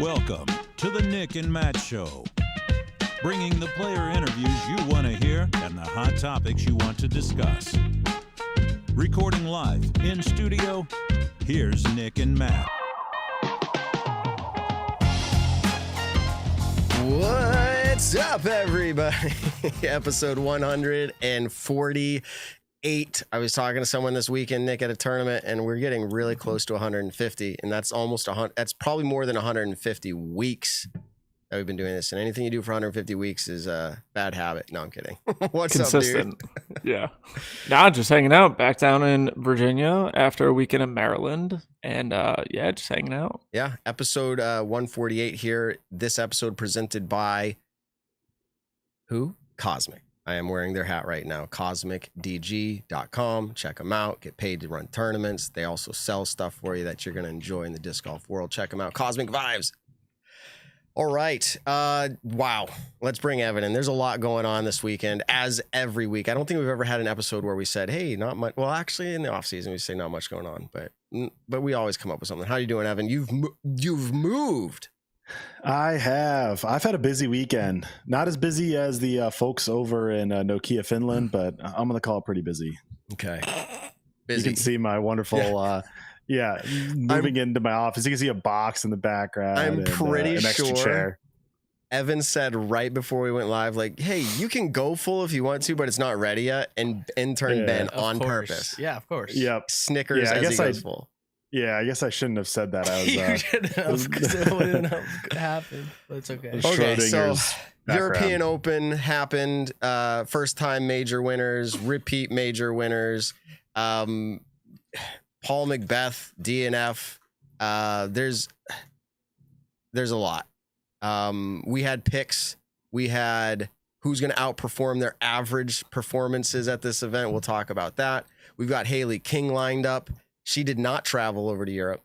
Welcome to the Nick and Matt Show, bringing the player interviews you want to hear and the hot topics you want to discuss. Recording live in studio, here's Nick and Matt. What's up, everybody? Episode 148. I was talking to someone this weekend, Nick, at a tournament, and we're getting really close to 150, and that's almost 100. That's probably more than 150 weeks that we've been doing this. And anything you do for 150 weeks is a bad habit. No, I'm kidding. What's Consistent. up, dude? Yeah. Nah, just hanging out back down in Virginia after a weekend in Maryland, and yeah, just hanging out. Yeah, episode 148 here. This episode presented by who? Cosmic. I am wearing their hat right now. CosmicDG.com. Check them out. Get paid to run tournaments. They also sell stuff for you that you're going to enjoy in the disc golf world. Check them out. Cosmic Vibes. All right. Wow. Let's bring Evan in. There's a lot going on this weekend, as every week. I don't think we've ever had an episode where we said, hey, not much. Well, actually, in the off season, we say not much going on, but we always come up with something. How you doing, Evan? You've moved. I have. I've had a busy weekend. Not as busy as the folks over in Nokia, Finland, but I'm going to call it pretty busy. Okay. Busy. You can see my wonderful, moving into my office. You can see a box in the background. I'm pretty an extra sure chair. Evan said right before we went live, like, hey, you can go full if you want to, but it's not ready yet. And intern Ben on purpose. Yeah, of course. Yep. Snickers as he goes full. Yeah, I guess I shouldn't have said that. I was, You shouldn't have, because it wouldn't have happened. But it's okay. Okay, so background. European Open happened. First time major winners, repeat major winners. Paul McBeth, DNF. There's a lot. We had picks. We had who's going to outperform their average performances at this event. We'll talk about that. We've got HAILEY King lined up. She did not travel over to Europe.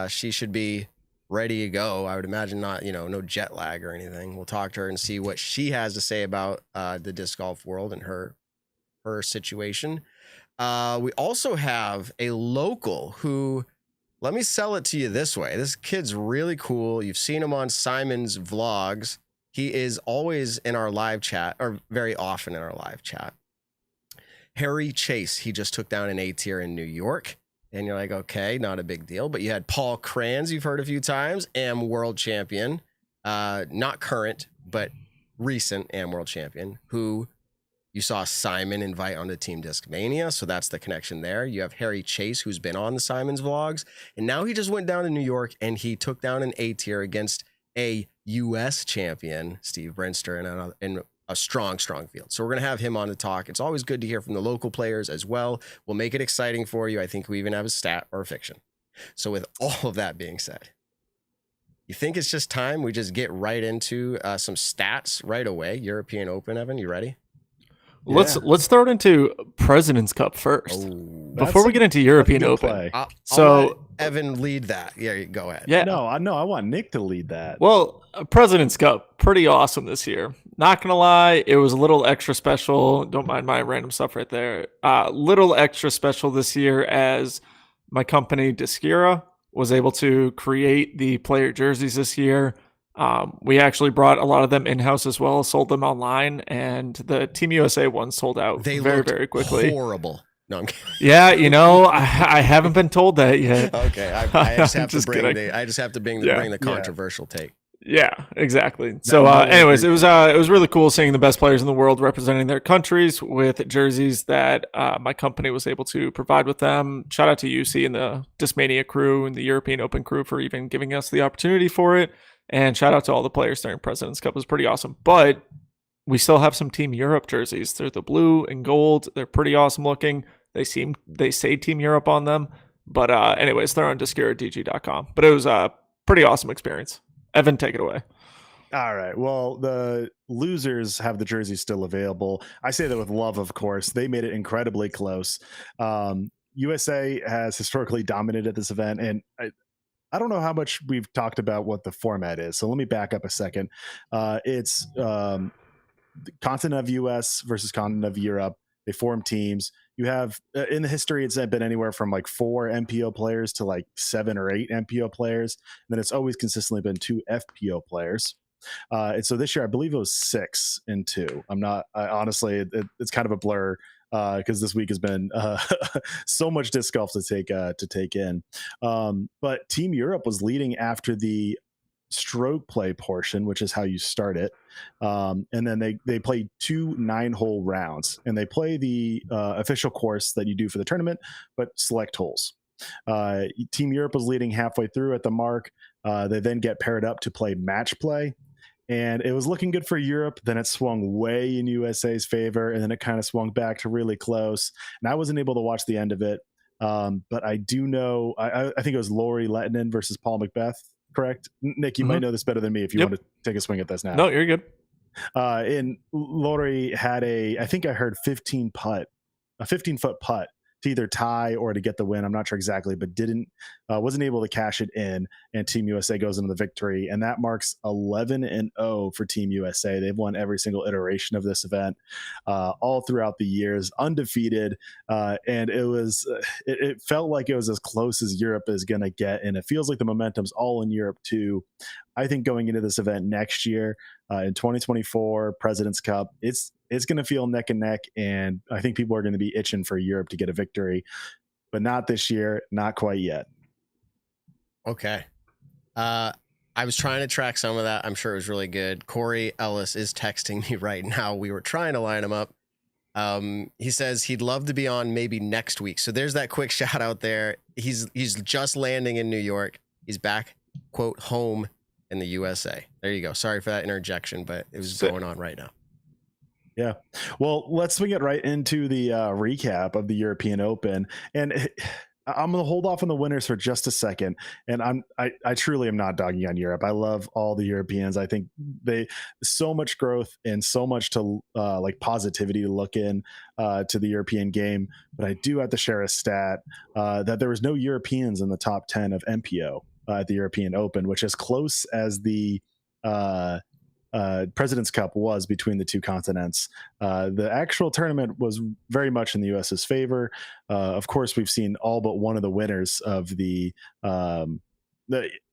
She should be ready to go. I would imagine not, no jet lag or anything. We'll talk to her and see what she has to say about the disc golf world and her situation. We also have a local who, let me sell it to you this way. This kid's really cool. You've seen him on Simon's vlogs. He is always in our live chat, or very often in our live chat. Harry Chase, he just took down an A tier in New York. And you're like, okay, not a big deal. But you had Paul Kranz, you've heard a few times, AM world champion. Not current, but recent AM world champion, who you saw Simon invite onto Team Discmania. So that's the connection there. You have Harry Chase, who's been on the Simon's vlogs. And now he just went down to New York and he took down an A tier against a U.S. champion, Steve Brinster, and a strong field. So we're going to have him on to talk. It's always good to hear from the local players as well. We'll make it exciting for you. I think we even have a stat or a fiction. So with all of that being said, you think it's just time we just get right into some stats right away? European Open, Evan, you ready? Let's throw it into President's Cup first before we get into European Open. I'll let Evan lead that. Yeah, go ahead. Yeah, no, I want Nick to lead that. Well, President's Cup, pretty awesome this year. Not gonna lie, it was a little extra special. Don't mind my random stuff right there. Little extra special this year as my company Discera was able to create the player jerseys this year. We actually brought a lot of them in-house as well, sold them online, and the Team USA ones sold out very quickly. Horrible. No, I'm kidding. Yeah, I haven't been told that yet. Okay, I just have to bring the controversial take. Yeah, exactly. So, anyways, it was really cool seeing the best players in the world representing their countries with jerseys that my company was able to provide with them. Shout out to UC and the Discmania crew and the European Open crew for even giving us the opportunity for it. And shout out to all the players during President's Cup. It was pretty awesome. But we still have some Team Europe jerseys. They're the blue and gold. They're pretty awesome looking. They say Team Europe on them. But anyways, they're on DisceraDG.com. But it was a pretty awesome experience. Evan, take it away. All right. Well, the losers have the jerseys still available. I say that with love, of course. They made it incredibly close. USA has historically dominated this event, and I don't know how much we've talked about what the format is. So let me back up a second. It's continent of US versus continent of Europe. They form teams. you have in the history, it's been anywhere from like 4 MPO players to like 7 or 8 MPO players. And then it's always consistently been 2 FPO players. And so this year, I believe it was 6 and 2. Honestly, it's kind of a blur because this week has been so much disc golf to take in. But Team Europe was leading after the stroke play portion, which is how you start it. And then they play 2 9-hole rounds, and they play the official course that you do for the tournament, but select holes. Team Europe was leading halfway through at the mark. They then get paired up to play match play. And it was looking good for Europe. Then it swung way in USA's favor, and then it kind of swung back to really close. And I wasn't able to watch the end of it. But I do know, I think it was Lori Lettinen versus Paul McBeth, correct? Nick, you might know this better than me if you want to take a swing at this now. No, you're good. And Lori had I think I heard 15-foot putt to either tie or to get the win. I'm not sure exactly, but wasn't able to cash it in, and Team USA goes into the victory. And that marks 11-0 for Team USA. They've won every single iteration of this event all throughout the years, undefeated. And it felt like it was as close as Europe is going to get. And it feels like the momentum's all in Europe too. I think going into this event next year in 2024 President's Cup, it's going to feel neck and neck, and I think people are going to be itching for Europe to get a victory, but not this year, not quite yet. Okay. I was trying to track some of that. I'm sure it was really good. Corey Ellis is texting me right now. We were trying to line him up. He says he'd love to be on maybe next week. So there's that quick shout out there. He's just landing in New York. He's back, quote, home in the USA. There you go. Sorry for that interjection, but it was going on right now. Yeah. Well, let's swing it right into the recap of the European Open. And I'm going to hold off on the winners for just a second. And I truly am not dogging on Europe. I love all the Europeans. I think so much growth and so much to like positivity to look in to the European game. But I do have to share a stat that there was no Europeans in the top 10 of MPO at the European Open, which is close as the President's Cup was between the two continents. The actual tournament was very much in the US's favor. Of course, we've seen all but one of the winners of the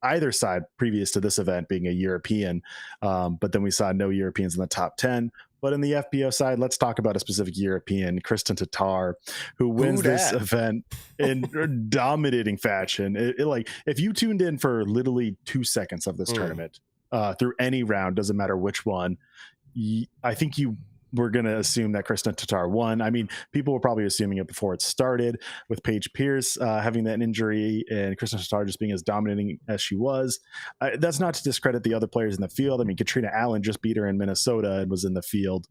either side previous to this event being a European, but then we saw no Europeans in the top 10. But in the FPO side, let's talk about a specific European, Kristen Tatar, who wins this event in dominating fashion. Like, if you tuned in for literally 2 seconds of this tournament, through any round, doesn't matter which one, I think you were going to assume that Kristen Tatar won. I mean, people were probably assuming it before it started, with Paige Pierce having that injury and Kristen Tatar just being as dominating as she was. That's not to discredit the other players in the field. I mean, Katrina Allen just beat her in Minnesota and was in the field.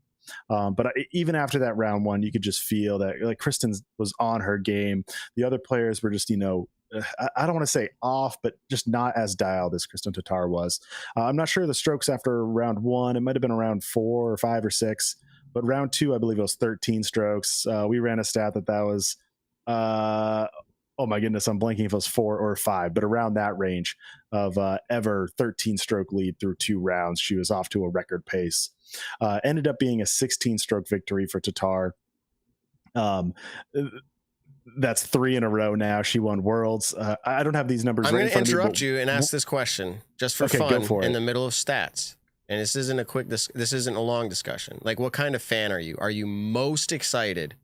But even after that round one, you could just feel that like Kristen was on her game. The other players were just, I don't want to say off, but just not as dialed as Kristen Tatar was. I'm not sure the strokes after round one. It might have been around 4 or 5 or 6, but round 2, I believe it was 13 strokes. We ran a stat that was, oh my goodness, I'm blanking if it was 4 or 5, but around that range of ever 13 stroke lead through 2 rounds. She was off to a record pace. Ended up being a 16 stroke victory for Tatar. That's 3 in a row now. She won Worlds. I don't have these numbers. I'm going to interrupt you and ask this question just for fun for in the middle of stats. And this isn't this isn't a long discussion. Like, what kind of fan are you? Are you most excited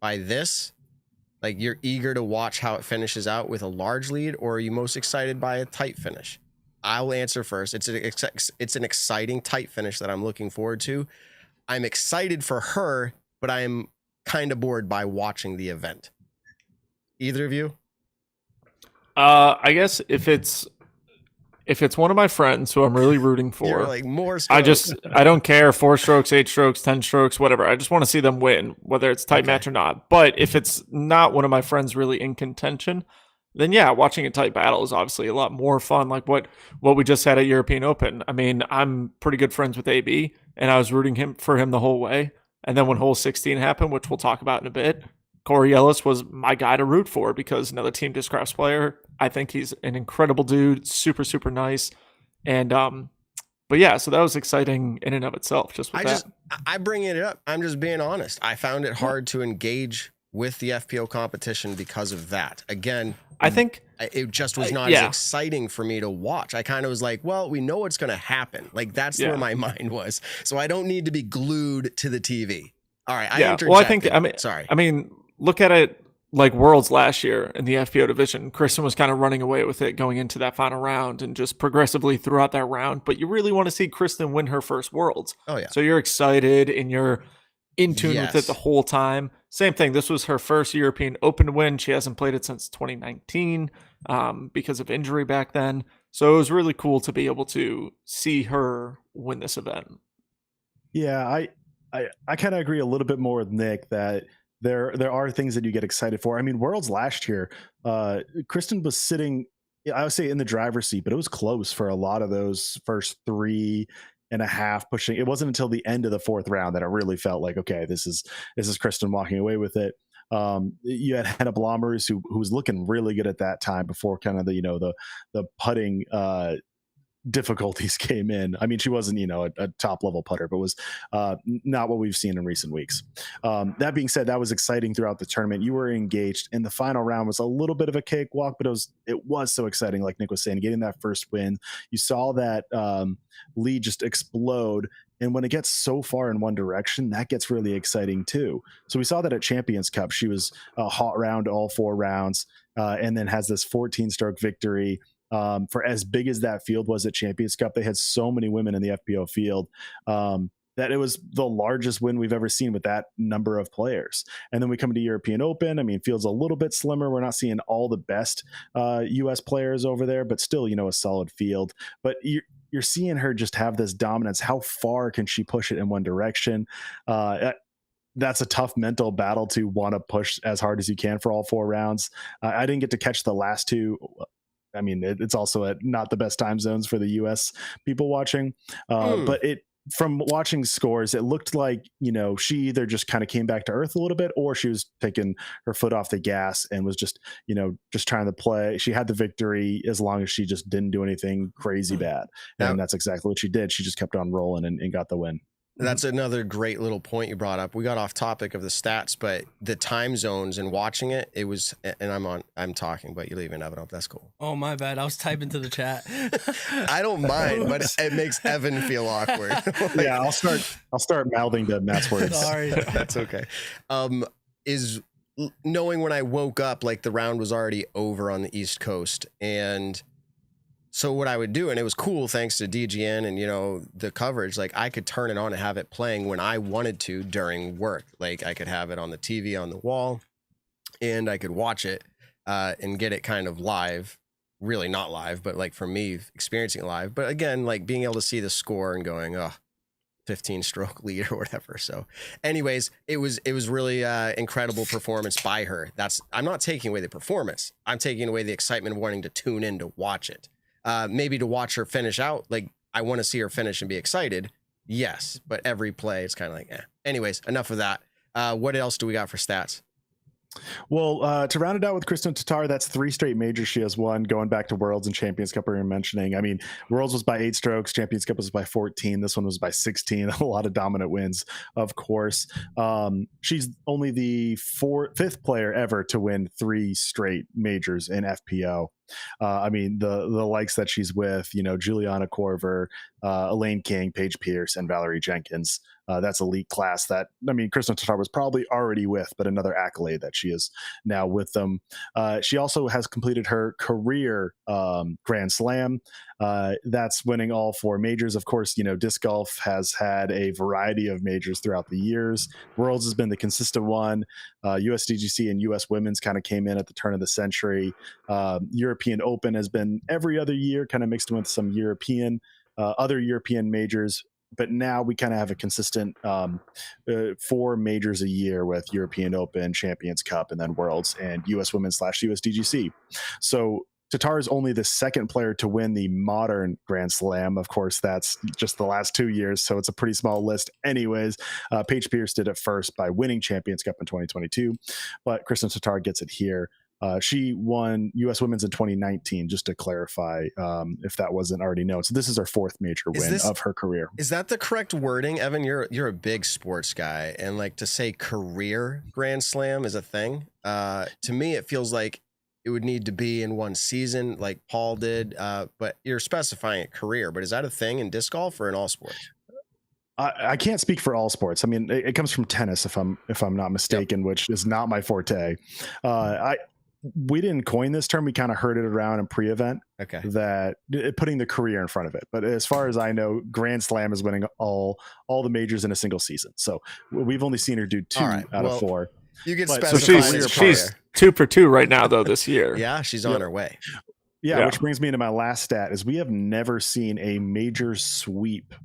by this? Like, you're eager to watch how it finishes out with a large lead, or are you most excited by a tight finish? I'll answer first. It's an exciting tight finish that I'm looking forward to. I'm excited for her, but I'm kind of bored by watching the event. Either of you? I guess if it's one of my friends who I'm really rooting for, you're like, more strokes. I don't care, 4 strokes, 8 strokes, 10 strokes, whatever. I just want to see them win, whether it's tight match or not. But if it's not one of my friends really in contention, then yeah, watching a tight battle is obviously a lot more fun. Like what we just had at European Open. I mean, I'm pretty good friends with AB, and I was rooting for him the whole way. And then when hole 16 happened, which we'll talk about in a bit, Corey Ellis was my guy to root for because another Team Discraft player. I think he's an incredible dude, super, super nice. And, but yeah, so that was exciting in and of itself. I bring it up. I'm just being honest. I found it hard to engage with the FPO competition because of that. Again, I think it just was not as exciting for me to watch. I kind of was like, well, we know what's going to happen. Like, that's where my mind was. So I don't need to be glued to the TV. All right. Well, I think, sorry. I mean, look at it like Worlds last year in the FPO division. Kristen was kind of running away with it going into that final round and just progressively throughout that round. But you really want to see Kristen win her first Worlds. Oh, yeah. So you're excited and you're in tune with it the whole time. Same thing. This was her first European Open win. She hasn't played it since 2019 because of injury back then. So it was really cool to be able to see her win this event. Yeah, I kind of agree a little bit more with Nick that there are things that you get excited for. I mean, Worlds last year, Kristen was sitting, I would say, in the driver's seat, but it was close for a lot of those first 3.5 pushing. It wasn't until the end of the fourth round that it really felt like, okay, this is Kristen walking away with it. You had Hannah Blommers who was looking really good at that time before kind of the putting difficulties came in. I mean, she wasn't, a top level putter, but was not what we've seen in recent weeks. That being said, that was exciting throughout the tournament. You were engaged, and the final round was a little bit of a cakewalk, but it was so exciting. Like Nick was saying, getting that first win, you saw that lead just explode. And when it gets so far in one direction, that gets really exciting too. So we saw that at Champions Cup. She was a hot round all 4 rounds, and then has this 14-stroke victory. For as big as that field was at Champions Cup, they had so many women in the FPO field that it was the largest win we've ever seen with that number of players. And then we come to European Open. I mean, field's a little bit slimmer. We're not seeing all the best U.S. players over there, but still, a solid field. But you're seeing her just have this dominance. How far can she push it in one direction? That's a tough mental battle to want to push as hard as you can for all 4 rounds. I didn't get to catch the last 2. I mean, it's also at not the best time zones for the U.S. people watching, but from watching scores, it looked like, she either just kind of came back to earth a little bit, or she was taking her foot off the gas and was just trying to play. She had the victory as long as she just didn't do anything crazy bad. And that's exactly what she did. She just kept on rolling and got the win. That's another great little point you brought up. We got off topic of the stats, but the time zones and watching it, it was, and I'm talking, but you're leaving Evan up. That's cool. Oh, my bad. I was typing to the chat. I don't mind, but it makes Evan feel awkward. Yeah, I'll start mouthing to Matt's words. Sorry. That's okay. Is knowing when I woke up, like the round was already over on the East Coast, and so what I would do, and it was cool thanks to DGN and, the coverage, like I could turn it on and have it playing when I wanted to during work. Like I could have it on the TV on the wall and I could watch it and get it kind of live, really not live, but like for me experiencing it live. But again, like being able to see the score and going, 15-stroke lead or whatever. So anyways, it was really incredible performance by her. I'm not taking away the performance. I'm taking away the excitement of wanting to tune in to watch it. Maybe to watch her finish out. Like I want to see her finish and be excited. Yes. But every play, it's kind of like, Anyways, enough of that. What else do we got for stats? Well, to round it out with Kristen Tatar, that's 3 straight majors she has won, going back to Worlds and Champions Cup we were mentioning. I mean, Worlds was by 8 strokes, Champions Cup was by 14. This one was by 16. A lot of dominant wins, of course. She's only the 5th player ever to win 3 straight majors in FPO. I mean, the likes that she's with, Juliana Korver, Elaine King, Paige Pierce, and Valerie Jenkins. That's elite class that, Kristen Tatar was probably already with, but another accolade that she is now with them. She also has completed her career Grand Slam. That's winning all 4 majors. Of course, disc golf has had a variety of majors throughout the years. Worlds has been the consistent one. USDGC and US Women's kind of came in at the turn of the century. European Open has been every other year, kind of mixed in with some other European majors. But now we kind of have a consistent 4 majors a year with European Open, Champions Cup, and then Worlds and US Women's /USDGC. So Tatar is only the 2nd player to win the modern Grand Slam. Of course, that's just the last 2 years, so it's a pretty small list anyways. Paige Pierce did it first by winning Champions Cup in 2022, but Kristen Tatar gets it here. She won U.S. Women's in 2019, just to clarify, if that wasn't already known. So this is her 4th major win of her career. Is that the correct wording, Evan? You're a big sports guy, and like to say career Grand Slam is a thing. To me, it feels like it would need to be in one season, like Paul did. But you're specifying it career. But is that a thing in disc golf or in all sports? I can't speak for all sports. I mean, it comes from tennis, if I'm not mistaken, yep. Which is not my forte. We didn't coin this term. We kind of heard it around in pre-event. Okay. That putting the career in front of it. But as far as I know, Grand Slam is winning all the majors in a single season. So we've only seen her do 2 out of 4. You can specify. So she's 2 for 2 right now, though, this year. Yeah, she's on her way. Yeah, which brings me to my last stat: is we have never seen a major sweep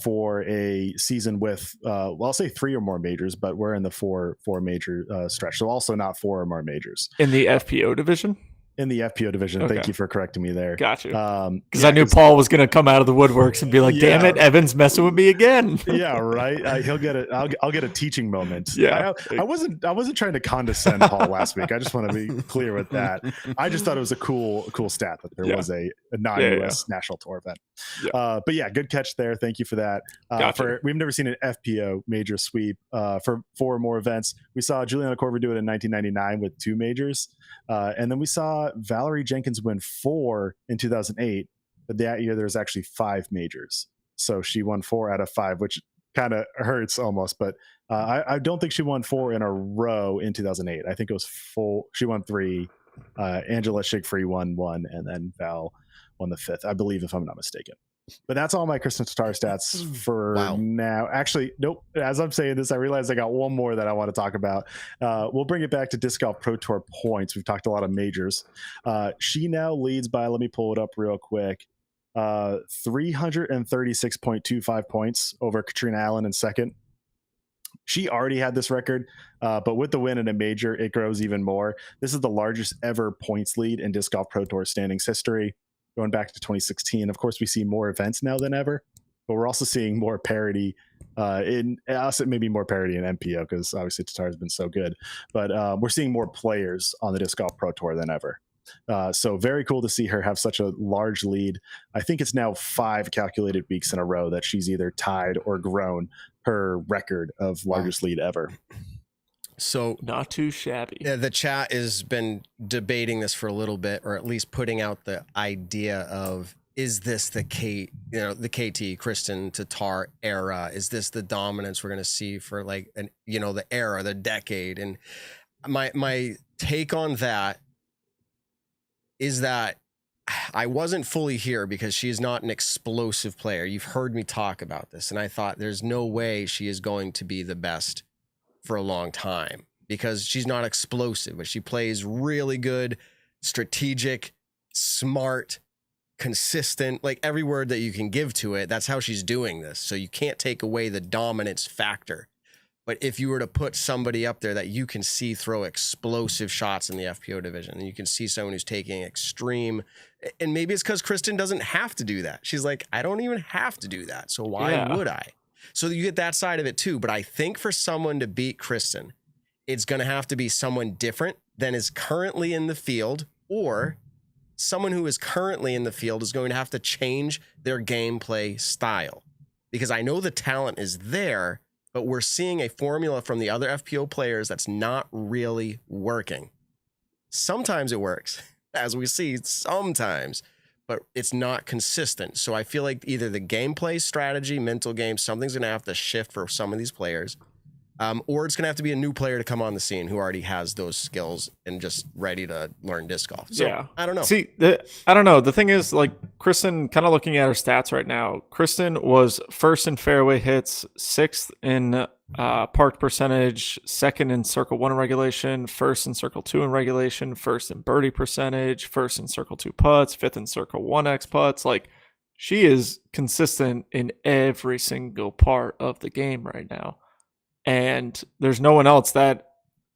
for a season with, I'll say 3 or more majors, but we're in the four major stretch. So also not 4 or more majors. In the FPO division? In the FPO division. Okay. Thank you for correcting me there. Gotcha. Because I knew Paul was going to come out of the woodworks and be like, damn it, Evan's messing with me again. Yeah, right. He'll get it. I'll get a teaching moment. Yeah. I wasn't trying to condescend Paul last week. I just want to be clear with that. I just thought it was a cool stat that there was a non-US national tour event. Yeah. But yeah, good catch there. Thank you for that. Gotcha. We've never seen an FPO major sweep for 4 or more events. We saw Juliana Korver do it in 1999 with 2 majors. And then we saw Valerie Jenkins win 4 in 2008, but that year there was actually 5 majors. So she won 4 out of 5, which kind of hurts almost, but I don't think she won 4 in a row in 2008. I think it was 4. She won 3. Angela Shigfree won 1, and then Val won the 5th, I believe, if I'm not mistaken. But that's all my Kristen Tatar stats for now. Actually, nope. As I'm saying this, I realize I got one more that I want to talk about. We'll bring it back to Disc Golf Pro Tour points. We've talked a lot of majors. She now leads by, let me pull it up real quick, 336.25 points over Katrina Allen in second. She already had this record, but with the win in a major, it grows even more. This is the largest ever points lead in Disc Golf Pro Tour standings history, going back to 2016. Of course, we see more events now than ever, but we're also seeing more parity maybe more parity in MPO, because obviously Tatar has been so good. But we're seeing more players on the Disc Golf Pro Tour than ever. So very cool to see her have such a large lead. I think it's now 5 calculated weeks in a row that she's either tied or grown her record of largest lead ever. So not too shabby. Yeah, the chat has been debating this for a little bit, or at least putting out the idea of, is this the KT Kristen Tatar era? Is this the dominance we're going to see for like the era, the decade? And my take on that is that I wasn't fully here because she is not an explosive player. You've heard me talk about this, and I thought there's no way she is going to be the best for a long time because she's not explosive, but she plays really good, strategic, smart, consistent, like every word that you can give to it. That's how she's doing this. So you can't take away the dominance factor. But if you were to put somebody up there that you can see throw explosive shots in the FPO division, and you can see someone who's taking extreme, and maybe it's because Kristen doesn't have to do that. She's like, I don't even have to do that. So why would I? So you get that side of it too. But I think for someone to beat Kristen, it's going to have to be someone different than is currently in the field, or someone who is currently in the field is going to have to change their gameplay style. Because I know the talent is there, but we're seeing a formula from the other FPO players that's not really working. Sometimes it works, as we see sometimes, but it's not consistent. So I feel like either the gameplay strategy, mental game, something's going to have to shift for some of these players, or it's going to have to be a new player to come on the scene who already has those skills and just ready to learn disc golf. So I don't know. See, I don't know. The thing is, like, Kristen, kind of looking at her stats right now, Kristen was first in fairway hits, 6th in park percentage, 2nd in circle 1 in regulation, 1st in circle 2 in regulation, 1st in birdie percentage, 1st in circle 2 putts, 5th in circle 1x putts. Like, she is consistent in every single part of the game right now. And there's no one else that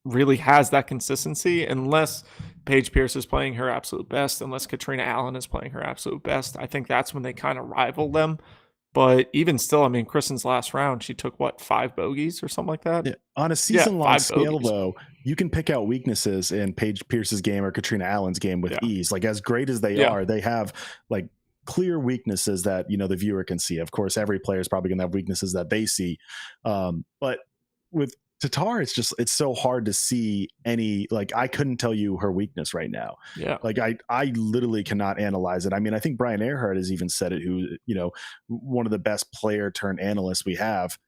really has that consistency unless Paige Pierce is playing her absolute best, unless Katrina Allen is playing her absolute best. I think that's when they kind of rival them. But even still, I mean, Kristen's last round, she took 5 bogeys or something like that? Yeah. On a season-long 5 scale, bogeys. though, you can pick out weaknesses in Paige Pierce's game or Katrina Allen's game with ease. Like, as great as they are, they have like clear weaknesses that, the viewer can see. Of course, every player is probably going to have weaknesses that they see. But with Tatar, it's so hard to see any, like, I couldn't tell you her weakness right now. Yeah. Like, I literally cannot analyze it. I mean, I think Brian Earhart has even said it, who, one of the best player turned analysts we have.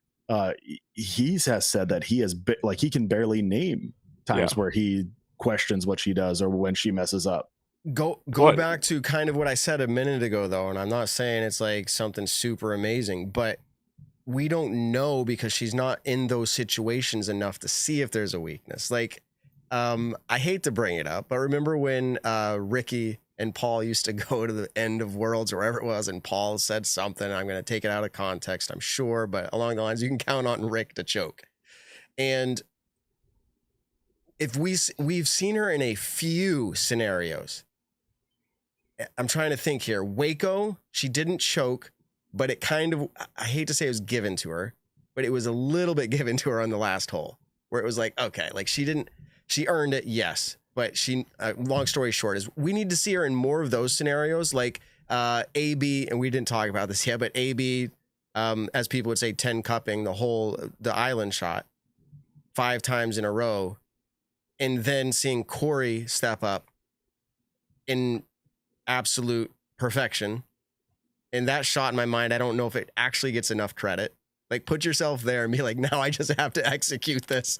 He has said that he can barely name times where he questions what she does or when she messes up. Go back to kind of what I said a minute ago, though, and I'm not saying it's like something super amazing, but we don't know because she's not in those situations enough to see if there's a weakness. Like, I hate to bring it up, but remember when Ricky and Paul used to go to the end of Worlds or wherever it was, and Paul said something, I'm going to take it out of context, I'm sure, but along the lines, you can count on Rick to choke. And if we've seen her in a few scenarios. I'm trying to think here. Waco, she didn't choke, but it kind of, I hate to say it was given to her, but it was a little bit given to her on the last hole where it was like, okay, like she earned it. Yes. But long story short is we need to see her in more of those scenarios. Like AB, and we didn't talk about this yet, but AB, as people would say, 10 cupping the island shot 5 times in a row. And then seeing Corey step up in absolute perfection. And that shot in my mind, I don't know if it actually gets enough credit. Like, put yourself there and be like, now I just have to execute this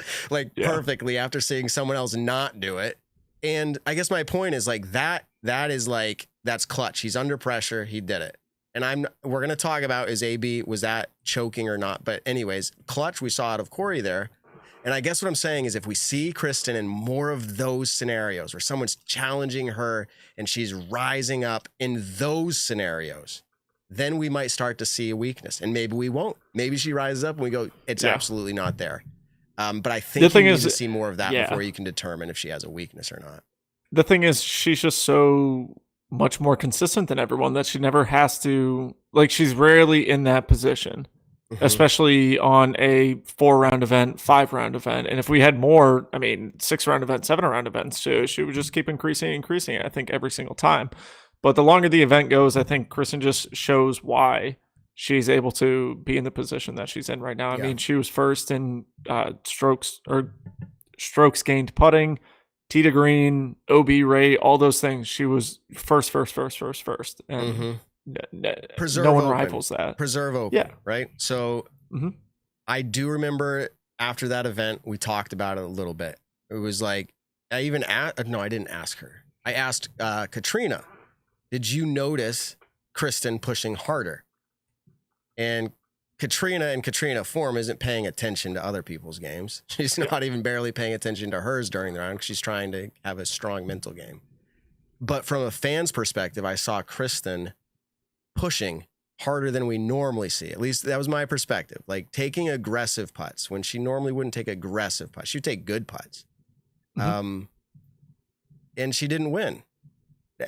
perfectly after seeing someone else not do it. And I guess my point is like that's clutch. He's under pressure. He did it. And we're going to talk about is AB, was that choking or not? But anyways, clutch we saw out of Corey there. And I guess what I'm saying is if we see Kristen in more of those scenarios where someone's challenging her and she's rising up in those scenarios, then we might start to see a weakness. And maybe we won't. Maybe she rises up and we go, it's absolutely not there. But I think you need to see more of that before you can determine if she has a weakness or not. The thing is, she's just so much more consistent than everyone that she never has to, like, she's rarely in that position. Especially on a 4-round event, 5-round event. And if we had more, 6-round event, 7-round events, she would just keep increasing, I think, every single time. But the longer the event goes, I think Kristen just shows why she's able to be in the position that she's in right now. I mean, she was first in strokes gained putting, tee to green, OB rate, all those things. She was first. And no one rivals that. Preserve open, right? So I do remember after that event, we talked about it a little bit. It was like, I didn't ask her. I asked Katrina, did you notice Kristen pushing harder? And Katrina form isn't paying attention to other people's games. She's not even barely paying attention to hers during the round because she's trying to have a strong mental game. But from a fan's perspective, I saw Kristen pushing harder than we normally see. At least that was my perspective. Like taking aggressive putts when she normally wouldn't take aggressive putts. She would take good putts. And she didn't win.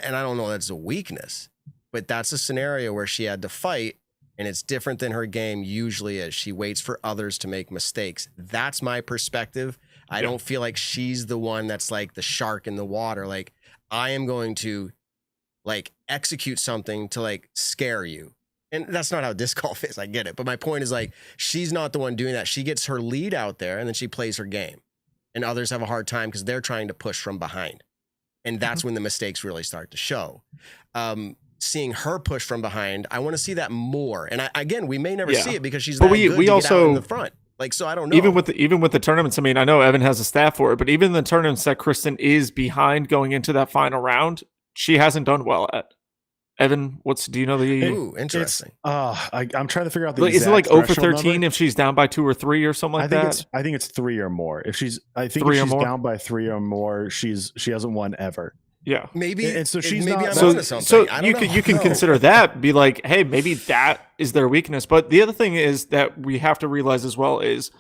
And I don't know that's a weakness, but that's a scenario where she had to fight, and it's different than her game usually is. She waits for others to make mistakes. That's my perspective. I don't feel like she's the one that's like the shark in the water. Like, I am going to like execute something to like scare you. And that's not how disc golf is. I get it. But my point is like, she's not the one doing that. She gets her lead out there and then she plays her game, and others have a hard time because they're trying to push from behind. And that's when the mistakes really start to show. Seeing her push from behind, I want to see that more. And again, we may never see it because she's that good to get out in the front. Like, so I don't know. Even with the tournaments, I know Evan has a stat for it, but even the tournaments that Kristen is behind going into that final round, she hasn't done well at. Evan, do you know the? Ooh, interesting. I'm trying to figure out the. Is it like 0 for 13 if she's down by 2 or 3 or something like that? I think it's 3 or more. If she's down by 3 or more, she hasn't won ever. Yeah, maybe. And so she's maybe not. I'm onto something. So you can consider that, be like, hey, maybe that is their weakness. But the other thing is that we have to realize as well is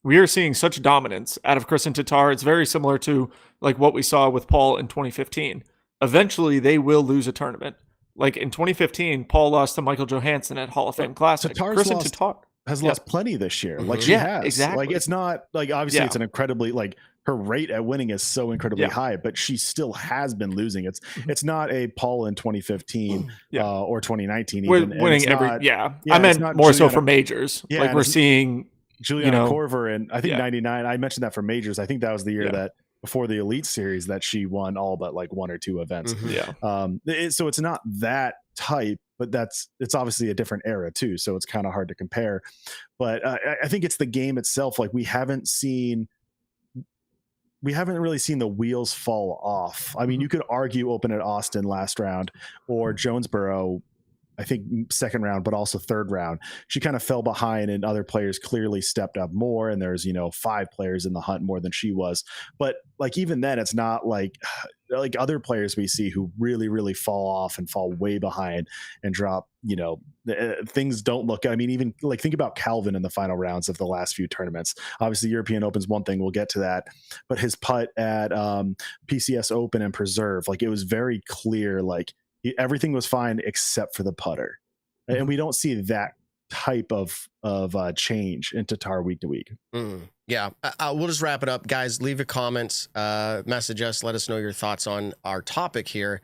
we are seeing such dominance out of Kristen Tatar. It's very similar to like what we saw with Paul in 2015. Eventually, they will lose a tournament. Like in 2015, Paul lost to Michael Johansson at Hall of Fame Classic. Tatar's Kristen lost- Tatar has lost plenty this year. Like Mhm. she Yeah, has. exactly. Like it's not like obviously Yeah. it's an incredibly like her rate at winning is so incredibly Yeah. high, but she still has been losing. It's not a Paul in 2015 Yeah. Or 2019 We're even. And winning it's every. not- Yeah, yeah, I it's meant not more so Juliana- for majors. Yeah, Like and we're it's- seeing. Juliana know, Korver and I think yeah. 99. I mentioned that for majors. I think that was the year Yeah. that before the Elite Series that she won all but like one or two events. Mhm. Yeah. So it's not that type, but it's obviously a different era too. So it's kind of hard to compare. But I think it's the game itself. Like we haven't really seen the wheels fall off. I mean, you could argue Open at Austin last round or Jonesboro, I think second round, but also third round. She kind of fell behind and other players clearly stepped up more. And there's, 5 players in the hunt more than she was. But like, even then it's not like other players we see who really, really fall off and fall way behind and drop, things don't look, I mean, even like think about Calvin in the final rounds of the last few tournaments. Obviously European Open's one thing, we'll get to that, but his putt at PCS Open and Preserve, like it was very clear, like everything was fine except for the putter. And we don't see that type of change in Tatar week to week. Yeah, we'll just wrap it up, guys. Leave your comments, message us, let us know your thoughts on our topic here.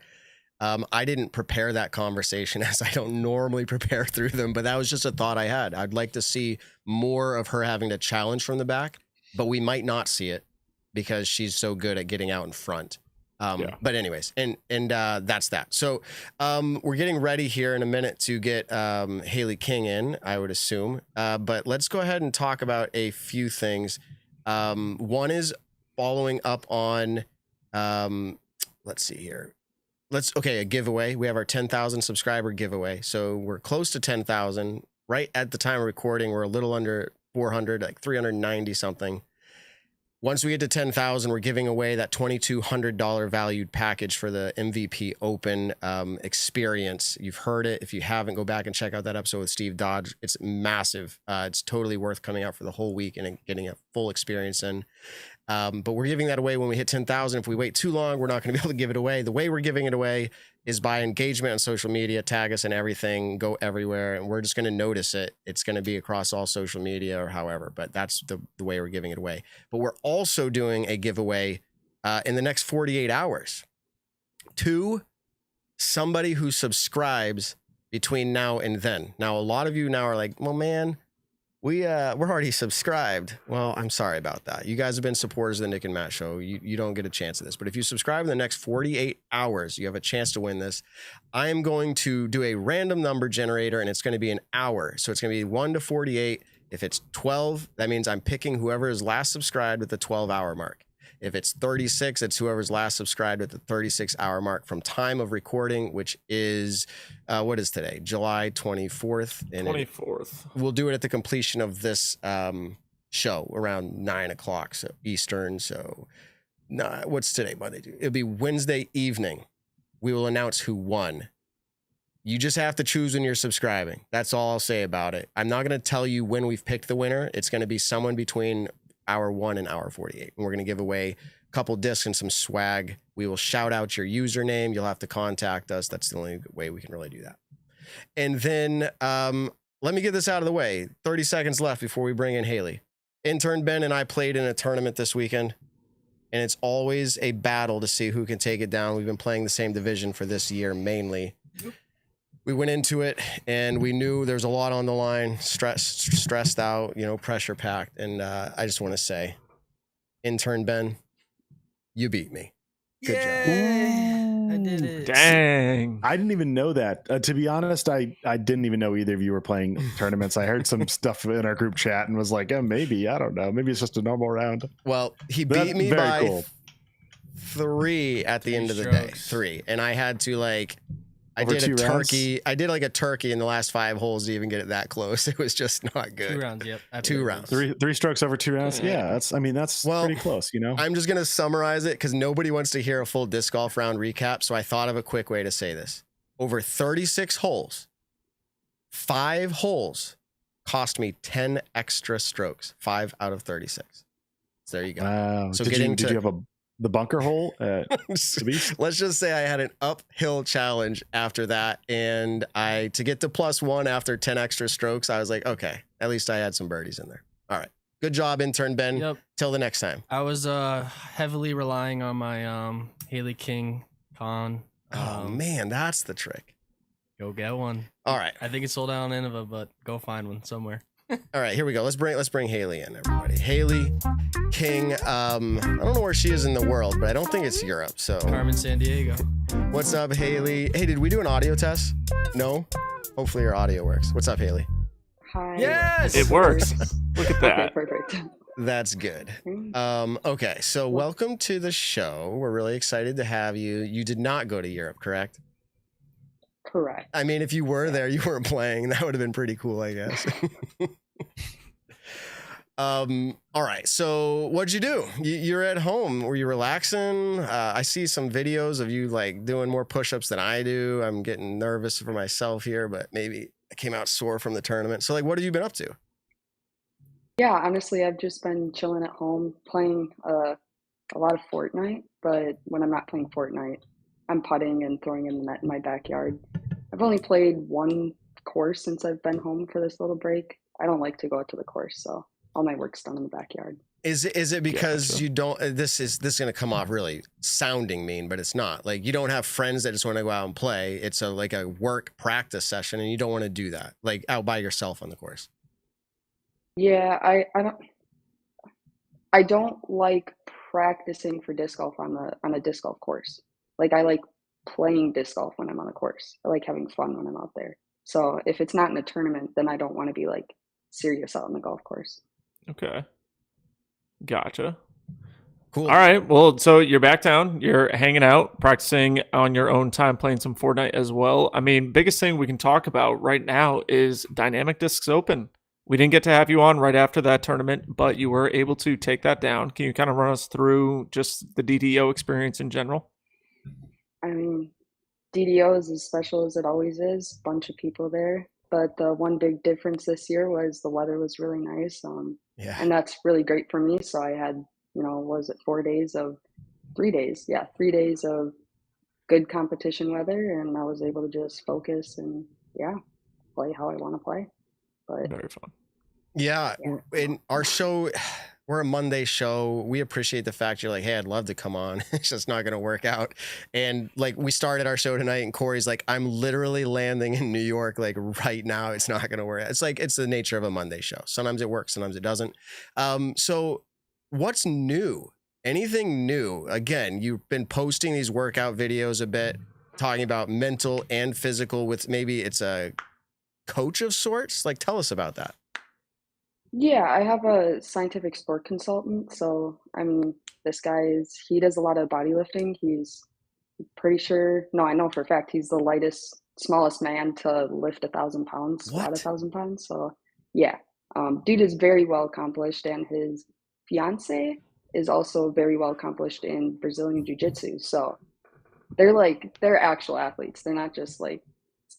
I didn't prepare that conversation as I don't normally prepare through them, but that was just a thought I had. I'd like to see more of her having to challenge from the back, but we might not see it because she's so good at getting out in front. But anyways, and that's that. So we're getting ready here in a minute to get HAILEY King in, I would assume. But let's go ahead and talk about a few things. One is following up on, let's see here. A giveaway. We have our 10,000 subscriber giveaway. So we're close to 10,000. Right at the time of recording, we're a little under 400, like 390 something. Once we get to 10,000, we're giving away that $2,200 valued package for the MVP Open experience. You've heard it. If you haven't, go back and check out that episode with Steve Dodge. It's massive. It's totally worth coming out for the whole week and getting a full experience in. But we're giving that away when we hit 10,000. If we wait too long, we're not going to be able to give it away. The way we're giving it away is by engagement on social media, tag us and everything, go everywhere, and we're just going to notice it. It's going to be across all social media or however, but that's the way we're giving it away. But we're also doing a giveaway in the next 48 hours to somebody who subscribes between now and then. Now, a lot of you now are like, well, man, we're already subscribed. Well, I'm sorry about that. You guys have been supporters of the Nick and Matt show. You don't get a chance at this. But if you subscribe in the next 48 hours, you have a chance to win this. I am going to do a random number generator, and it's going to be an hour. So it's going to be 1 to 48. If it's 12, that means I'm picking whoever is last subscribed at the 12-hour mark. If it's 36, it's whoever's last subscribed at the 36-hour mark from time of recording, which is, what is today? July 24th. And 24th. We'll do it at the completion of this show around 9 o'clock so Eastern. So what's today? Monday. It'll be Wednesday evening. We will announce who won. You just have to choose when you're subscribing. That's all I'll say about it. I'm not going to tell you when we've picked the winner. It's going to be someone between hour 1 and hour 48. And we're going to give away a couple discs and some swag. We will shout out your username. You'll have to contact us. That's the only way we can really do that. And then let me get this out of the way. 30 seconds left before we bring in HAILEY. Intern Ben and I played in a tournament this weekend, and it's always a battle to see who can take it down. We've been playing the same division for this year mainly. We went into it and we knew there's a lot on the line, stressed out, pressure packed. And I just want to say, Intern Ben, you beat me. Good job. I did it. Dang. I didn't even know that. To be honest, I didn't even know either of you were playing tournaments. I heard some stuff in our group chat and was like, maybe, I don't know. Maybe it's just a normal round. Well, he beat me very by cool. 3 at the end of the day. strokes. 3. And I had to I Over did a 2 rounds? turkey. I did like a turkey in the last 5 holes to even get it that close. It was just not good. 2 rounds, yep. 2 rounds. Three strokes over 2 rounds. Yeah, that's Well, pretty close, I'm just going to summarize it because nobody wants to hear a full disc golf round recap. So I thought of a quick way to say this. Over 36 holes, 5 holes cost me 10 extra strokes. 5 out of 36. So there you go. Wow. So did you have a the bunker hole at the beach. Let's just say I had an uphill challenge after that, and to get to +1 after 10 extra strokes, I was like, okay, at least I had some birdies in there. All right, good job, intern Ben. Yep. Till the next time. I was heavily relying on my HAILEY King con. Oh man, that's the trick. Go get one. All right. I think it's sold out on Innova, but go find one somewhere. All right, here we go. Let's bring HAILEY in, everybody. HAILEY King. I don't know where she is in the world, but I don't think it's Europe. So Carmen San Diego. what's up, HAILEY? Hey, did we do an audio test? No? Hopefully your audio works. What's up, HAILEY? Hi. Yes! It works. Look at Okay, that. perfect. That's good. Okay, so welcome to the show. We're really excited to have you. You did not go to Europe, correct? Correct. I mean, if you were there, you weren't playing. That would have been pretty cool, I guess. All right. So what'd you do? You're at home. Were you relaxing? I see some videos of you like doing more push-ups than I do. I'm getting nervous for myself here, but maybe I came out sore from the tournament. So like, what have you been up to? Yeah, honestly, I've just been chilling at home playing a lot of Fortnite, but when I'm not playing Fortnite, I'm putting and throwing in the net in my backyard. I've only played one course since I've been home for this little break. I don't like to go out to the course, so all my work's done in the backyard. Is it because Gotcha. you don't? This is going to come off really sounding mean, but it's not. Like you don't have friends that just want to go out and play. It's like a work practice session, and you don't want to do that like out by yourself on the course. Yeah, I don't like practicing for disc golf on a disc golf course. Like I like playing disc golf when I'm on the course. I like having fun when I'm out there. So if it's not in a tournament, then I don't want to be like serious out on the golf course. Okay. Gotcha. Cool. All right. Well, so you're back down. You're hanging out, practicing on your own time, playing some Fortnite as well. I mean, biggest thing we can talk about right now is Dynamic Discs Open. We didn't get to have you on right after that tournament, but you were able to take that down. Can you kind of run us through just the DDO experience in general? I mean, DDO is as special as it always is. Bunch of people there. But the one big difference this year was the weather was really nice. Yeah. And that's really great for me. So I had, was it 3 days? Yeah, 3 days of good competition weather. And I was able to just focus and, play how I want to play. But Very fun. Yeah. In our show, we're a Monday show. We appreciate the fact you're like, hey, I'd love to come on. It's just not going to work out. And like we started our show tonight and Corey's like, I'm literally landing in New York like right now. It's not going to work. It's like, it's the nature of a Monday show. Sometimes it works, sometimes it doesn't. So what's new? Anything new? Again, you've been posting these workout videos a bit, talking about mental and physical with maybe it's a coach of sorts. Like, tell us about that. yeah, I have a scientific sport consultant. So, I mean, he does a lot of bodybuilding. He's pretty sure, no, I know for a fact he's the smallest man to lift 1,000 pounds, squat What? 1,000 pounds. So, yeah, dude is very well accomplished, and his fiance is also very well accomplished in Brazilian Jiu-Jitsu. So, they're actual athletes. They're not just like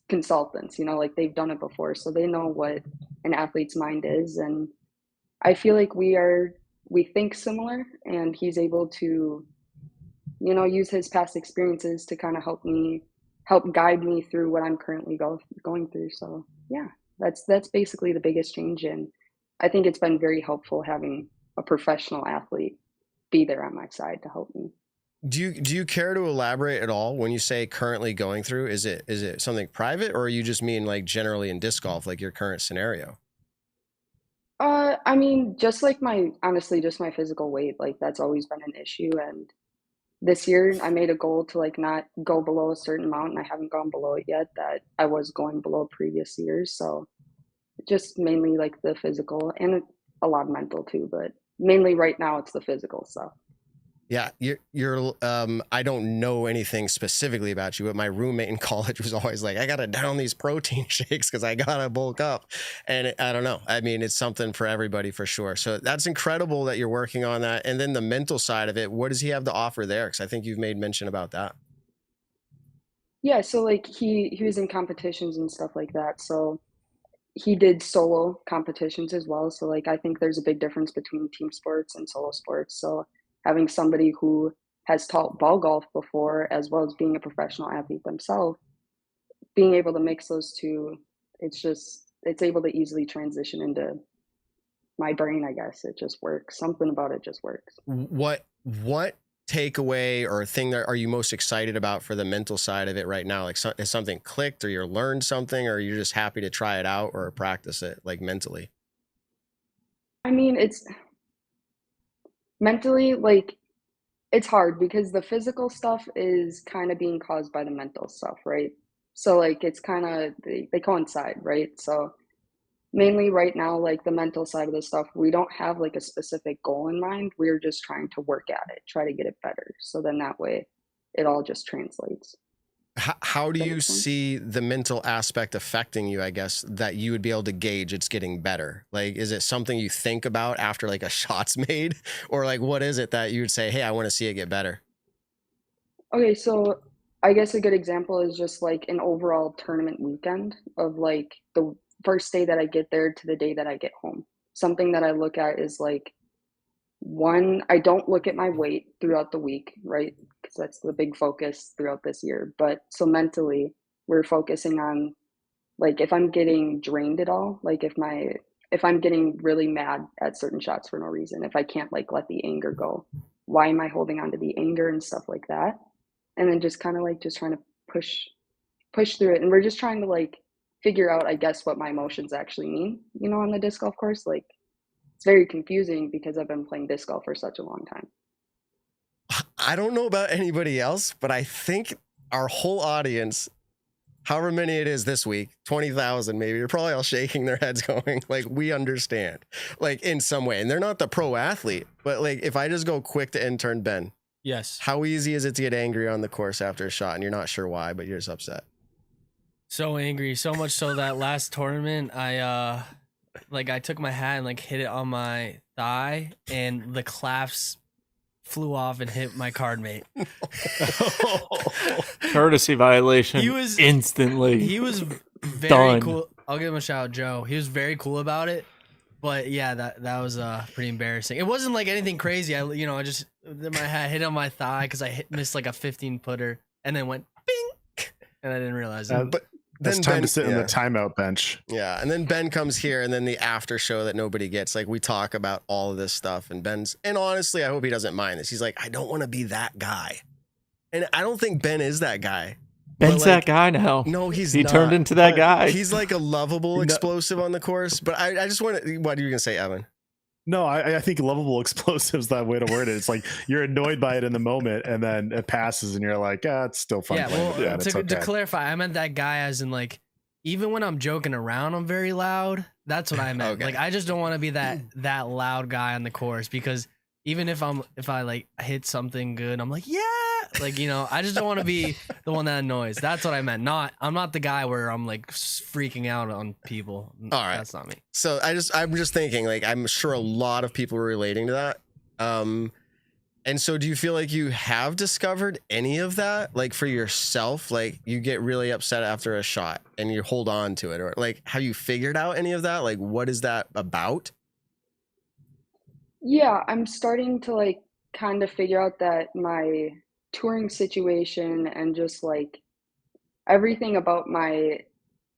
consultants, like they've done it before. So they know what an athlete's mind is. And I feel like we think similar, and he's able to, use his past experiences to kind of help guide me through what I'm currently going through. So yeah, that's basically the biggest change. And I think it's been very helpful having a professional athlete be there on my side to help me. Do you care to elaborate at all when you say currently going through? Is it something private, or you just mean like generally in disc golf, like your current scenario? I mean, just my physical weight, like that's always been an issue. And this year I made a goal to like not go below a certain amount, and I haven't gone below it yet, that I was going below previous years. So just mainly like the physical and a lot of mental too, but mainly right now it's the physical stuff. Yeah, you're I don't know anything specifically about you, but my roommate in college was always like, I gotta down these protein shakes because I gotta bulk up. And I don't know. I mean, it's something for everybody for sure. So that's incredible that you're working on that. And then the mental side of it, what does he have to offer there? Because I think you've made mention about that. Yeah, so like he was in competitions and stuff like that. So he did solo competitions as well. So like I think there's a big difference between team sports and solo sports. So having somebody who has taught ball golf before, as well as being a professional athlete themselves, being able to mix those two, it's able to easily transition into my brain, I guess. It just works. Something about it just works. What takeaway or thing that are you most excited about for the mental side of it right now? Like, has something clicked, or you learned something, or you're just happy to try it out or practice it, like, mentally? I mean, it's mentally, like, it's hard because the physical stuff is kind of being caused by the mental stuff, right? So, like, it's kind of, they coincide, right? So mainly right now, like, the mental side of the stuff, we don't have like a specific goal in mind. We're just trying to work at it, try to get it better. So then that way it all just translates. How do you see the mental aspect affecting you, I guess, that you would be able to gauge it's getting better? Like, is it something you think about after like a shot's made, or like, what is it that you would say, hey, I want to see it get better? Okay, so I guess a good example is just like an overall tournament weekend of like the first day that I get there to the day that I get home. Something that I look at is like, one, I don't look at my weight throughout the week, right? Because that's the big focus throughout this year. But so mentally, we're focusing on like if I'm getting drained at all, like if I'm getting really mad at certain shots for no reason, if I can't like let the anger go, why am I holding on to the anger and stuff like that? And then just kind of like just trying to push through it. And we're just trying to like figure out, I guess, what my emotions actually mean, on the disc golf course. Like, it's very confusing because I've been playing disc golf for such a long time. I don't know about anybody else, but I think our whole audience, however many it is this week, 20,000 maybe, they're probably all shaking their heads going, like, we understand, like, in some way. And they're not the pro athlete, but like, if I just go quick to intern Ben. Yes. How easy is it to get angry on the course after a shot and you're not sure why, but you're just upset? So angry, so much so that last tournament, I took my hat and like hit it on my thigh, and the clasps flew off and hit my card mate. Courtesy violation. He was instantly. He was very done. cool. I'll give him a shout out, Joe. He was very cool about it. But yeah, that was pretty embarrassing. It wasn't like anything crazy. I just my hat hit on my thigh because I missed like a 15-footer and then went bing, and I didn't realize it. But It's then time Ben, to sit in the timeout bench. Yeah, and then Ben comes here, and then the after show that nobody gets. Like, we talk about all of this stuff, and honestly, I hope he doesn't mind this. He's like, I don't want to be that guy, and I don't think Ben is that guy. Ben's that guy now. No, he's he not. turned into that guy. He's like a lovable explosive on the course. But I just want to. What are you gonna say, Evan? No, I think lovable explosive's that way to word it. It's like you're annoyed by it in the moment, and then it passes, and you're like, it's still fun. Yeah, playing. well, to clarify, I meant that guy as in like, even when I'm joking around, I'm very loud. That's what I meant. Okay. Like, I just don't want to be that loud guy on the course, because even if I like hit something good, I'm like, yeah, like, I just don't want to be the one that annoys. That's what I meant. I'm not the guy where I'm like freaking out on people. All right, that's not me. So I'm just thinking, like, I'm sure a lot of people are relating to that. And so do you feel like you have discovered any of that, like, for yourself? Like, you get really upset after a shot and you hold on to it, or like, have you figured out any of that? Like, what is that about? Yeah, I'm starting to like kind of figure out that my touring situation and just like everything about my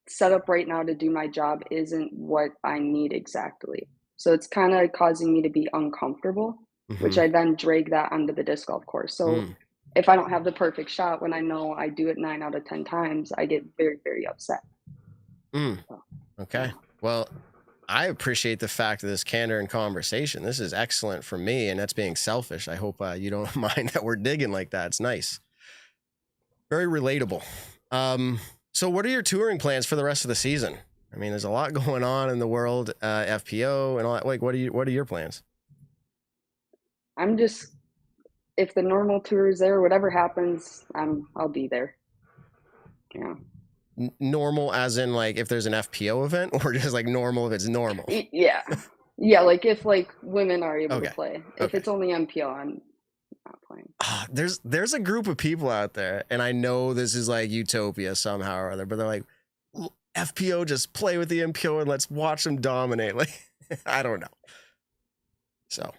setup right now to do my job isn't what I need exactly. So it's kind of causing me to be uncomfortable, which I then drag that onto the disc golf course. So if I don't have the perfect shot when I know I do it 9 out of 10 times, I get very, very upset. Okay. Well, I appreciate the fact of this candor and conversation. This is excellent for me, and that's being selfish. I hope you don't mind that we're digging like that. It's nice. Very relatable. So what are your touring plans for the rest of the season? I mean, there's a lot going on in the world, FPO and all that. Like, what are your plans? I'm just, if the normal tour is there, whatever happens, I'll be there. Yeah. Normal as in like if there's an FPO event, or just like normal if it's normal? Yeah. Yeah, like if like women are able Okay. to play. If it's only MPO, I'm not playing. There's a group of people out there, and I know this is like utopia somehow or other, but they're like, FPO, just play with the MPO and let's watch them dominate. Like, I don't know. So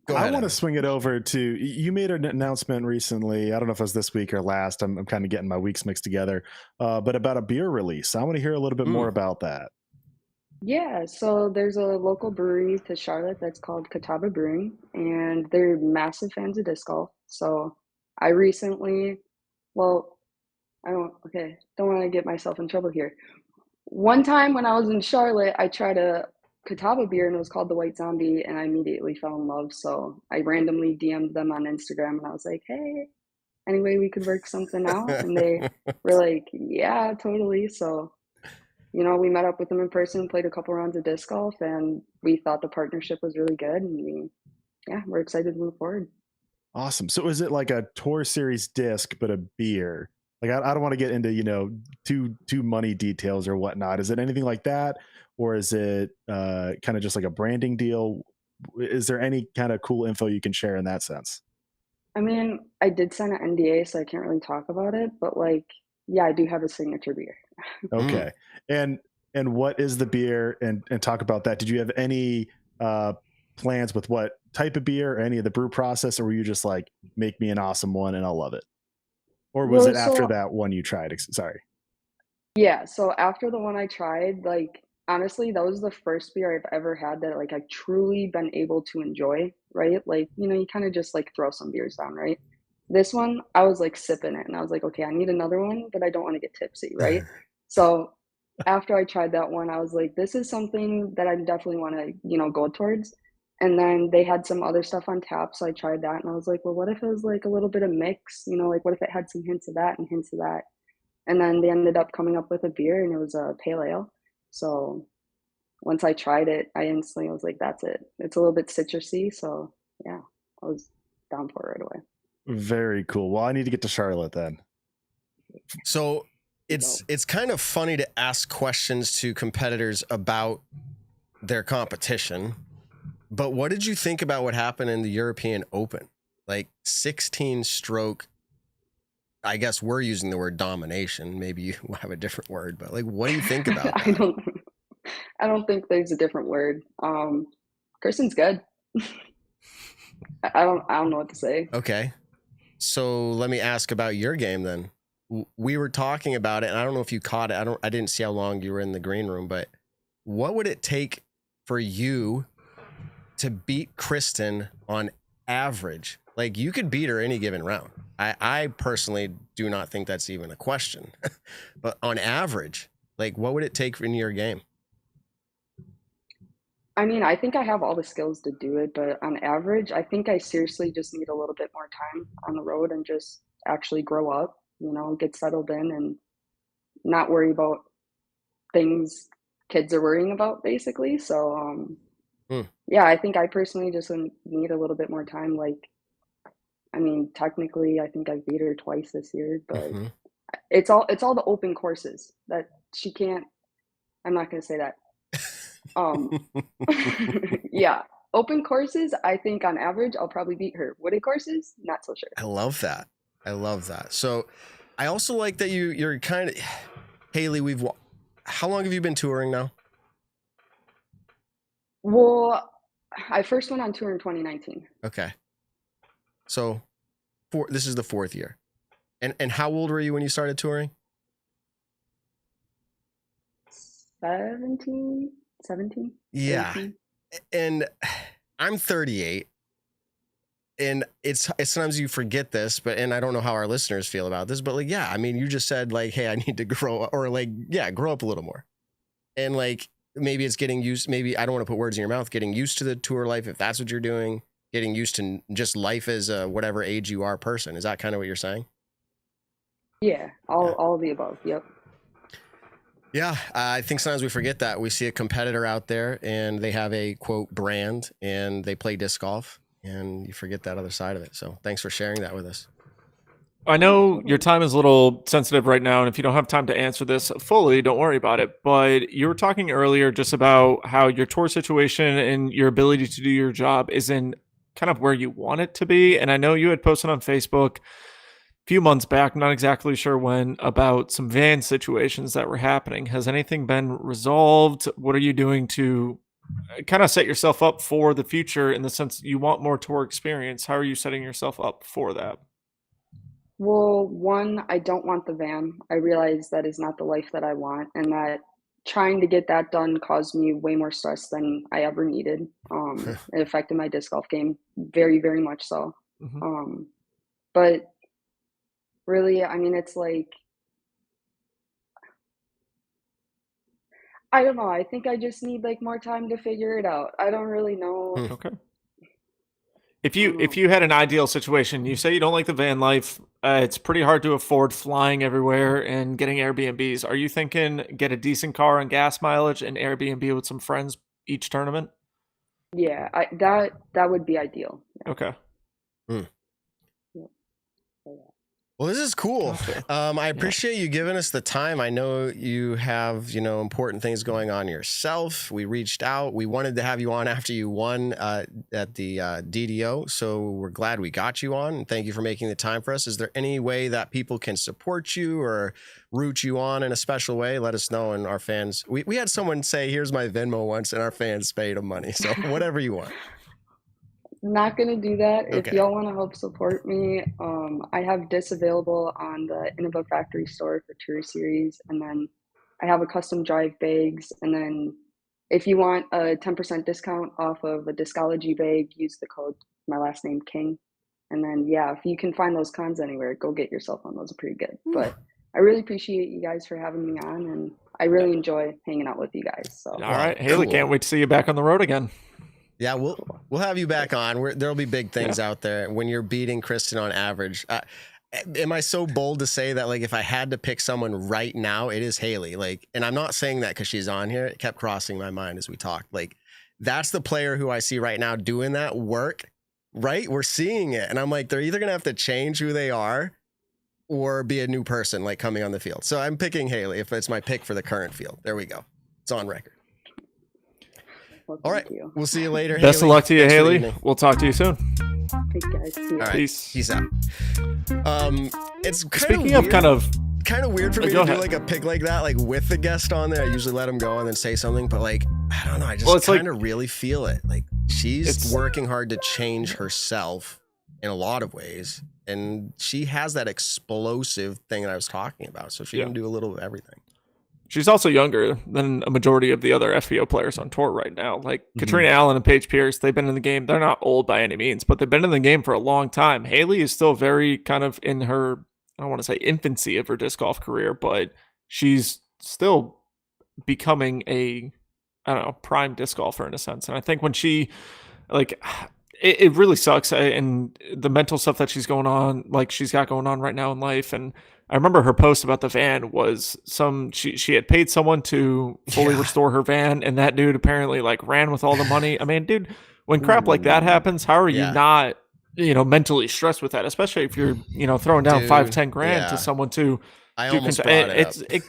Go I ahead, want to Evan. swing it over to, you made an announcement recently. I don't know if it was this week or last. I'm kind of getting my weeks mixed together, but about a beer release. I want to hear a little bit more about that. Yeah, so there's a local brewery to Charlotte that's called Catawba Brewing, and they're massive fans of disc golf. So I recently, well, don't want to get myself in trouble here. One time when I was in Charlotte, I tried a Catawba beer and it was called the White Zombie, and I immediately fell in love. So I randomly DM'd them on Instagram and I was like, hey, any way we could work something out? And they were like, yeah, totally. So, you know, we met up with them in person, played a couple rounds of disc golf, and we thought the partnership was really good. And we're excited to move forward. Awesome. So is it like a Tour Series disc, but a beer? Like, I don't want to get into, you know, too money details or whatnot. Is it anything like that? Or is it kind of just like a branding deal? Is there any kind of cool info you can share in that sense? I mean, I did sign an NDA, so I can't really talk about it, but like, yeah, I do have a signature beer. Okay. And what is the beer, and talk about that. Did you have any plans with what type of beer or any of the brew process, or were you just like, make me an awesome one and I'll love it? Or was it after that one you tried? Sorry. Yeah, so after the one I tried, like, honestly, that was the first beer I've ever had that like I've truly been able to enjoy, right? Like, you know, you kind of just like throw some beers down, right? This one, I was like sipping it and I was like, okay, I need another one, but I don't want to get tipsy, right? So after I tried that one, I was like, this is something that I definitely want to, you know, go towards. And then they had some other stuff on tap, so I tried that and I was like, well, what if it was like a little bit of mix, you know, like what if it had some hints of that and hints of that? And then they ended up coming up with a beer, and it was a pale ale. So once I tried it, I instantly was like, that's it. It's a little bit citrusy, so yeah, I was down for it right away. Very cool. Well, I need to get to Charlotte then. So it's kind of funny to ask questions to competitors about their competition, but what did you think about what happened in the European Open? Like 16-stroke, I guess we're using the word domination. Maybe you have a different word, but like, what do you think about that? I don't think there's a different word. Kristen's good. I don't know what to say. Okay. So let me ask about your game then. We were talking about it, and I don't know if you caught it. I didn't see how long you were in the green room, but what would it take for you to beat Kristen on average? Like, you could beat her any given round. I personally do not think that's even a question. But on average, like, what would it take in your game? I mean, I think I have all the skills to do it, but on average, I think I seriously just need a little bit more time on the road and just actually grow up, you know, get settled in and not worry about things kids are worrying about, basically. So, yeah, I think I personally just need a little bit more time. Like, I mean, technically, I think I beat her twice this year, but it's all the open courses that she can't. I'm not going to say that. Yeah, open courses, I think on average I'll probably beat her. Wooded courses, not so sure. I love that. So I also like that you're kind of, Hailey, how long have you been touring now? Well, I first went on tour in 2019. Okay. So this is the 4th year. And how old were you when you started touring? 17. Yeah. 18. And I'm 38. And it's sometimes you forget this, and I don't know how our listeners feel about this, but like, yeah, I mean, you just said like, hey, I need to grow up, or like, yeah, grow up a little more. And like, maybe it's getting used, maybe I don't want to put words in your mouth, getting used to the tour life, if that's what you're doing, getting used to just life as a whatever age you are person. Is that kind of what you're saying? Yeah, all of the above. Yep. Yeah, I think sometimes we forget that. We see a competitor out there and they have a quote brand and they play disc golf, and you forget that other side of it. So thanks for sharing that with us. I know your time is a little sensitive right now, and if you don't have time to answer this fully, don't worry about it. But you were talking earlier just about how your tour situation and your ability to do your job isn't kind of where you want it to be. And I know you had posted on Facebook few months back, I'm not exactly sure when, about some van situations that were happening. Has anything been resolved? What are you doing to kind of set yourself up for the future in the sense you want more tour experience? How are you setting yourself up for that? Well, one, I don't want the van. I realize that is not the life that I want, and that trying to get that done caused me way more stress than I ever needed. It affected my disc golf game very, very much so. Mm-hmm. But really, I mean, it's like, I don't know. I think I just need like more time to figure it out. I don't really know. Okay. If you had an ideal situation, you say you don't like the van life, it's pretty hard to afford flying everywhere and getting Airbnbs. Are you thinking get a decent car and gas mileage and Airbnb with some friends each tournament? Yeah, that would be ideal. Yeah. Okay. Well, this is cool. I appreciate you giving us the time. I know you have, important things going on yourself. We reached out. We wanted to have you on after you won at the DDO. So we're glad we got you on. And thank you for making the time for us. Is there any way that people can support you or root you on in a special way? Let us know. And our fans, we had someone say, here's my Venmo once, and our fans paid them money. So whatever you want. Not gonna do that. Okay. If y'all want to help support me, I have discs available on the Innova Factory store for Tour Series, and then I have a custom drive bags. And then if you want a 10% discount off of a Discology bag, use the code my last name King. And then if you can find those cons anywhere, go get yourself on. Those are pretty good. But I really appreciate you guys for having me on, and I really enjoy hanging out with you guys. So all right, Haley, can't wait to see you back on the road again. Yeah, we'll have you back on. There'll be big things out there when you're beating Kristen on average. Am I so bold to say that, like, if I had to pick someone right now, it is Haley. Like, and I'm not saying that because she's on here. It kept crossing my mind as we talked. Like, that's the player who I see right now doing that work. Right, we're seeing it, and I'm like, they're either gonna have to change who they are or be a new person, like coming on the field. So I'm picking Haley if it's my pick for the current field. There we go. It's on record. well, All right, you. we'll see you later. Best of luck to you, Thanks for the Haley. evening. We'll talk to you soon. Thanks, guys. See ya. All right, Peace out. It's Speaking of kind of weird for me Go to do ahead. like a pick like that, like with the guest on there. I usually let him go and then say something, but like, I don't know. I just it's like- kind of really feel it. Like, she's working hard to change herself in a lot of ways, and she has that explosive thing that I was talking about. So she can do a little of everything. she's also younger than a majority of the other FBO players on tour right now. Like Katrina Allen and Paige Pierce, they've been in the game. They're not old by any means, but they've been in the game for a long time. Haley is still very kind of in her, I don't want to say infancy of her disc golf career, but she's still becoming a, I don't know, prime disc golfer in a sense. And I think when she, like, it really sucks. And the mental stuff that she's got going on right now in life. And I remember her post about the van was she had paid someone to fully restore her van, and that dude apparently like ran with all the money. I mean, dude, when crap like that happens, how are you not, mentally stressed with that? Especially if you're, throwing down 5-10 grand to someone to. I almost brought it up. It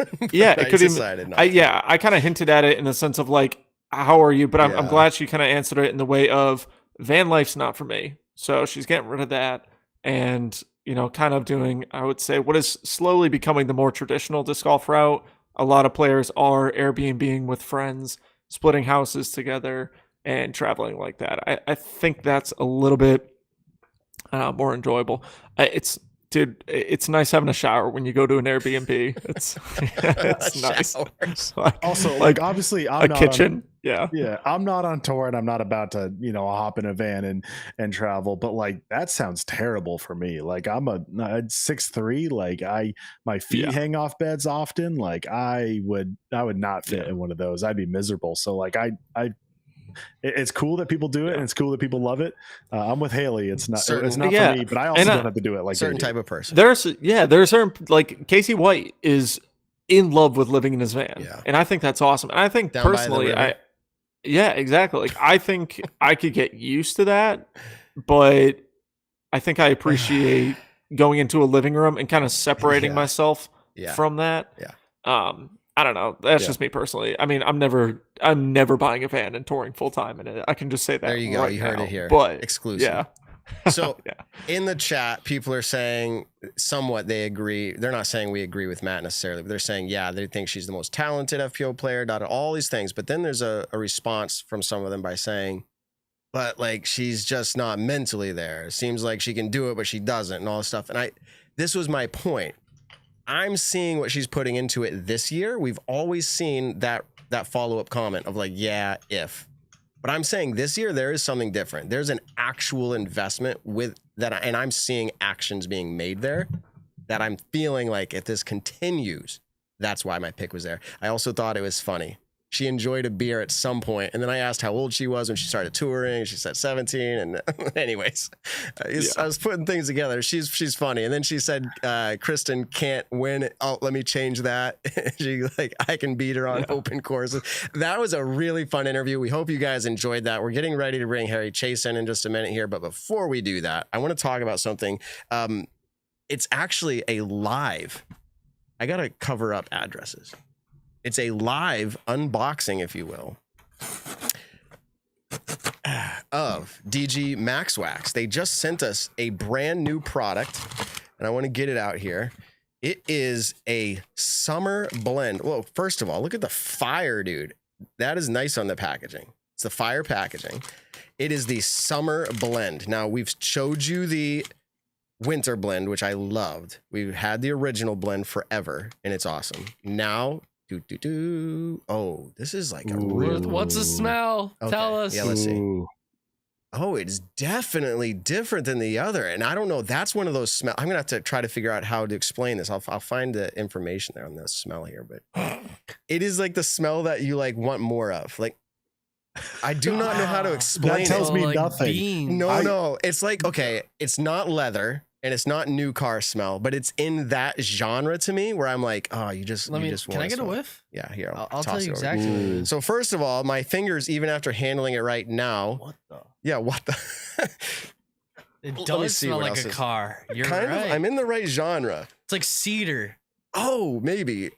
could even. I kind of hinted at it in the sense of like, how are you? But I'm glad she kind of answered it in the way of van life's not for me. So she's getting rid of that and, kind of doing, I would say, what is slowly becoming the more traditional disc golf route. A lot of players are Airbnb-ing with friends, splitting houses together and traveling like that. I think that's a little bit more enjoyable. It's nice having a shower when you go to an Airbnb. It's nice. Also, obviously, I'm a not kitchen. I'm not on tour, and I'm not about to, hop in a van and travel. But like, that sounds terrible for me. Like, I'm a 6'3". Like, my feet hang off beds often. Like, I would not fit in one of those. I'd be miserable. So like, it's cool that people do it, and it's cool that people love it. I'm with Haley. It's not for me, but I also don't have to do it like certain type of person. There's certain, like Casey White is in love with living in his van, and I think that's awesome. And I think Down personally, exactly. Like, I think I could get used to that, but I think I appreciate going into a living room and kind of separating myself from that. I don't know. That's just me personally. I mean, I'm never buying a van and touring full time in it. I can just say that. There you go. Right you heard now. it here. But exclusive. So Yeah. in the chat, people are saying somewhat they agree. They're not saying we agree with Matt necessarily, but they're saying, yeah, they think she's the most talented FPO player, all these things. But then there's a response from some of them by saying, but like, she's just not mentally there. It seems like she can do it, but she doesn't, and all this stuff. And this was my point. I'm seeing what she's putting into it this year. We've always seen that follow-up comment of like, yeah, if. But I'm saying this year, there is something different. There's an actual investment with that. And I'm seeing actions being made there that I'm feeling like if this continues, that's why my pick was there. I also thought it was funny. She enjoyed a beer at some point, and then I asked how old she was when she started touring. She said 17, and anyways, I was putting things together. She's funny, and then she said Kristen can't win. Oh, let me change that. She like, I can beat her on open courses. That was a really fun interview. We hope you guys enjoyed that. We're getting ready to bring Harry Chase in just a minute here, but before we do that, I want to talk about something. It's actually a live. I gotta cover up addresses. It's a live unboxing, if you will, of DG Max Wax. They just sent us a brand new product, and I want to get it out here. It is a summer blend. Well, first of all, look at the fire, dude. That is nice on the packaging. It's the fire packaging. It is the summer blend. Now, we've showed you the winter blend, which I loved. We've had the original blend forever, and it's awesome. Now, oh, this is like a real... What's the smell? Okay. Tell us. Yeah, let's see. Oh, it's definitely different than the other. And I don't know. That's one of those smells. I'm going to have to try to figure out how to explain this. I'll find the information there on the smell here. But it is like the smell that you like want more of. Like, I do not know how to explain That tells it. me like nothing. beans. No. It's like, okay, it's not leather. And it's not new car smell, but it's in that genre to me where I'm like, oh, you just Can want I get a whiff? Yeah, here. I'll toss tell it you over. exactly what it is. So first of all, my fingers, even after handling it right now, What the? yeah, what the? It Let me does see smell what like else a is- car. You're kind right. of. I'm in the right genre. It's like cedar. Oh, maybe.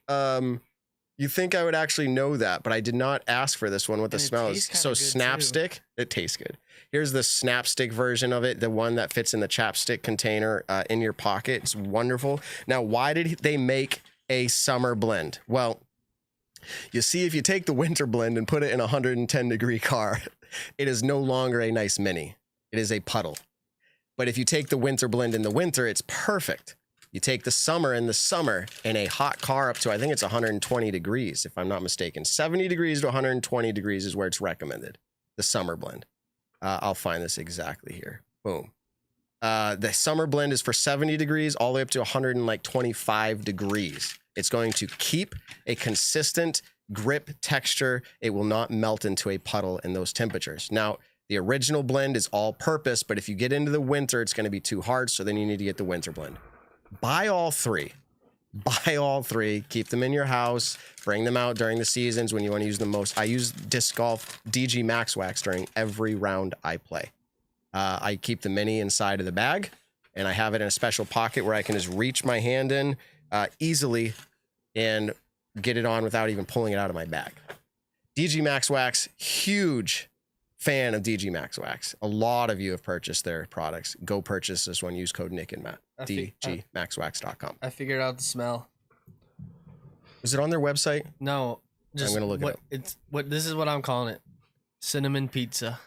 You think I would actually know that, but I did not ask for this one. What the And it smell is. tastes So kinda good, Snapstick, it tastes good. Here's the Snapstick version of it, the one that fits in the chapstick container in your pocket. It's wonderful. Now, why did they make a summer blend? Well, you see, if you take the winter blend and put it in a 110 degree car, it is no longer a nice mini. It is a puddle. But if you take the winter blend in the winter, it's perfect. You take the summer in the summer in a hot car up to, I think it's 120 degrees, if I'm not mistaken. 70 degrees to 120 degrees is where it's recommended, the summer blend. I'll find this exactly here. Boom. The summer blend is for 70 degrees all the way up to 125 degrees. It's going to keep a consistent grip texture. It will not melt into a puddle in those temperatures. Now, the original blend is all purpose, but if you get into the winter, it's going to be too hard. So then you need to get the winter blend. Buy all three. Buy all three. Keep them in your house. Bring them out during the seasons when you want to use them most. I use disc golf DG Max Wax during every round I play. I keep the mini inside of the bag, and I have it in a special pocket where I can just reach my hand in easily and get it on without even pulling it out of my bag. DG Max Wax, huge fan of DG Max Wax. A lot of you have purchased their products. Go purchase this one. Use code Nick and Matt. DGMaxWax.com. I figured out the smell. Is it on their website? No, just gonna look it what up. it's what this is what I'm calling it. Cinnamon pizza.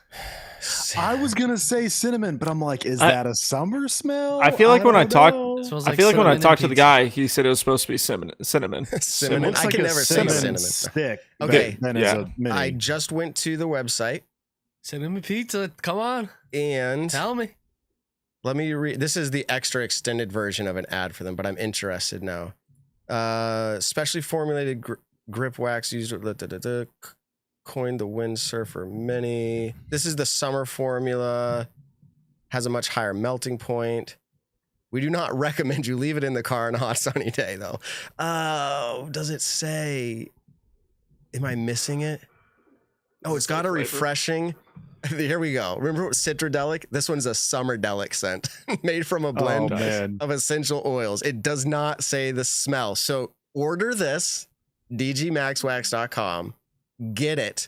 I was gonna say cinnamon, but I'm like, is that a summer smell? I feel like when I don't talk- know. It smells I feel like when I cinnamon and talked to the pizza. guy, he said it was supposed to be cinnamon. Cinnamon. Looks I like can a never say cinnamon cinnamon. stick. Okay. Then Yeah. is a mini. I just went to the website Cinnamon pizza. Come on, and tell me. let me read. This is the extra extended version of an ad for them, but I'm interested now. Specially formulated grip wax used. Coined the Windsurfer Mini. This is the summer formula. Has a much higher melting point. We do not recommend you leave it in the car on a hot sunny day, though. Oh, does it say? Am I missing it? Oh, it's got a refreshing. Here we go. Remember Citradelic? This one's a Summerdelic scent made from a blend Oh, man. of essential oils. It does not say the smell. So order this, dgmaxwax.com. Get it.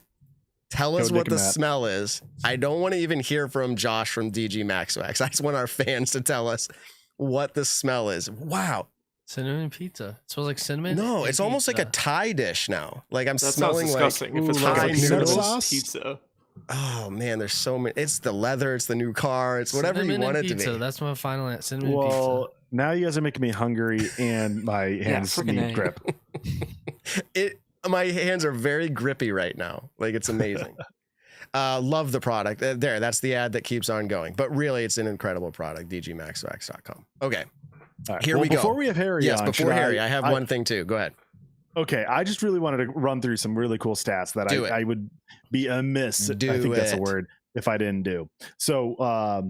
Tell us Go what Nick the and Matt. smell is. I don't want to even hear from Josh from DG Maxwax. I just want our fans to tell us what the smell is. Wow. Cinnamon pizza. It smells like cinnamon. No, and it's almost like a pizza. Thai dish now. Like I'm That sounds smelling like disgusting. If it Ooh, smells Thai like noodles. cinnamon Sauce? pizza. oh man, there's so many. It's the leather, it's the new car, it's whatever Cinnamon you want and it pizza. to be. That's my final answer. Cinnamon Well, now you guys are making me hungry and my hands freaking need A. grip. My hands are very grippy right now. Like it's amazing. Love the product. There, that's the ad that keeps on going. But really, it's an incredible product. DGMaxwax.com. Okay. All right. Here we go. Before we have Harry Yes, on, before should Harry, I have one thing too. Go ahead. Okay, I just really wanted to run through some really cool stats that Do it. I would be amiss. Do I think that's a it. word if I didn't do. So,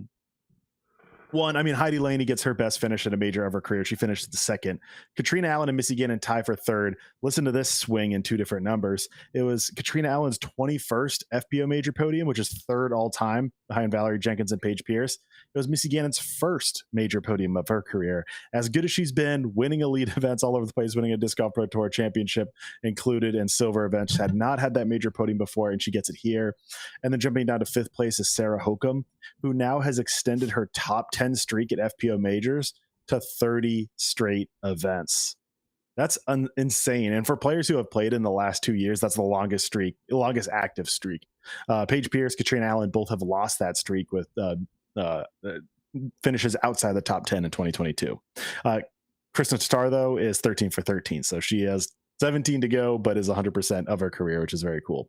one, I mean, Heidi Laney gets her best finish in a major of her career. She finished the second. Katrina Allen and Missy Gannon tie for third. Listen to this swing in two different numbers. It was Katrina Allen's 21st FPO major podium, which is third all time behind Valerie Jenkins and Paige Pierce. It was Missy Gannon's first major podium of her career. As good as she's been, winning elite events all over the place, winning a Disc Golf Pro Tour championship included and silver events, had not had that major podium before, and she gets it here. And then jumping down to fifth place is Sarah Hokum, who now has extended her top 10 streak at FPO majors to 30 straight events. That's insane. And for players who have played in the last 2 years, that's the longest active streak. Paige Pierce, Katrina Allen both have lost that streak with finishes outside the top 10 in 2022. Kristen Tatar, though, is 13 for 13. So she has 17 to go, but is 100% of her career, which is very cool.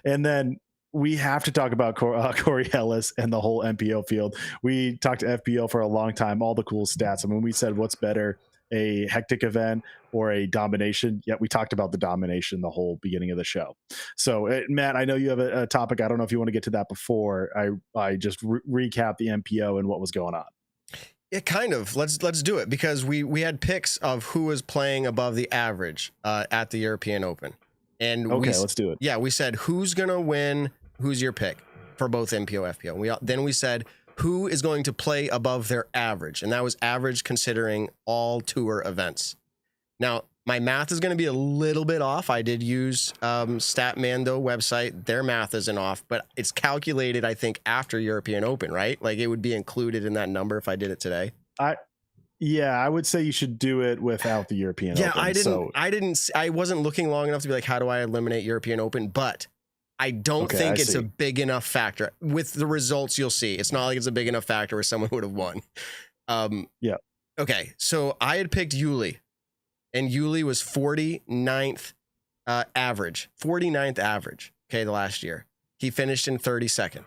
And then we have to talk about Corey Ellis and the whole MPO field. We talked to FPO for a long time, all the cool stats. I mean, we said, what's better, a hectic event or a domination? Yet we talked about the domination the whole beginning of the show. So, Matt, I know you have a topic. I don't know if you want to get to that before I just recap the MPO and what was going on. It kind of. Let's do it because we had picks of who was playing above the average at the European Open. And let's do it. Yeah, we said who's gonna win. Who's your pick for both MPO, FPO? Then we said who is going to play above their average, and that was average considering all tour events. Now, my math is going to be a little bit off. I did use Statmando website. Their math isn't off, but it's calculated, I think, after European Open, right? Like it would be included in that number if I did it today. I would say you should do it without the European Open. I wasn't looking long enough to be like, how do I eliminate European Open? But I don't think it's a big enough factor. With the results you'll see, it's not like it's a big enough factor where someone would have won. Yeah. Okay, so I had picked Yuli, and Yuli was 49th average. 49th average, okay, the last year. He finished in 32nd.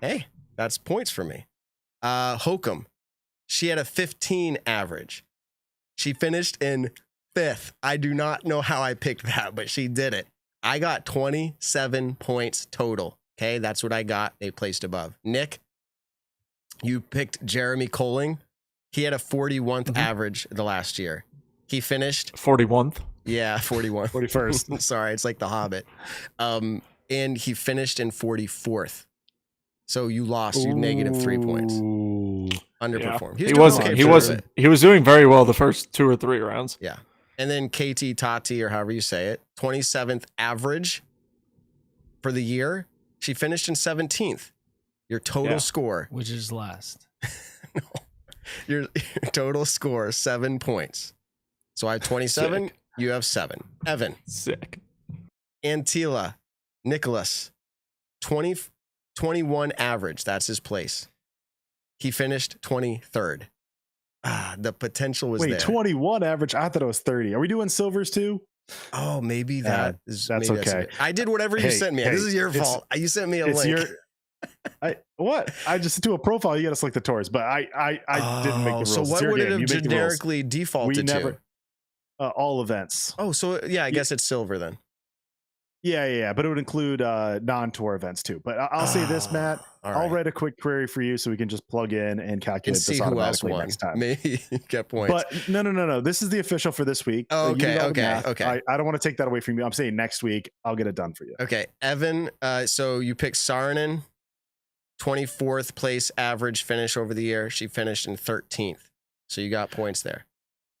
Hey, that's points for me. Hokum, she had a 15 average. She finished in 5th. I do not know how I picked that, but she did it. I got 27 points total. Okay, that's what I got. They placed above. Nick, you picked Jeremy Colling. He had a 41st average the last year. He finished 41th. Yeah, 41. 41st. Sorry, it's like The Hobbit. And he finished in 44th. So you lost. You negative 3 points. Underperformed. Yeah. He was doing very well the first 2 or 3 rounds. Yeah. And then KT Tati, or however you say it, 27th average for the year. She finished in 17th. Your total score, which is last. No. Your total score, 7 points. So I have 27. Sick. You have 7. Evan. Sick. Antila. Nicholas. 21 average. That's his place. He finished 23rd. The potential was there. Wait, 21 average? I thought it was 30. Are we doing silvers too? Oh, maybe that's okay. I did whatever you sent me. This is your fault. You sent me a link. I just do a profile. You got to select the tours, but I didn't make the rules. So what would it have generically defaulted to? All events. Oh, so yeah, I guess it's silver then. Yeah, but it would include non-tour events too. But I'll say this, Matt. Right. I'll write a quick query for you so we can just plug in and calculate this automatically next time. Maybe get points. But no. This is the official for this week. Oh, okay. I don't want to take that away from you. I'm saying next week I'll get it done for you. Okay, Evan. So you picked Saarinen, 24th place average finish over the year. She finished in 13th. So you got points there.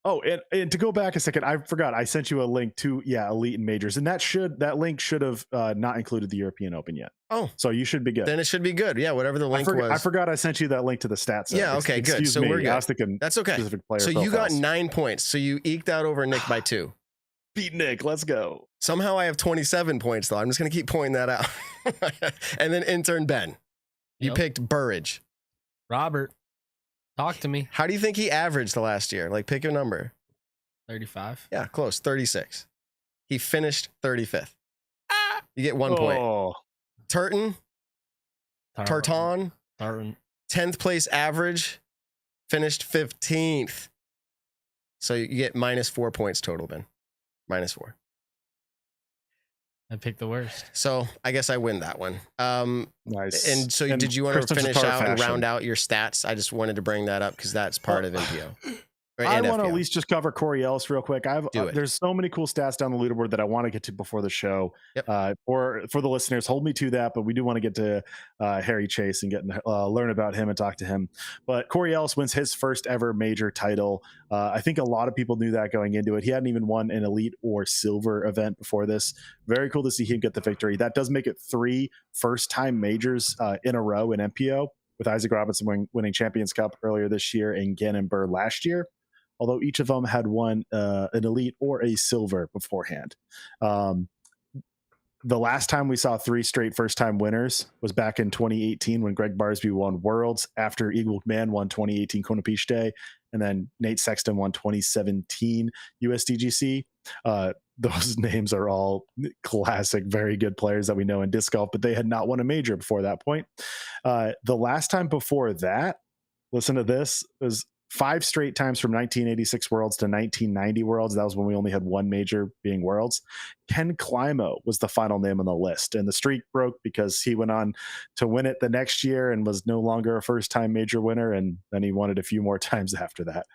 Oh, and to go back a second, I forgot. I sent you a link to Elite and Majors, and that link should have not included the European Open yet. Oh, so you should be good. Then it should be good. Yeah, whatever the link was. I forgot I sent you that link to the stats. Yeah, okay, good. So we're good. I was thinking that's okay. Specific player so you got profiles. 9 points. So you eked out over Nick by 2. Beat Nick. Let's go. Somehow I have 27 points though. I'm just gonna keep pointing that out. And then intern Ben, you picked Burridge. Robert, talk to me. How do you think he averaged the last year? Like, pick a number. 35. Yeah, close. 36. He finished 35th. You get 1 point. Tartan, 10th place average, finished 15th. So you get -4 points total, Ben. -4. I picked the worst. So I guess I win that one. Nice. And so did you want to finish out and round out your stats? I just wanted to bring that up because that's part of NPO. I want to at least just cover Corey Ellis real quick. There's so many cool stats down the leaderboard that I want to get to before the show. Yep. For the listeners, hold me to that. But we do want to get to Harry Chase and learn about him and talk to him. But Corey Ellis wins his first ever major title. I think a lot of people knew that going into it. He hadn't even won an elite or silver event before this. Very cool to see him get the victory. That does make it 3 first-time majors in a row in MPO, with Isaac Robinson winning Champions Cup earlier this year and Gannon Burr last year, although each of them had won an elite or a silver beforehand. The last time we saw 3 straight first-time winners was back in 2018 when Greg Barsby won Worlds, after Eagle McMahon won 2018 Kona Beach Day, and then Nate Sexton won 2017 USDGC. Those names are all classic, very good players that we know in disc golf, but they had not won a major before that point. The last time before that, listen to this, was 5 straight times from 1986 Worlds to 1990 Worlds. That was when we only had 1 major, being Worlds. Ken Climo was the final name on the list, and the streak broke because he went on to win it the next year and was no longer a first-time major winner, and then he won it a few more times after that.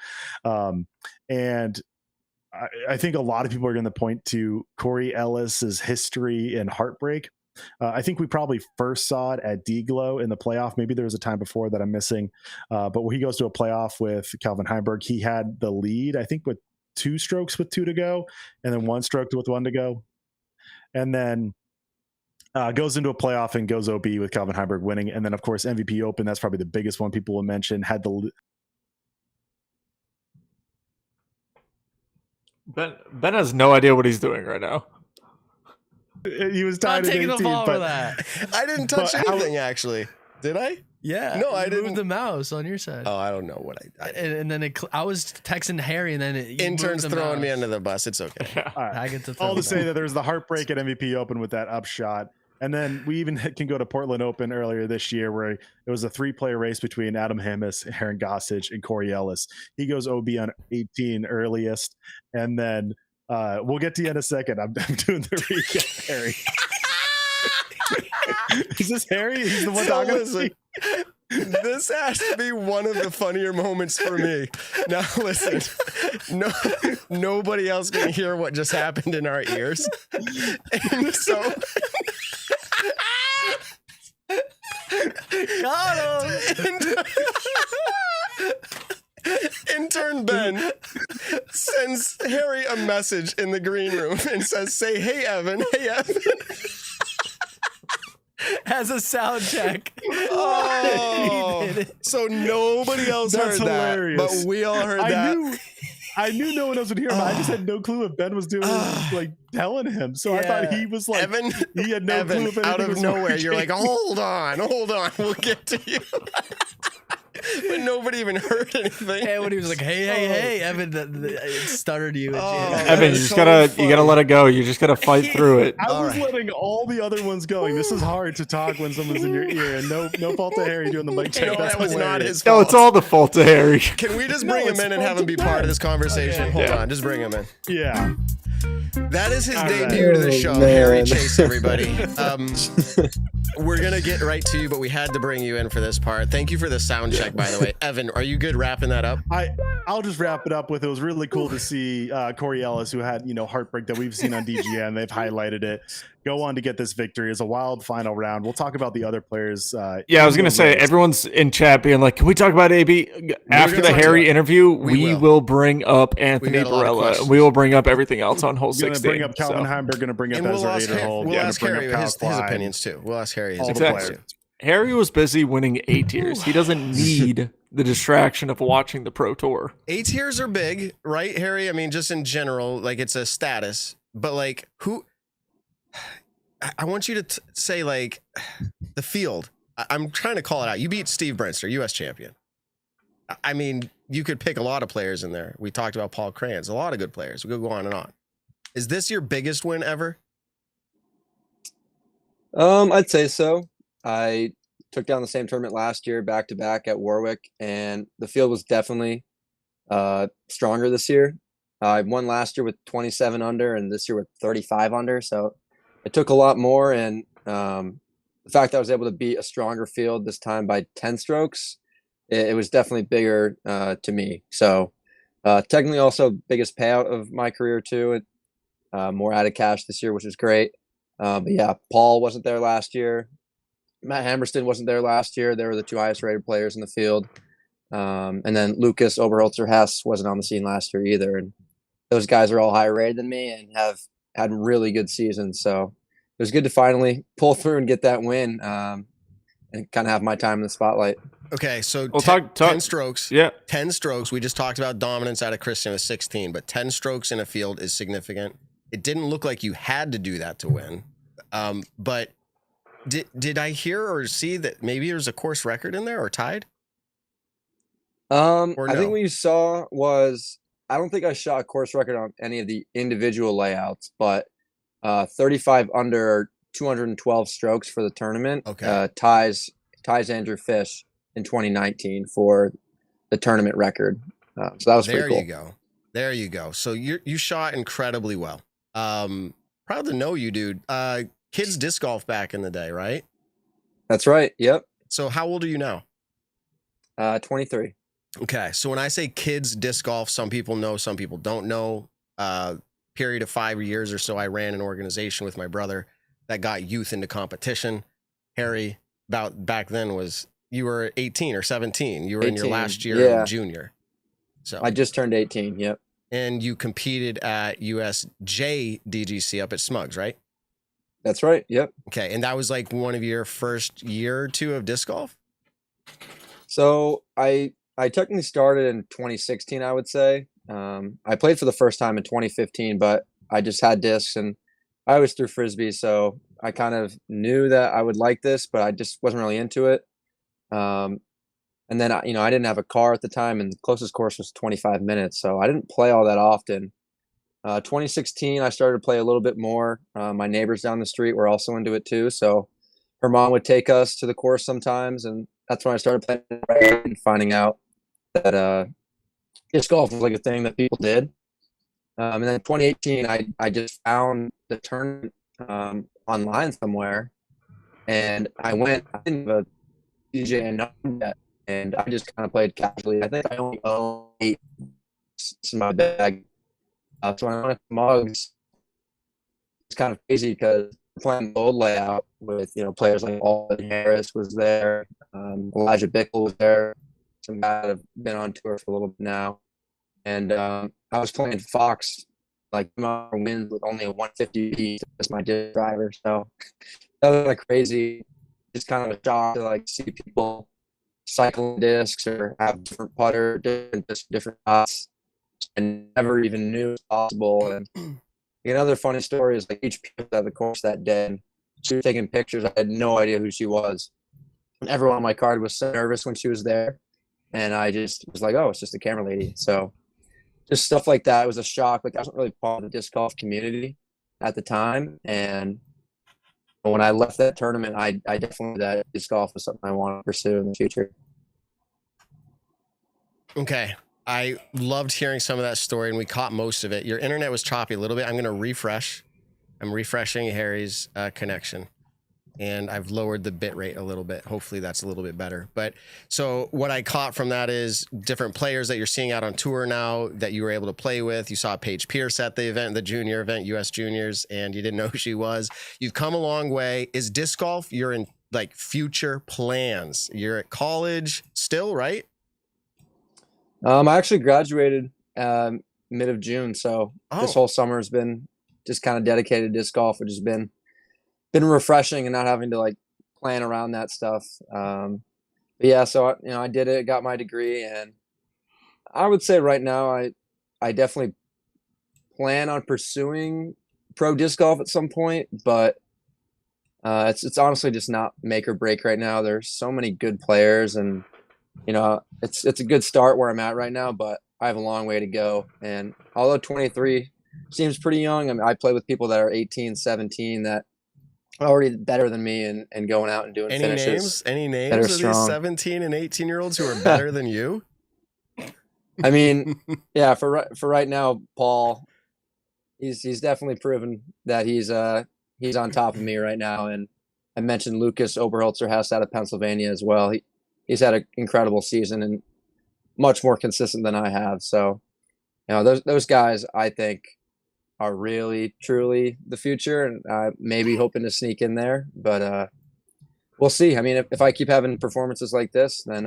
And I think a lot of people are going to point to Corey Ellis's history and heartbreak. I think we probably first saw it at D-Glow in the playoff. Maybe there was a time before that I'm missing. But when he goes to a playoff with Calvin Heimberg, he had the lead, I think, with 2 strokes with 2 to go, and then 1 stroke with 1 to go. And then goes into a playoff and goes OB with Calvin Heimberg winning. And then, of course, MVP Open, that's probably the biggest one people will mention, had the... Ben has no idea what he's doing right now. He was tied Not taking at 18, the ball but for that. I didn't touch anything, actually. Did I? Yeah. No, I didn't. Moved the mouse on your side. Oh, I don't know what I And then I was texting Harry, and then intern's throwing me under the bus. It's okay. All right. I get to throw All to it say back. that there was the heartbreak at MVP Open with that upshot. And then we even can go to Portland Open earlier this year, where it was a 3-player race between Adam Hammis, Aaron Gossage, and Corey Ellis. He goes OB on 18 earliest. And then we'll get to you in a second. I'm doing the recap, Harry. Is this Harry? He's the one talking. Listen, this has to be one of the funnier moments for me. Now listen, nobody else can hear what just happened in our ears. And so Got him. Intern Ben sends Harry a message in the green room and says, "Say, hey Evan, hey Evan." Has a sound check. Oh, He did it. so nobody else That's heard hilarious. that, but we all heard that. I knew no one else would hear him. I just had no clue what Ben was doing, like telling him. So I thought he was like, Evan, he had no clue if out anything of was nowhere, you're working. like, hold on, we'll get to you. But nobody even heard anything. And when he was like, hey, Evan, it stuttered you. Evan, you just gotta let it go. You just gotta fight through it. I was letting all the other ones going. This is hard to talk when someone's in your ear, and no fault to Harry doing the mic check. No, That's that was not hilarious. his fault. No, it's all the fault of Harry. Can we just No, bring him it's in and fault have him of be part of this conversation? Okay. Hold Yeah. on, just bring him in. Yeah. That is his All debut right. to the show, man. Harry Chase, everybody. We're going to get right to you, but we had to bring you in for this part. Thank you for the sound check, by the way. Evan, are you good wrapping that up? I'll just wrap it up with, it was really cool to see Corey Ellis, who had, heartbreak that we've seen on DGN. They've highlighted it. Go on to get this victory. It's a wild final round. We'll talk about the other players. Yeah, I was going to say, everyone's in chat being like, can we talk about AB? After the Harry interview, we will bring up Anthony Barella. We will bring up everything else on hole 16. Going to bring up Calvin Heimberg, going to bring up And Ezra Aderhold. We'll ask Harry his Klein. opinions, too. We'll ask Harry his All the opinions, players. too. Harry was busy winning A tiers. He doesn't need the distraction of watching the Pro Tour. A tiers are big, right, Harry? I mean, just in general, like it's a status. But like, who? I want you to say like the field. I'm trying to call it out. You beat Steve Brinster, U.S. champion. I mean, you could pick a lot of players in there. We talked about Paul Kranz, a lot of good players. We could go on and on. Is this your biggest win ever? I'd say so. I took down the same tournament last year, back to back at Warwick, and the field was definitely stronger this year. I won last year with 27 under, and this year with 35 under. So it took a lot more, and the fact that I was able to beat a stronger field this time by 10 strokes, it was definitely bigger to me. So technically, also biggest payout of my career too. More added cash this year, which is great. But yeah, Paul wasn't there last year. Matt Hammerston wasn't there last year. They were the two highest rated players in the field. And then Lucas Oberholzer Hess wasn't on the scene last year either. And those guys are all higher rated than me and have had really good seasons. So it was good to finally pull through and get that win and kind of have my time in the spotlight. Okay, so Well, 10 strokes. Yeah. 10 strokes. We just talked about dominance out of Kristen with 16, but 10 strokes in a field is significant. It didn't look like you had to do that to win. But did I hear or see that maybe there's a course record in there or tied? I think what you saw was, I don't think I shot a course record on any of the individual layouts, but 35 under 212 strokes for the tournament. Okay. Ties Andrew Fish in 2019 for the tournament record. So that was pretty cool. There you go. There you go. So you shot incredibly well. Proud to know you, dude. Kids disc golf back in the day, right? That's right. Yep. So how old are you now? 23. Okay. So when I say kids disc golf, some people know, some people don't know. Period of 5 years or so, I ran an organization with my brother that got youth into competition. Harry, about back then you were 18 or 17. You were 18, in your last year in junior. So I just turned 18. Yep. And you competed at USJ DGC up at Smugs, right? That's right. Yep. Okay. And that was like one of your first year or two of disc golf? So I technically started in 2016, I would say. I played for the first time in 2015, but I just had discs and I always threw Frisbee. So I kind of knew that I would like this, but I just wasn't really into it. And then, I didn't have a car at the time and the closest course was 25 minutes. So I didn't play all that often. 2016, I started to play a little bit more. My neighbors down the street were also into it too. So her mom would take us to the course sometimes. And that's when I started playing and finding out that disc golf was like a thing that people did. And then 2018, I just found the tournament online somewhere. And I didn't have a DJ and yet. And I just kind of played casually. I think I only own 8 in my bag. So when I went to Mugs, it's kind of crazy because playing the old layout with players like Alden Harris was there, Elijah Bickle was there, some guys that have been on tour for a little bit now, and I was playing Fox like wins with only a 150 as my disc driver, so that was like crazy. It's kind of a shock to like see people cycling discs or have different putter, different shots, and never even knew it was possible. And another funny story is like each person at the course that day, she was taking pictures. I had no idea who she was. And everyone on my card was so nervous when she was there. And I just was like, oh, it's just a camera lady. So just stuff like that. It was a shock. Like I wasn't really part of the disc golf community at the time. And when I left that tournament, I definitely knew that disc golf was something I wanted to pursue in the future. Okay. I loved hearing some of that story, and we caught most of it. Your internet was choppy a little bit. I'm going to refresh. I'm refreshing Harry's connection, and I've lowered the bit rate a little bit. Hopefully that's a little bit better. But so what I caught from that is different players that you're seeing out on tour now that you were able to play with. You saw Paige Pierce at the event, the junior event, US Juniors, and you didn't know who she was. You've come a long way. Is disc golf, you're in like future plans? You're at college still, right? I actually graduated mid of June, so this whole summer has been just kind of dedicated to disc golf, which has been refreshing and not having to like plan around that stuff. But yeah, so I did it, got my degree, and I would say right now I definitely plan on pursuing pro disc golf at some point, but it's honestly just not make or break right now. There's so many good players, and it's a good start where I'm at right now, but I have a long way to go. And although 23 seems pretty young, I mean, I play with people that are 18, 17 that are already better than me and going out and doing finishes. Any names of these 17 and 18-year-olds who are better than you? I mean, yeah, for right now, Paul, he's definitely proven that he's on top of me right now. And I mentioned Lucas Oberholzer-Hess out of Pennsylvania as well. He's had an incredible season and much more consistent than I have. So, those guys I think are really truly the future, and maybe hoping to sneak in there, but we'll see. I mean, if I keep having performances like this, then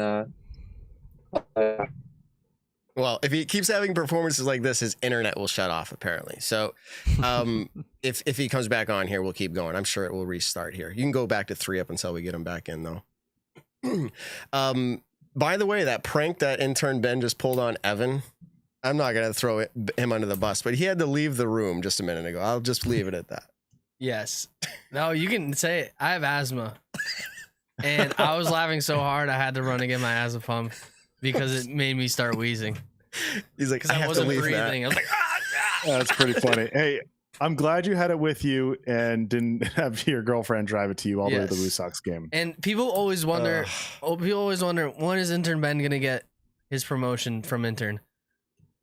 well, if he keeps having performances like this, his internet will shut off apparently. So if he comes back on here, we'll keep going. I'm sure it will restart here. You can go back to 3 up until we get him back in though. By the way, that prank that intern Ben just pulled on Evan, I'm not going to throw him under the bus, but he had to leave the room just a minute ago. I'll just leave it at that. Yes. No, you can say it. I have asthma. And I was laughing so hard I had to run and get my asthma pump because it made me start wheezing. He's like, I wasn't breathing. I was like, That's pretty funny. Hey, I'm glad you had it with you and didn't have your girlfriend drive it to you all the way to the Blue Sox game. And people always wonder, when is intern Ben going to get his promotion from intern?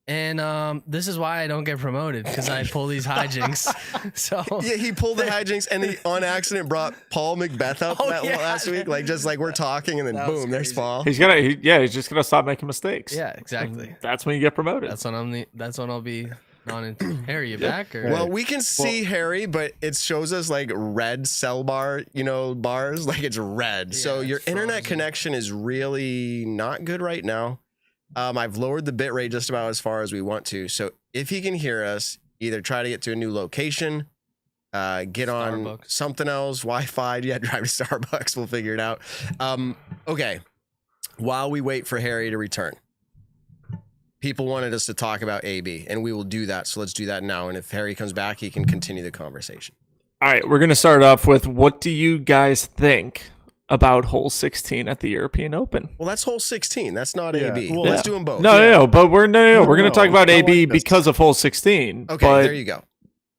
And this is why I don't get promoted, because I pull these hijinks. So yeah, he pulled the hijinks and he on accident brought Paul McBeth up last week. Like just like we're talking and then boom, there's Paul. He's just gonna stop making mistakes. Yeah, exactly. And that's when you get promoted. That's when I'll be on. Harry, you back? Or? Well, we can see Harry, but it shows us like red cell bar, bars, like it's red. So your internet connection is really not good right now. I've lowered the bit rate just about as far as we want to. So if he can hear us, either try to get to a new location, get on something else, Wi-Fi. Yeah, drive to Starbucks. We'll figure it out. Okay. While we wait for Harry to return, people wanted us to talk about AB, and we will do that. So let's do that now. And if Harry comes back, he can continue the conversation. All right. We're going to start off with, what do you guys think about hole 16 at the European Open? Well, that's hole 16. That's not AB. Well, let's do them both. No, but we're going to talk about AB because of hole 16. Okay, but there you go.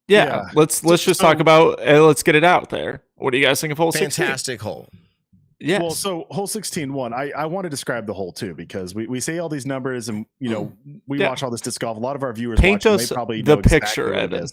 Yeah, let's just talk about let's get it out there. What do you guys think of hole 16? Fantastic hole. Yes. Well, so hole 16-1, I want to describe the hole too, because we say all these numbers and we watch all this disc golf. A lot of our viewers paint us they probably the know picture, exactly Evan.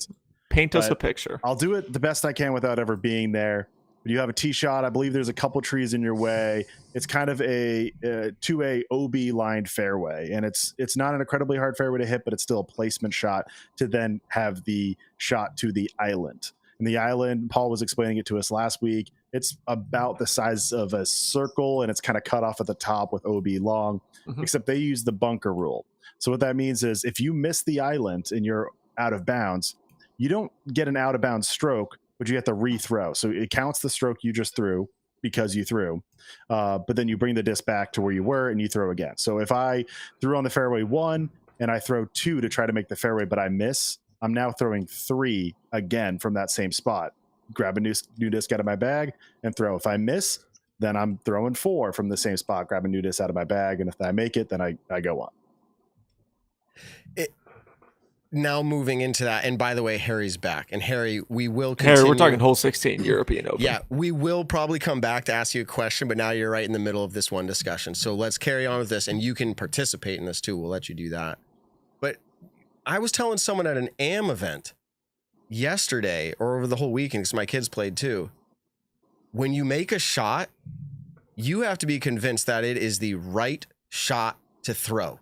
Paint us a picture. I'll do it the best I can without ever being there. You have a tee shot. I believe there's a couple trees in your way. It's kind of a 2A OB lined fairway, and it's not an incredibly hard fairway to hit, but it's still a placement shot to then have the shot to the island. And the island, Paul was explaining it to us last week. It's about the size of a circle, and it's kind of cut off at the top with OB long, except they use the bunker rule. So what that means is if you miss the island and you're out of bounds, you don't get an out of bounds stroke, but you have to rethrow. So it counts the stroke you just threw because you threw, but then you bring the disc back to where you were and you throw again. So if I threw on the fairway 1 and I throw 2 to try to make the fairway, but I miss, I'm now throwing 3 again from that same spot. Grab a new disc out of my bag and throw. If I miss, then I'm throwing 4 from the same spot, grab a new disc out of my bag. And if I make it, then I go on. now moving into that, and by the way, Harry's back. And Harry, we will continue. Harry, we're talking hole 16 European Open. Yeah, we will probably come back to ask you a question, but now you're right in the middle of this one discussion. So let's carry on with this, and you can participate in this too. We'll let you do that. But I was telling someone at an AM event yesterday or over the whole weekend, because my kids played too, when you make a shot, you have to be convinced that it is the right shot to throw,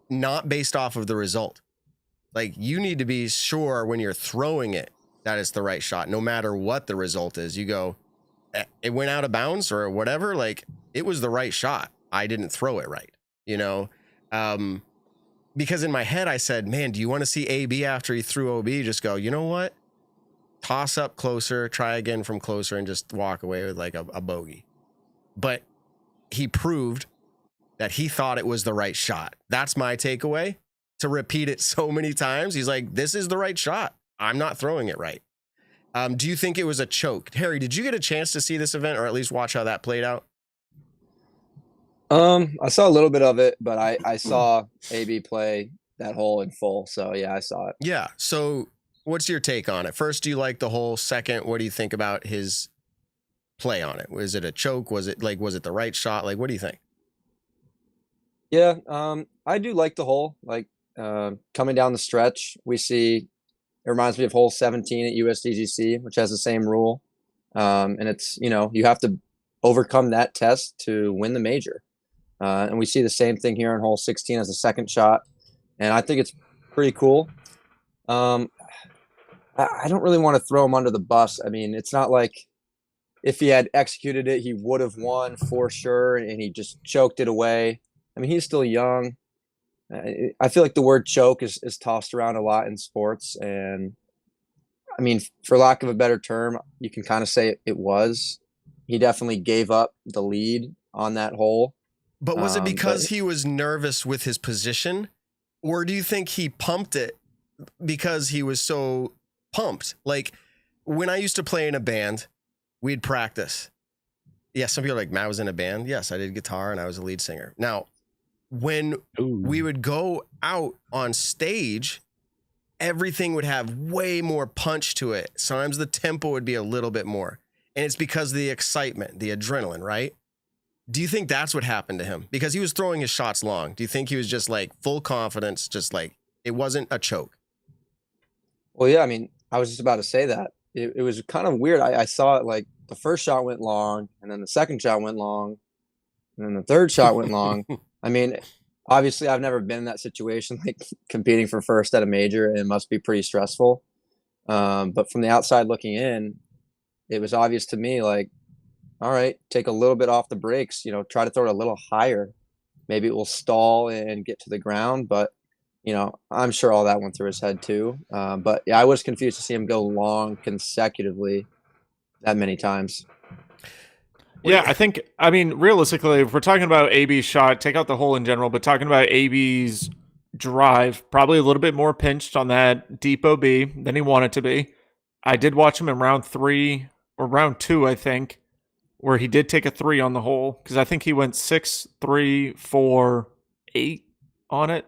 not based off of the result. Like, you need to be sure when you're throwing it that it's the right shot, no matter what the result is. You go, it went out of bounds or whatever. Like, it was the right shot. I didn't throw it right, you know? Because in my head, I said, man, do you want to see AB after he threw OB? Just go, you know what? Toss up closer, try again from closer, and just walk away with like a bogey. But he proved that he thought it was the right shot. That's my takeaway. To repeat it so many times, he's like, this is the right shot. I'm not throwing it right. Do you think it was a choke? Harry, did you get a chance to see this event or at least watch how that played out? I saw a little bit of it, but I saw AB play that hole in full. So yeah, I saw it. Yeah. So what's your take on it? First, do you like the hole? Second, what do you think about his play on it? Was it a choke? Was it the right shot? Like, what do you think? Yeah. I do like the hole. Like, coming down the stretch, we see, it reminds me of hole 17 at USDGC, which has the same rule. And it's, you have to overcome that test to win the major. And we see the same thing here in hole 16 as a second shot. And I think it's pretty cool. I don't really want to throw him under the bus. I mean, it's not like if he had executed it, he would have won for sure. And he just choked it away. I mean, he's still young. I feel like the word choke is tossed around a lot in sports. And I mean, for lack of a better term, you can kind of say it was. He definitely gave up the lead on that hole. But was it because he was nervous with his position? Or do you think he pumped it because he was so pumped? Like, when I used to play in a band, we'd practice. Yeah, some people are like, Matt was in a band. Yes, I did guitar and I was a lead singer. Now, when we would go out on stage, everything would have way more punch to it. Sometimes the tempo would be a little bit more. And it's because of the excitement, the adrenaline, right? Do you think that's what happened to him? Because he was throwing his shots long. Do you think he was just like full confidence, just like it wasn't a choke? Well, yeah, I mean, I was just about to say that. It was kind of weird. I saw it like the first shot went long, and then the second shot went long, and then the third shot went long. I mean, obviously, I've never been in that situation, like competing for first at a major, and it must be pretty stressful. But from the outside looking in, it was obvious to me, like, all right, take a little bit off the brakes, try to throw it a little higher. Maybe it will stall and get to the ground, but, I'm sure all that went through his head too. But yeah, I was confused to see him go long consecutively that many times. Yeah, I mean, realistically, if we're talking about AB's shot, take out the hole in general, but talking about AB's drive, probably a little bit more pinched on that deep OB than he wanted to be. I did watch him in round 3 or round 2, I think, where he did take a 3 on the hole, because I think he went 6, 3, 4, 8 on it.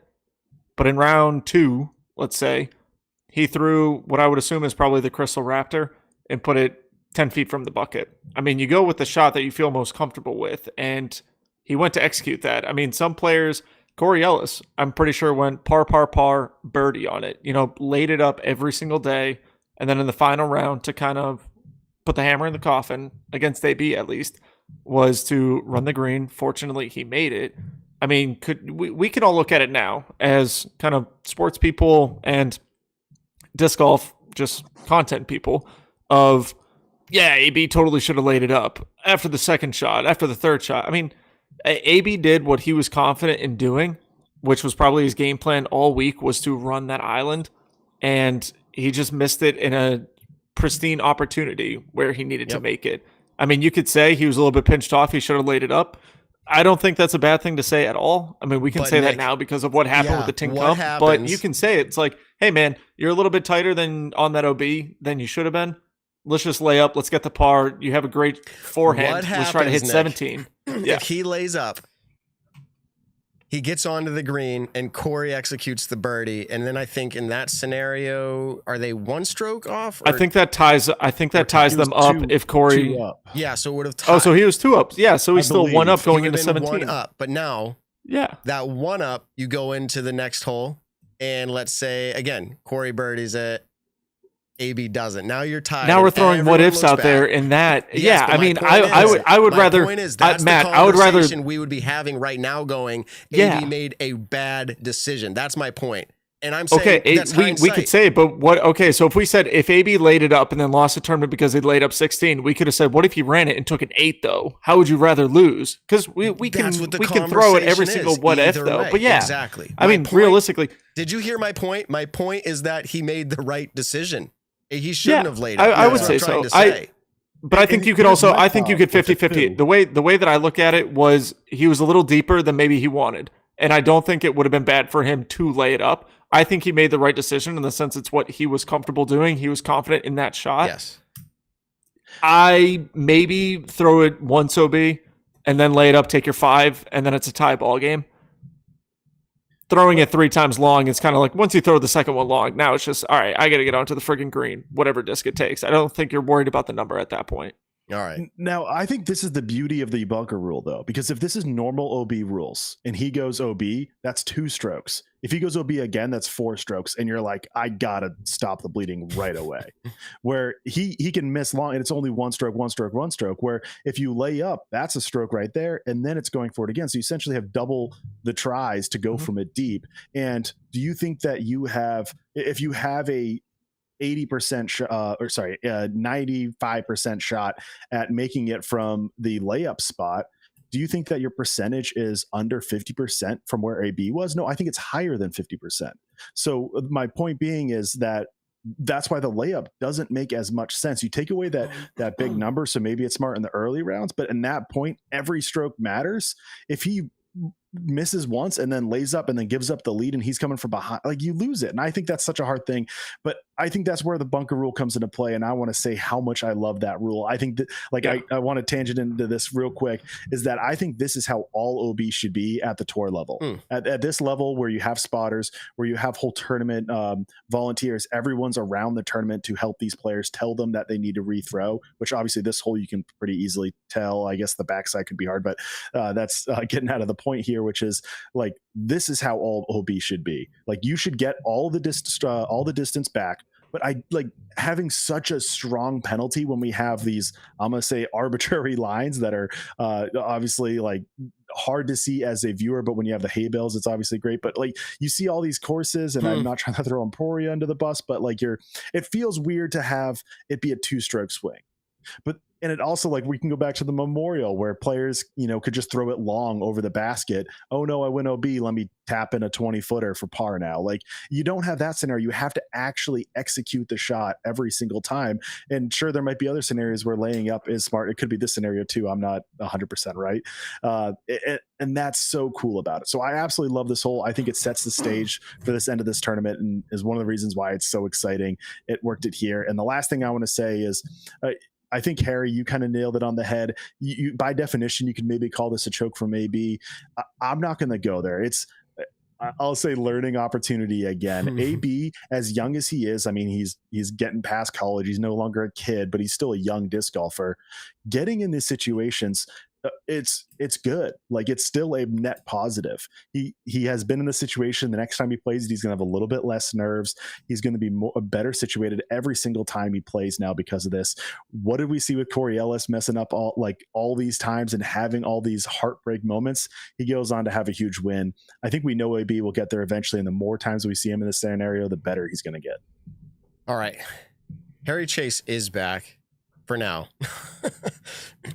But in round 2, let's say, he threw what I would assume is probably the Crystal Raptor and put it 10 feet from the bucket. I mean, you go with the shot that you feel most comfortable with, and he went to execute that. I mean, some players, Corey Ellis, I'm pretty sure went par, birdie on it, laid it up every single day. And then in the final round, to kind of put the hammer in the coffin, against AB at least, was to run the green. Fortunately, he made it. I mean, we can all look at it now as kind of sports people and disc golf, just content people of, yeah, AB totally should have laid it up after the second shot, after the third shot. I mean, AB did what he was confident in doing, which was probably his game plan all week, was to run that island. And he just missed it in a pristine opportunity where he needed to make it. I mean, you could say he was a little bit pinched off. He should have laid it up. I don't think that's a bad thing to say at all. I mean, we can say Nick, that now because of what happened with the Tin Cup, but you can say it's like, hey man, you're a little bit tighter than on that OB than you should have been. Let's just lay up. Let's get the par. You have a great forehand. Let's try to hit 17. If he lays up, he gets onto the green and Corey executes the birdie. And then I think in that scenario, are they one stroke off? I think that ties them up if Corey. Two up. Yeah, so it would have tied. Oh, so he was 2 up. Yeah, so he's still 1 up He going would into have been 17. 1 up, but now Yeah. that 1 up, you go into the next hole, and let's say again, Corey birdies it, AB doesn't. Now you're tied. Now we're and throwing what everyone ifs looks out back. there in that. Yes, Yeah, but I my mean, point I would my rather, point is that's Matt, the I would rather. conversation we would be having right now. Going, Yeah. AB made a bad decision. That's my point. And I'm saying Okay, that's we hindsight. could say, but what? Okay, so if we said if AB laid it up and then lost the tournament because he laid up 16, we could have said, what if he ran it and took an 8 though? How would you rather lose? Because we can That's what the throw at every conversation single is, what if either though. way. But yeah, exactly. I My mean, point- realistically, Did you hear my point? My point is that he made the right decision. He shouldn't Yeah, have laid it. I would That's say what I'm trying so. to say. But I think And you could here's also, my I think you thought could with the 50-50. two. The way that I look at it was he was a little deeper than maybe he wanted. And I don't think it would have been bad for him to lay it up. I think he made the right decision in the sense it's what he was comfortable doing. He was confident in that shot. Yes. I maybe throw it once OB and then lay it up, take your 5, and then it's a tie ball game. Throwing it 3 times long, it's kind of like once you throw the second one long, now it's just, all right, I got to get onto the friggin' green, whatever disc it takes. I don't think you're worried about the number at that point. All right. Now, I think this is the beauty of the bunker rule, though, because if this is normal OB rules and he goes OB, that's 2 strokes. If he goes OB again, that's 4 strokes. And you're like, I got to stop the bleeding right away. Where he can miss long and it's only 1 stroke, 1 stroke, 1 stroke. Where if you lay up, that's a stroke right there. And then it's going for it again. So you essentially have double the tries to go from it deep. And do you think that you have, if you have a 95% shot at making it from the layup spot, do you think that your percentage is under 50% from where AB was? No, I think it's higher than 50%. So my point being is that that's why the layup doesn't make as much sense. You take away that big number, so maybe it's smart in the early rounds, but in that point, every stroke matters. If he misses once and then lays up and then gives up the lead and he's coming from behind, like, you lose it. And I think that's such a hard thing, but I think that's where the bunker rule comes into play. And I want to say how much I love that rule. I think that, like, I want to tangent into this real quick, is that I think this is how all OB should be at the tour level. At this level where you have spotters, where you have whole tournament volunteers, everyone's around the tournament to help these players, tell them that they need to rethrow, which obviously this hole you can pretty easily tell. I guess the backside could be hard, but that's getting out of the point here, which is like, this is how all OB should be. Like, you should get all the distance back. But I like having such a strong penalty when we have these, I'm going to say, arbitrary lines that are obviously like hard to see as a viewer. But when you have the hay bales, it's obviously great. But like, you see all these courses, and I'm not trying to throw Emporia under the bus, but like, it feels weird to have it be a 2-stroke swing. And it also, like, we can go back to the Memorial where players, could just throw it long over the basket. Oh no, I went OB. Let me tap in a 20-footer for par now. Like, you don't have that scenario. You have to actually execute the shot every single time. And sure, there might be other scenarios where laying up is smart. It could be this scenario too. I'm not 100% right. And that's so cool about it. So I absolutely love this hole. I think it sets the stage for this end of this tournament and is one of the reasons why it's so exciting. It worked it here. And the last thing I want to say is, I think, Harry, you kind of nailed it on the head. You, by definition, you can maybe call this a choke from AB. I'm not going to go there. I'll say learning opportunity again. AB, as young as he is, I mean, he's getting past college. He's no longer a kid, but he's still a young disc golfer. Getting in these situations, it's good. Like, it's still a net positive. He has been in the situation. The next time he plays, he's going to have a little bit less nerves. He's going to be better situated every single time he plays now because of this. What did we see with Corey Ellis messing up all these times and having all these heartbreak moments? He goes on to have a huge win. I think we know AB will get there eventually, and the more times we see him in this scenario, the better he's going to get. All right. Harry Chase is back for now.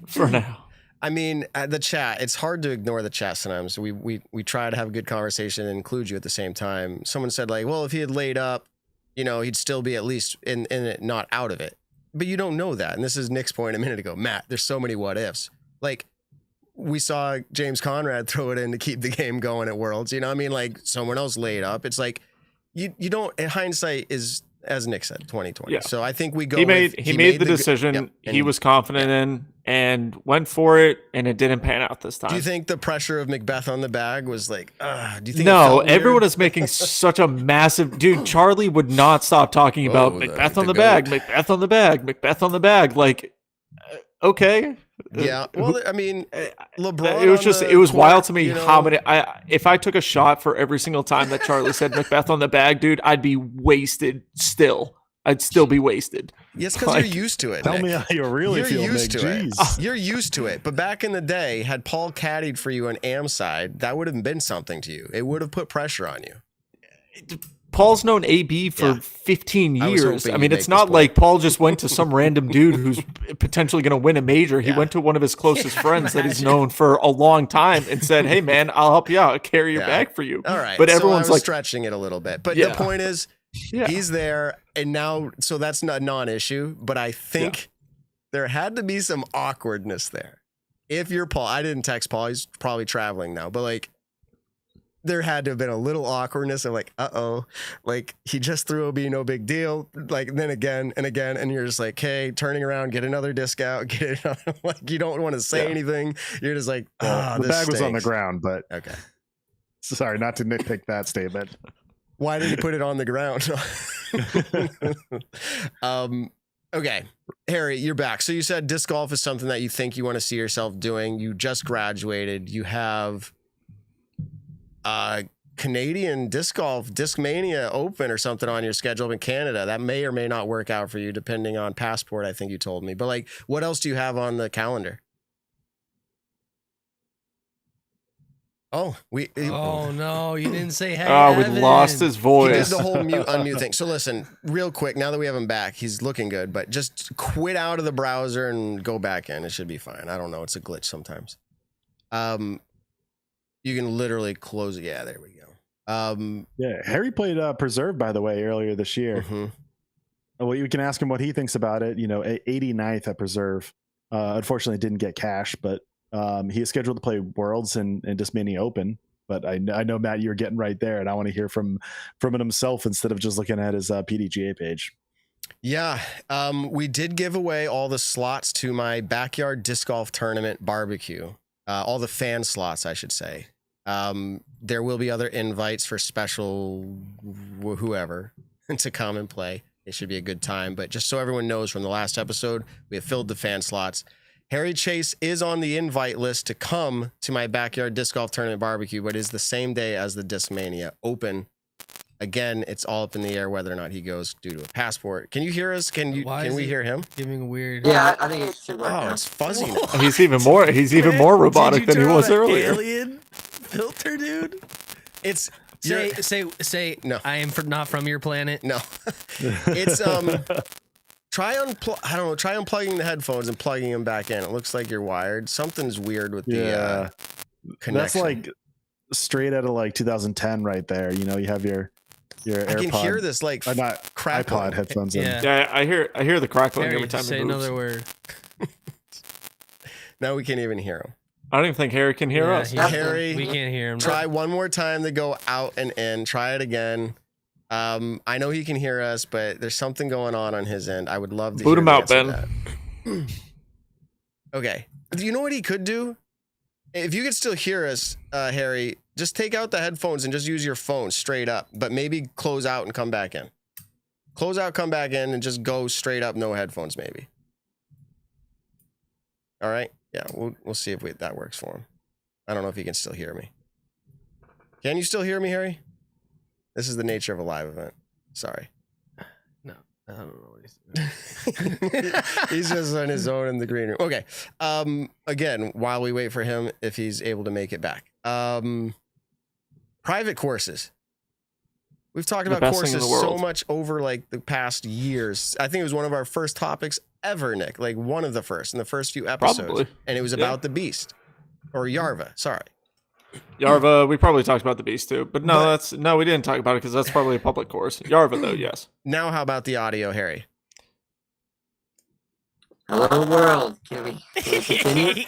For now. I mean, the chat, it's hard to ignore the chat sometimes. We try to have a good conversation and include you at the same time. Someone said, like, well, if he had laid up, he'd still be at least in it, not out of it. But you don't know that. And this is Nick's point a minute ago. Matt, there's so many what ifs. Like, we saw James Conrad throw it in to keep the game going at Worlds. Like, someone else laid up. It's like, you don't, hindsight is, as Nick said, 2020. Yeah. So I think we go. He made the decision he was confident in, and went for it, and it didn't pan out this time. Do you think the pressure of McBeth on the bag was like, do you think? No, everyone is making such a massive dude. Charlie would not stop talking about McBeth on the bag, McBeth on the bag, McBeth on the bag. Like, okay. Yeah. Well, I mean, LeBron. It was wild to me how many. If I took a shot for every single time that Charlie said McBeth on the bag, dude, I'd be wasted still. I'd still be wasted. Yes, because you're used to it. Tell Nick. me how you really feel, You're used Nick. to it. Jeez. You're used to it. But back in the day, had Paul caddied for you on Am side, that would have been something to you. It would have put pressure on you. Paul's known AB for 15 years. I mean, it's not like Paul just went to some random dude who's potentially going to win a major. He went to one of his closest friends that he's known for a long time and said, "Hey, man, I'll help you out. I'll carry your bag for you." All right. But so everyone's I was like stretching it a little bit. But the point is, Yeah. he's there, and now, so that's not a non-issue. But I think there had to be some awkwardness there. If you're Paul, I didn't text Paul. He's probably traveling now. But like, there had to have been a little awkwardness of like, like he just threw OB, no big deal. Like then again and again, and you're just like, hey, turning around, get another disc out, get it out. Like you don't want to say anything. You're just like, The this bag was on the stinks. ground, but Okay. sorry, not to nitpick that statement. Why did he put it on the ground? Okay, Harry, you're back. So you said disc golf is something that you think you want to see yourself doing. You just graduated. You have Canadian disc golf, Discmania Open or something on your schedule in Canada. That may or may not work out for you depending on passport, I think you told me. But like, what else do you have on the calendar? Oh, Oh no, you didn't say hey. we Evan. lost his he did voice. the whole mute unmute thing. So listen, real quick, now that we have him back, he's looking good, but just quit out of the browser and go back in. It should be fine. I don't know. It's a glitch sometimes. You can literally close it. Yeah, there we go. Yeah, Harry played Preserve, by the way, earlier this year. Well, you can ask him what he thinks about it. 89th at Preserve. Unfortunately, didn't get cash, but he is scheduled to play Worlds and Discmania Open. But I know, Matt, you're getting right there, and I want to hear from it himself instead of just looking at his PDGA page. Yeah, we did give away all the slots to my backyard disc golf tournament barbecue. All the fan slots, I should say. There will be other invites for special whoever to come and play. It should be a good time. But just so everyone knows from the last episode, we have filled the fan slots. Harry Chase is on the invite list to come to my backyard disc golf tournament barbecue, but is the same day as the Discmania Open. Again, it's all up in the air whether or not he goes due to a passport. Can you hear us? Can we hear him? Giving a weird. Yeah, I think it should work. Oh, it's fuzzy now. He's even more robotic than he was earlier. Alien filter, dude. It's Say No. I am not from your planet. no. It's try unplugging the headphones and plugging them back in. It looks like you're wired. Something's weird with the connection. That's like straight out of like 2010 right there. You have your AirPod. I can hear this like not crackling. iPod headphones in. Yeah. Yeah, I hear the crackling Harry, every time say he moves. another word. Now we can't even hear him. I don't even think Harry can hear us. Harry, we can't hear him. try one more time to go out and in. Try it again. I know he can hear us, but there's something going on his end. I would love to Boot hear him the out, answer Ben. to that. Okay. Do you know what he could do? If you could still hear us, Harry, just take out the headphones and just use your phone straight up, but maybe close out and come back in. Close out, come back in, and just go straight up, no headphones, maybe. All right? Yeah, we'll see if that works for him. I don't know if he can still hear me. Can you still hear me, Harry? This is the nature of a live event. Sorry. No, I don't know what he's doing. He's just on his own in the green room. Okay. Again, while we wait for him, if he's able to make it back. Private courses. We've talked about best thing in courses the so world. much over like the past years. I think it was one of our first topics ever, Nick. Like one of the first in the first few episodes. Probably. And it was about the Beast. Or Yarva, sorry. Yarva, we probably talked about the Beast too, but no, we didn't talk about it because that's probably a public course. Yarva, though, yes. Now how about the audio, Harry? Hello, world. Can we continue?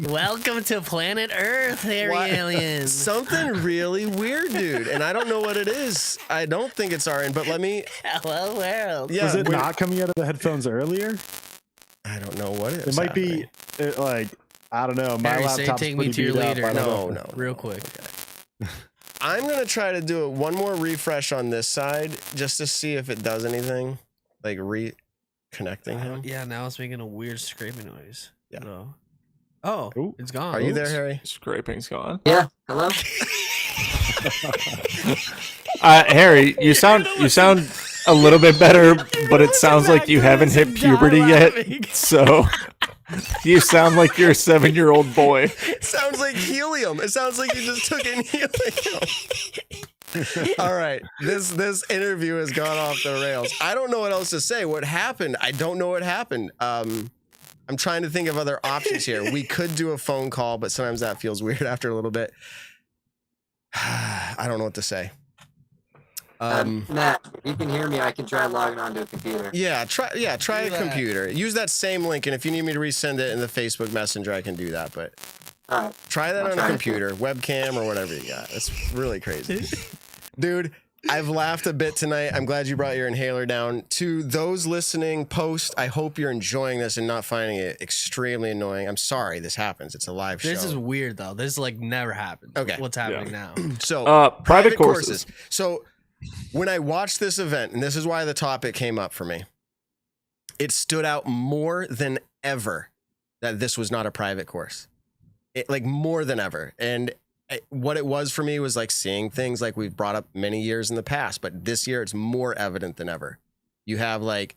Welcome to planet Earth, Harry What? Aliens. Something really weird, dude. And I don't know what it is. I don't think it's our end, but let me. Hello, world. Yeah, Was it we're- not coming out of the headphones earlier? I don't know what it is. It might be like, I don't know. My Harry, say laptop's take me pretty to your beat up. leader. I don't No, know. no. Real quick. I'm going to try to do it one more refresh on this side just to see if it does anything. Like reconnecting him. Yeah, now it's making a weird scraping noise. Yeah. No. Oh, Ooh. it's gone. Are you there, Oops. Harry? Scraping's gone. Yeah. Hello. Harry, you sound a little bit better, but it sounds like you haven't hit puberty yet. So you sound like you're a 7-year-old boy. It sounds like helium. It sounds like you just took in helium. All right. This interview has gone off the rails. I don't know what else to say. What happened? I don't know what happened. I'm trying to think of other options here. We could do a phone call, but sometimes that feels weird after a little bit. I don't know what to say. Matt, if you can hear me, I can try logging onto a computer. Try a computer. Use that same link, and if you need me to resend it in the Facebook Messenger, I can do that. But All right. try that I'll on a try it. computer, webcam, or whatever you got. It's really crazy. Dude, I've laughed a bit tonight. I'm glad you brought your inhaler down. To those listening post, I hope you're enjoying this and not finding it extremely annoying. I'm sorry this happens. It's a live show. This is weird though. This like never happened. Okay. What's happening now? So private courses. So when I watched this event, and this is why the topic came up for me, it stood out more than ever that this was not a private course. It, like, more than ever. And what it was for me was like seeing things like we've brought up many years in the past, but this year it's more evident than ever. You have like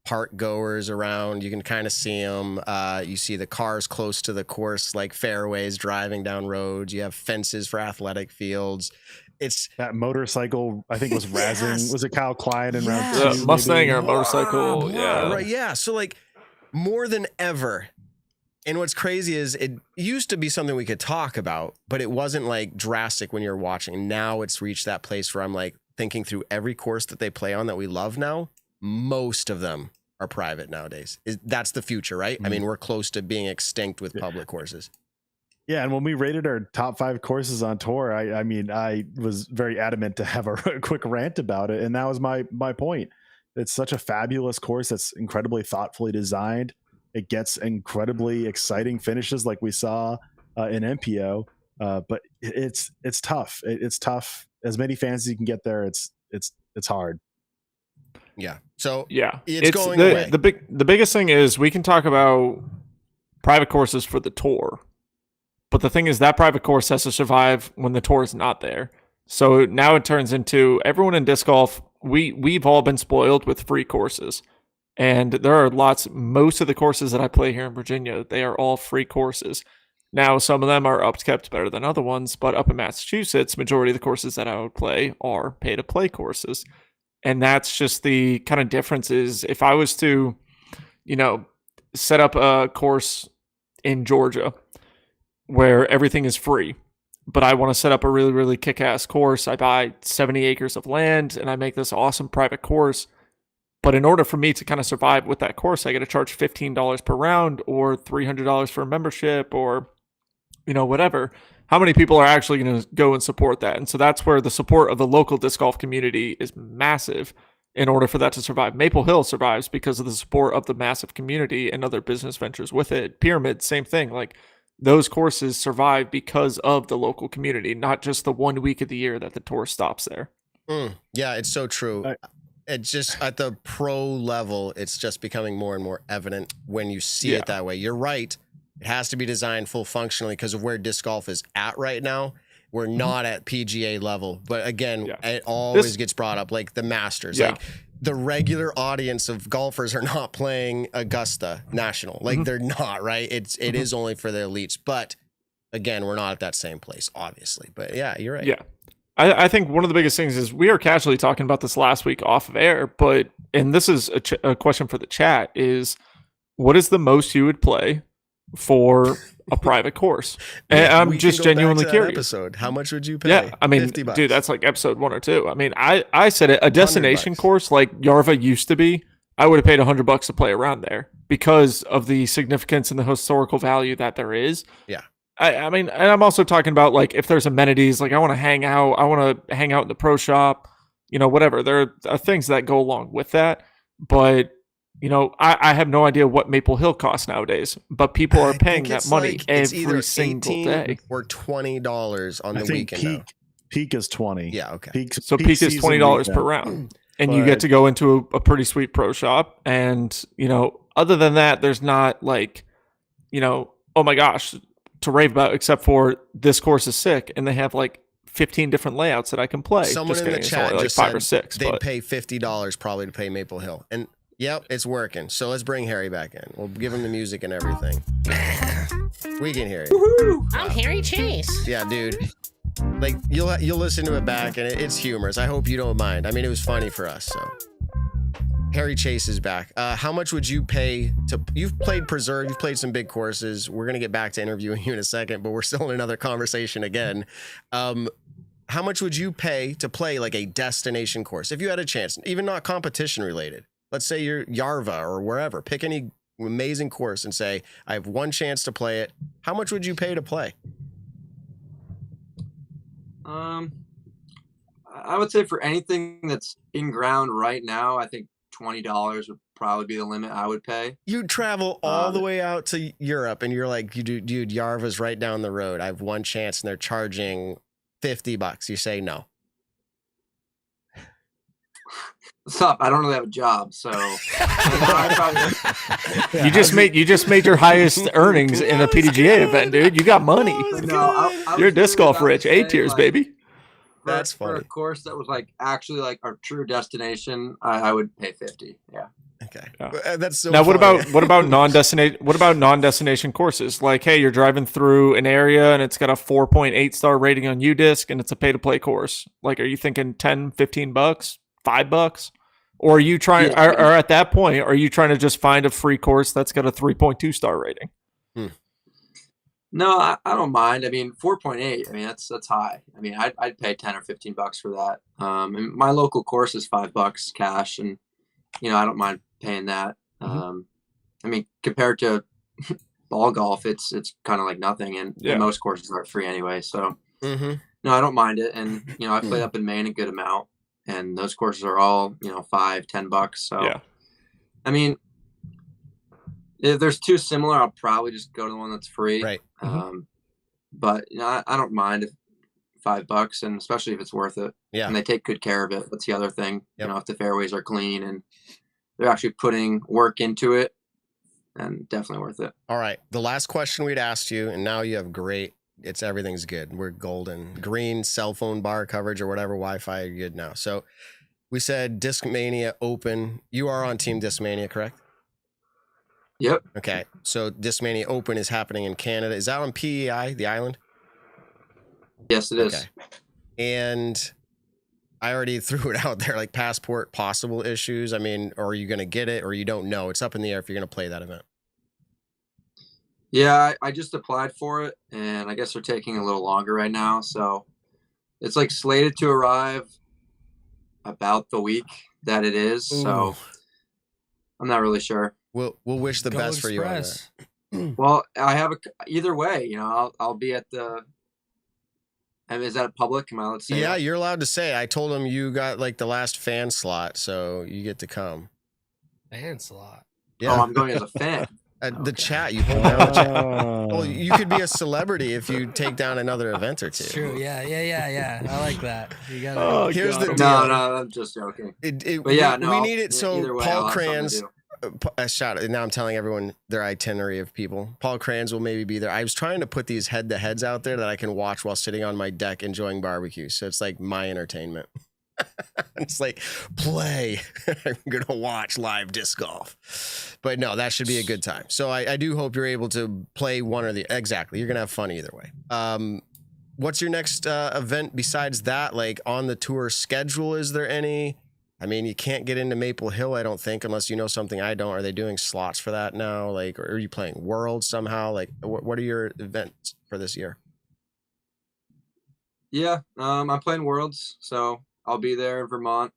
park goers around, you can kind of see them. You see the cars close to the course, like fairways driving down roads. You have fences for athletic fields. It's That motorcycle, I think, was razzing. Yes. Was it Kyle Klein in round Yes. two? Mustang maybe? or a motorcycle. Yeah. right. Yeah. So like more than ever. And what's crazy is it used to be something we could talk about, but it wasn't like drastic when you're watching. Now it's reached that place where I'm like thinking through every course that they play on that we love now. Most of them are private nowadays. That's the future, right? I mean, we're close to being extinct with public courses. Yeah, and when we rated our top 5 courses on tour, I mean, I was very adamant to have a quick rant about it, and that was my point. It's such a fabulous course that's incredibly thoughtfully designed. It gets incredibly exciting finishes like we saw in MPO, but it's tough. It's tough. As many fans as you can get there, it's hard. Yeah. So Yeah, it's going away. the biggest thing is we can talk about private courses for the tour, but the thing is that private course has to survive when the tour is not there. So now it turns into everyone in disc golf. We've all been spoiled with free courses, and there are most of the courses that I play here in Virginia, they are all free courses. Now, some of them are upkept better than other ones, but up in Massachusetts, majority of the courses that I would play are pay-to-play courses. And that's just the kind of difference is if I was to, set up a course in Georgia where everything is free, but I want to set up a really, really kick-ass course. I buy 70 acres of land and I make this awesome private course. But in order for me to kind of survive with that course, I got to charge $15 per round or $300 for a membership or, whatever. How many people are actually going to go and support that? And so that's where the support of the local disc golf community is massive in order for that to survive. Maple Hill survives because of the support of the massive community and other business ventures with it. Pyramid, same thing. Like those courses survive because of the local community, not just the 1 week of the year that the tour stops there. Yeah, it's so true. It's just at the pro level, it's just becoming more and more evident when you see it that way. You're right. It has to be designed full functionally because of where disc golf is at right now. We're not at PGA level. But again, it always gets brought up like the Masters. Like the regular audience of golfers are not playing Augusta National. Like they're not, right? It is only for the elites. But again, we're not at that same place, obviously. But yeah, you're right. Yeah. I think one of the biggest things is we are casually talking about this last week off of air, and this is a question for the chat is what is the most you would play for a private course? And I'm just genuinely curious. Episode. How much would you pay? Yeah, I mean, $50. dude, that's like episode 1 or 2. I mean, I said it, a destination course like Yarva used to be, I would have paid $100 to play around there because of the significance and the historical value that there is. Yeah. I mean, and I'm also talking about like if there's amenities, like I want to hang out in the pro shop, whatever. There are things that go along with that. But you know, I have no idea what Maple Hill costs nowadays, but people are paying think that it's money like- it's either every single 18 day. or $20 on I the think weekend. now. peak is 20. Yeah, okay. So peak is season $20 per weekend. round, and you get But- to go into a pretty sweet pro shop. And you know, other than that, there's not like, you know, oh my gosh, to rave about, except for this course is sick, and they have like 15 different layouts that I can play. Someone Just in the kidding, it's chat only like just 5 said or 6. they'd But pay $50 probably to play Maple Hill. And yep, it's working. So let's bring Harry back in. We'll give him the music and everything. We can hear you. I'm Harry Chase. Yeah, dude. Like you'll listen to it back and it's humorous. I hope you don't mind. I mean, it was funny for us. So Harry Chase is back. How much would you pay to? You've played Preserve. You've played some big courses. We're gonna get back to interviewing you in a second, but we're still in another conversation again. How much would you pay to play like a destination course if you had a chance, even not competition related? Let's say you're Yarva or wherever. Pick any amazing course and say, I have one chance to play it. How much would you pay to play? I would say for anything that's in ground right now, I think $20 would probably be the limit I would pay. You travel all the way out to Europe and you're like, dude, Yarva's right down the road. I have one chance and they're charging $50. You say no. What's up? I don't really have a job, so you just made your highest earnings in a PDGA event, dude. You got money. You're disc golf rich. A tiers, baby. That's for funny. a course that was like actually like our true destination, I would pay 50. Yeah. Okay. Yeah. That's so Now, funny. what about non-destination courses? Like, hey, you're driving through an area and it's got a 4.8 star rating on UDisc and it's a pay to play course. Like, are you thinking $10, $15, $5? Or are you trying, or at that point, are you trying to just find a free course that's got a 3.2 star rating? No, I don't mind. I mean, 4.8. I mean, that's high. I mean, I'd pay $10 or $15 for that. And my local course is $5 cash, and you know, I don't mind paying that. I mean, compared to ball golf, it's kind of like nothing, and most courses aren't free anyway. So no, I don't mind it. And you know, I played up in Maine a good amount, and those courses are all, you know, $5, $10. So yeah. I mean, if there's two similar, I'll probably just go to the one that's free. Right. But you know, I don't mind if $5, and especially if it's worth it. Yeah. And they take good care of it. That's the other thing. Yep. You know, if the fairways are clean and they're actually putting work into it, and definitely worth it. All right. The last question we'd asked you, and now you have great. Everything's good. We're golden. Green cell phone bar coverage or whatever. Wi-Fi, you're good now. So we said Discmania Open. You are on Team Discmania, correct? Yep. Okay. So Discmania Open is happening in Canada. Is that on PEI, the island? Yes, it is. Okay. And I already threw it out there, like passport possible issues. I mean, or are you going to get it or you don't know? It's up in the air if you're going to play that event. Yeah, I just applied for it, and I guess they're taking a little longer right now. So it's like slated to arrive about the week that it is. Ooh. So I'm not really sure. We'll wish the Go best for you on Express. that. Well, I have either way, you know, I'll be at the. I mean, is that public? Am I allowed to say Yeah, that? you're allowed to say it. I told him you got like the last fan slot, so you get to come. Man slot. Yeah. Oh, I'm going as a fan. The chat, you hold down the chat. Oh. Well, you could be a celebrity if you take down another event or two. It's true. Yeah. I like that. You gotta. Oh, Here's God. the deal. No, I'm just joking. But yeah, we no, need it. So either way, Paul I'll have something to Kranz, do. shout out. Now I'm telling everyone their itinerary of people. Paul Kranz will maybe be there. I was trying to put these head-to-heads out there that I can watch while sitting on my deck enjoying barbecue. So it's like my entertainment. It's like play. I'm gonna watch live disc golf, but no, that should be a good time. So I do hope you're able to play one or the exactly. You're gonna have fun either way. What's your next event besides that? Like on the tour schedule, is there any? I mean, you can't get into Maple Hill, I don't think, unless you know something I don't. Are they doing slots for that now? Like, or are you playing Worlds somehow? Like, what are your events for this year? Yeah, I'm playing Worlds, so I'll be there in Vermont.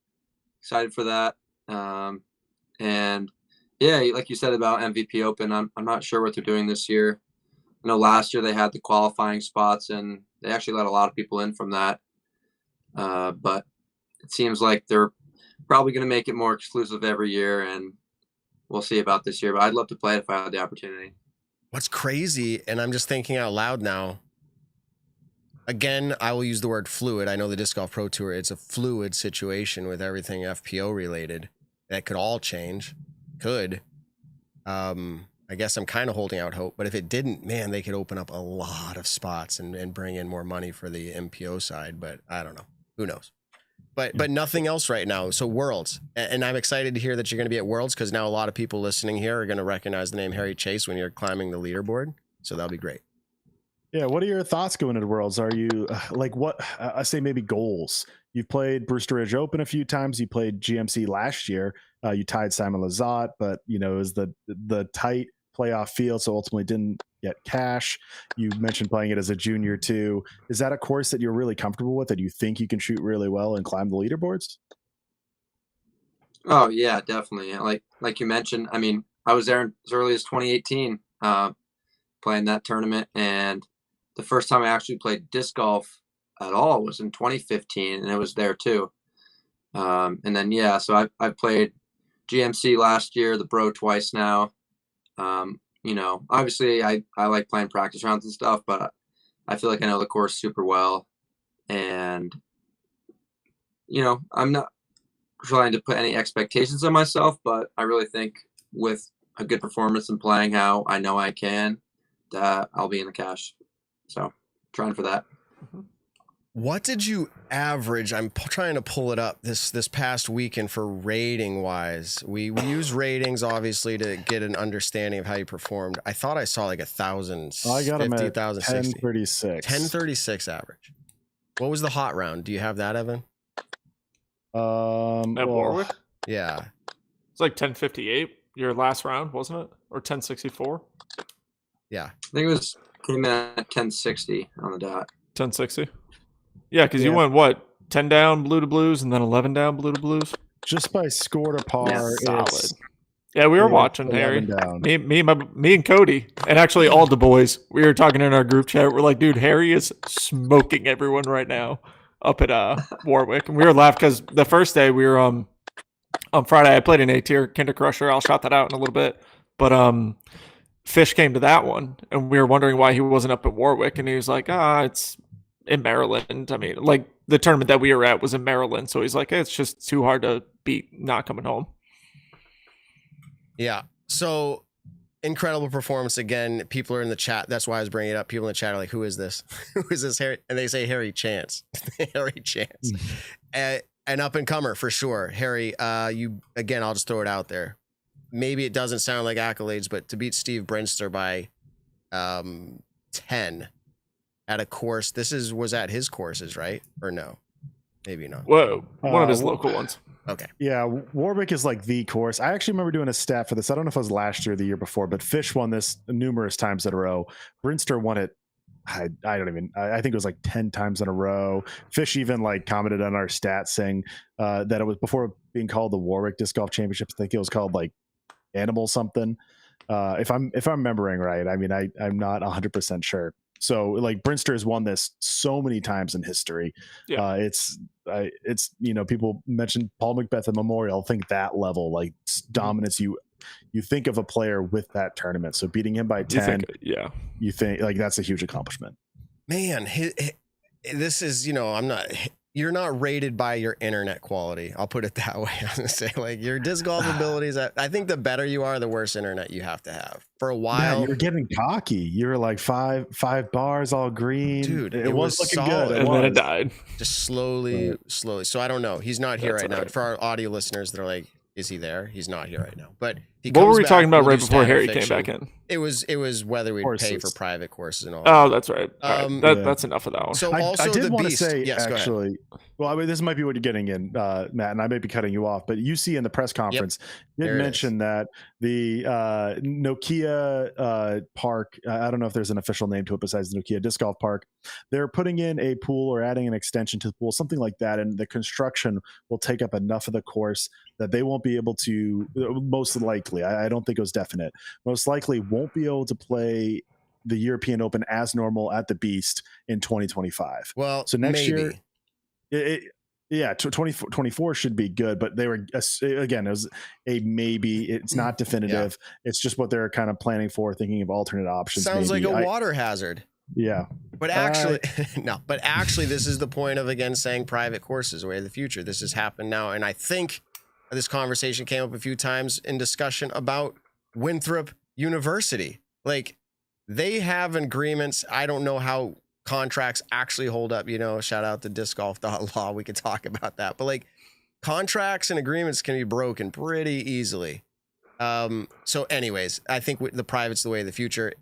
Excited for that. And yeah, like you said about MVP Open, I'm not sure what they're doing this year. I know last year they had the qualifying spots, and they actually let a lot of people in from that. But it seems like they're probably going to make it more exclusive every year, and we'll see about this year. But I'd love to play it if I had the opportunity. What's crazy, and I'm just thinking out loud now. Again, I will use the word fluid. I know the Disc Golf Pro Tour, it's a fluid situation with everything FPO related. That could all change. Could. I guess I'm kind of holding out hope, but if it didn't, man, they could open up a lot of spots and bring in more money for the MPO side, but I don't know. Who knows? But nothing else right now. So Worlds, and I'm excited to hear that you're going to be at Worlds because now a lot of people listening here are going to recognize the name Harry Chase when you're climbing the leaderboard. So that'll be great. Yeah, what are your thoughts going into Worlds? Are you like what I say maybe goals? You've played Brewster Ridge Open a few times. You played GMC last year. You tied Simon Lizotte, but you know, it was the tight playoff field, so ultimately didn't get cash. You mentioned playing it as a junior too. Is that a course that you're really comfortable with, that you think you can shoot really well and climb the leaderboards? Oh yeah, definitely. Like you mentioned, I mean, I was there as early as 2018, playing that tournament, and the first time I actually played disc golf at all was in 2015, and it was there too. And then yeah, so I've played GMC last year, the Bro twice now. You know, obviously I like playing practice rounds and stuff, but I feel like I know the course super well. And, you know, I'm not trying to put any expectations on myself, but I really think with a good performance and playing how I know I can, that I'll be in the cash. So trying for that. What did you average? I'm trying to pull it up this past weekend for rating wise. We use ratings obviously to get an understanding of how you performed. I thought I saw like 1,000. I got him at 1036. 1036 average. What was the hot round? Do you have that, Evan? At Warwick? Yeah. It's like 1058, your last round, wasn't it? Or 1064? Yeah. I think it was came in at 1060 on the dot. 1060. Yeah, because you went what? 10 down blue to blues and then 11 down blue to blues. Just by score to par. Yeah, solid. Yeah, we were watching Harry. Down. Me and Cody, and actually all the boys. We were talking in our group chat. We're like, dude, Harry is smoking everyone right now up at Warwick, and we were laughing because the first day we were on Friday. I played an A-tier Kinder Crusher. I'll shout that out in a little bit, but Fish came to that one, and we were wondering why he wasn't up at Warwick, and he was like, it's in Maryland. I mean, like the tournament that we were at was in Maryland, so he's like, hey, it's just too hard to beat not coming home. Yeah. So incredible performance again. People are in the chat. That's why I was bringing it up. People in the chat are like, "Who is this? Who is this Harry?" And they say Harry Chance. Harry Chance, an up and comer for sure. Harry, you again. I'll just throw it out there. Maybe it doesn't sound like accolades, but to beat Steve Brinster by 10 at a course. Was at his courses, right? Or no? Maybe not. Whoa, one of his local ones. Okay. Yeah, Warwick is like the course. I actually remember doing a stat for this. I don't know if it was last year or the year before, but Fish won this numerous times in a row. Brinster won it. I think it was like 10 times in a row. Fish even like commented on our stats saying that it was before being called the Warwick Disc Golf Championships. I think it was called like Animal something. If I'm remembering right. I mean, I'm not 100% sure. So like Brinster has won this so many times in history. Yeah. It's you know, people mentioned Paul McBeth at Memorial. Think that level, like dominance. You think of a player with that tournament. So beating him by 10, you think like that's a huge accomplishment. Man, this is, you know, you're not rated by your internet quality. I'll put it that way. I was gonna say, like, your disc golf abilities. I think the better you are, the worse internet you have to have. For a while, you're getting cocky. You're like five bars all green, dude. It was looking solid. good, and then it died. Just slowly. So I don't know. He's not here right now. For our audio listeners that are like, is he there? He's not here right now. But what were we talking about right before Harry came back in? It was whether we'd pay for private courses and all. Oh, that's right. That's enough of that one. So also I did want to say, yes, actually, well, I mean, this might be what you're getting in, Matt, and I may be cutting you off, but you see in the press conference, did mention that the Nokia Park, I don't know if there's an official name to it besides the Nokia Disc Golf Park, they're putting in a pool or adding an extension to the pool, something like that, and the construction will take up enough of the course that they won't be able to, most likely, I don't think it was definite, most likely won't be able to play the European Open as normal at the Beast in 2025. Well, so next maybe. year, Yeah, 24 should be good, but they were, again, it was a maybe. It's not definitive. It's just what they're kind of planning for, thinking of alternate options. Sounds maybe. like a water hazard. Yeah. But actually, but actually, this is the point of, again, saying private courses, way of the future. This has happened now. And I think this conversation came up a few times in discussion about Winthrop University. Like, they have agreements. I don't know how contracts actually hold up, shout out to discgolf.law. We could talk about that, but like, contracts and agreements can be broken pretty easily. So anyways, I think the private's the way of the future.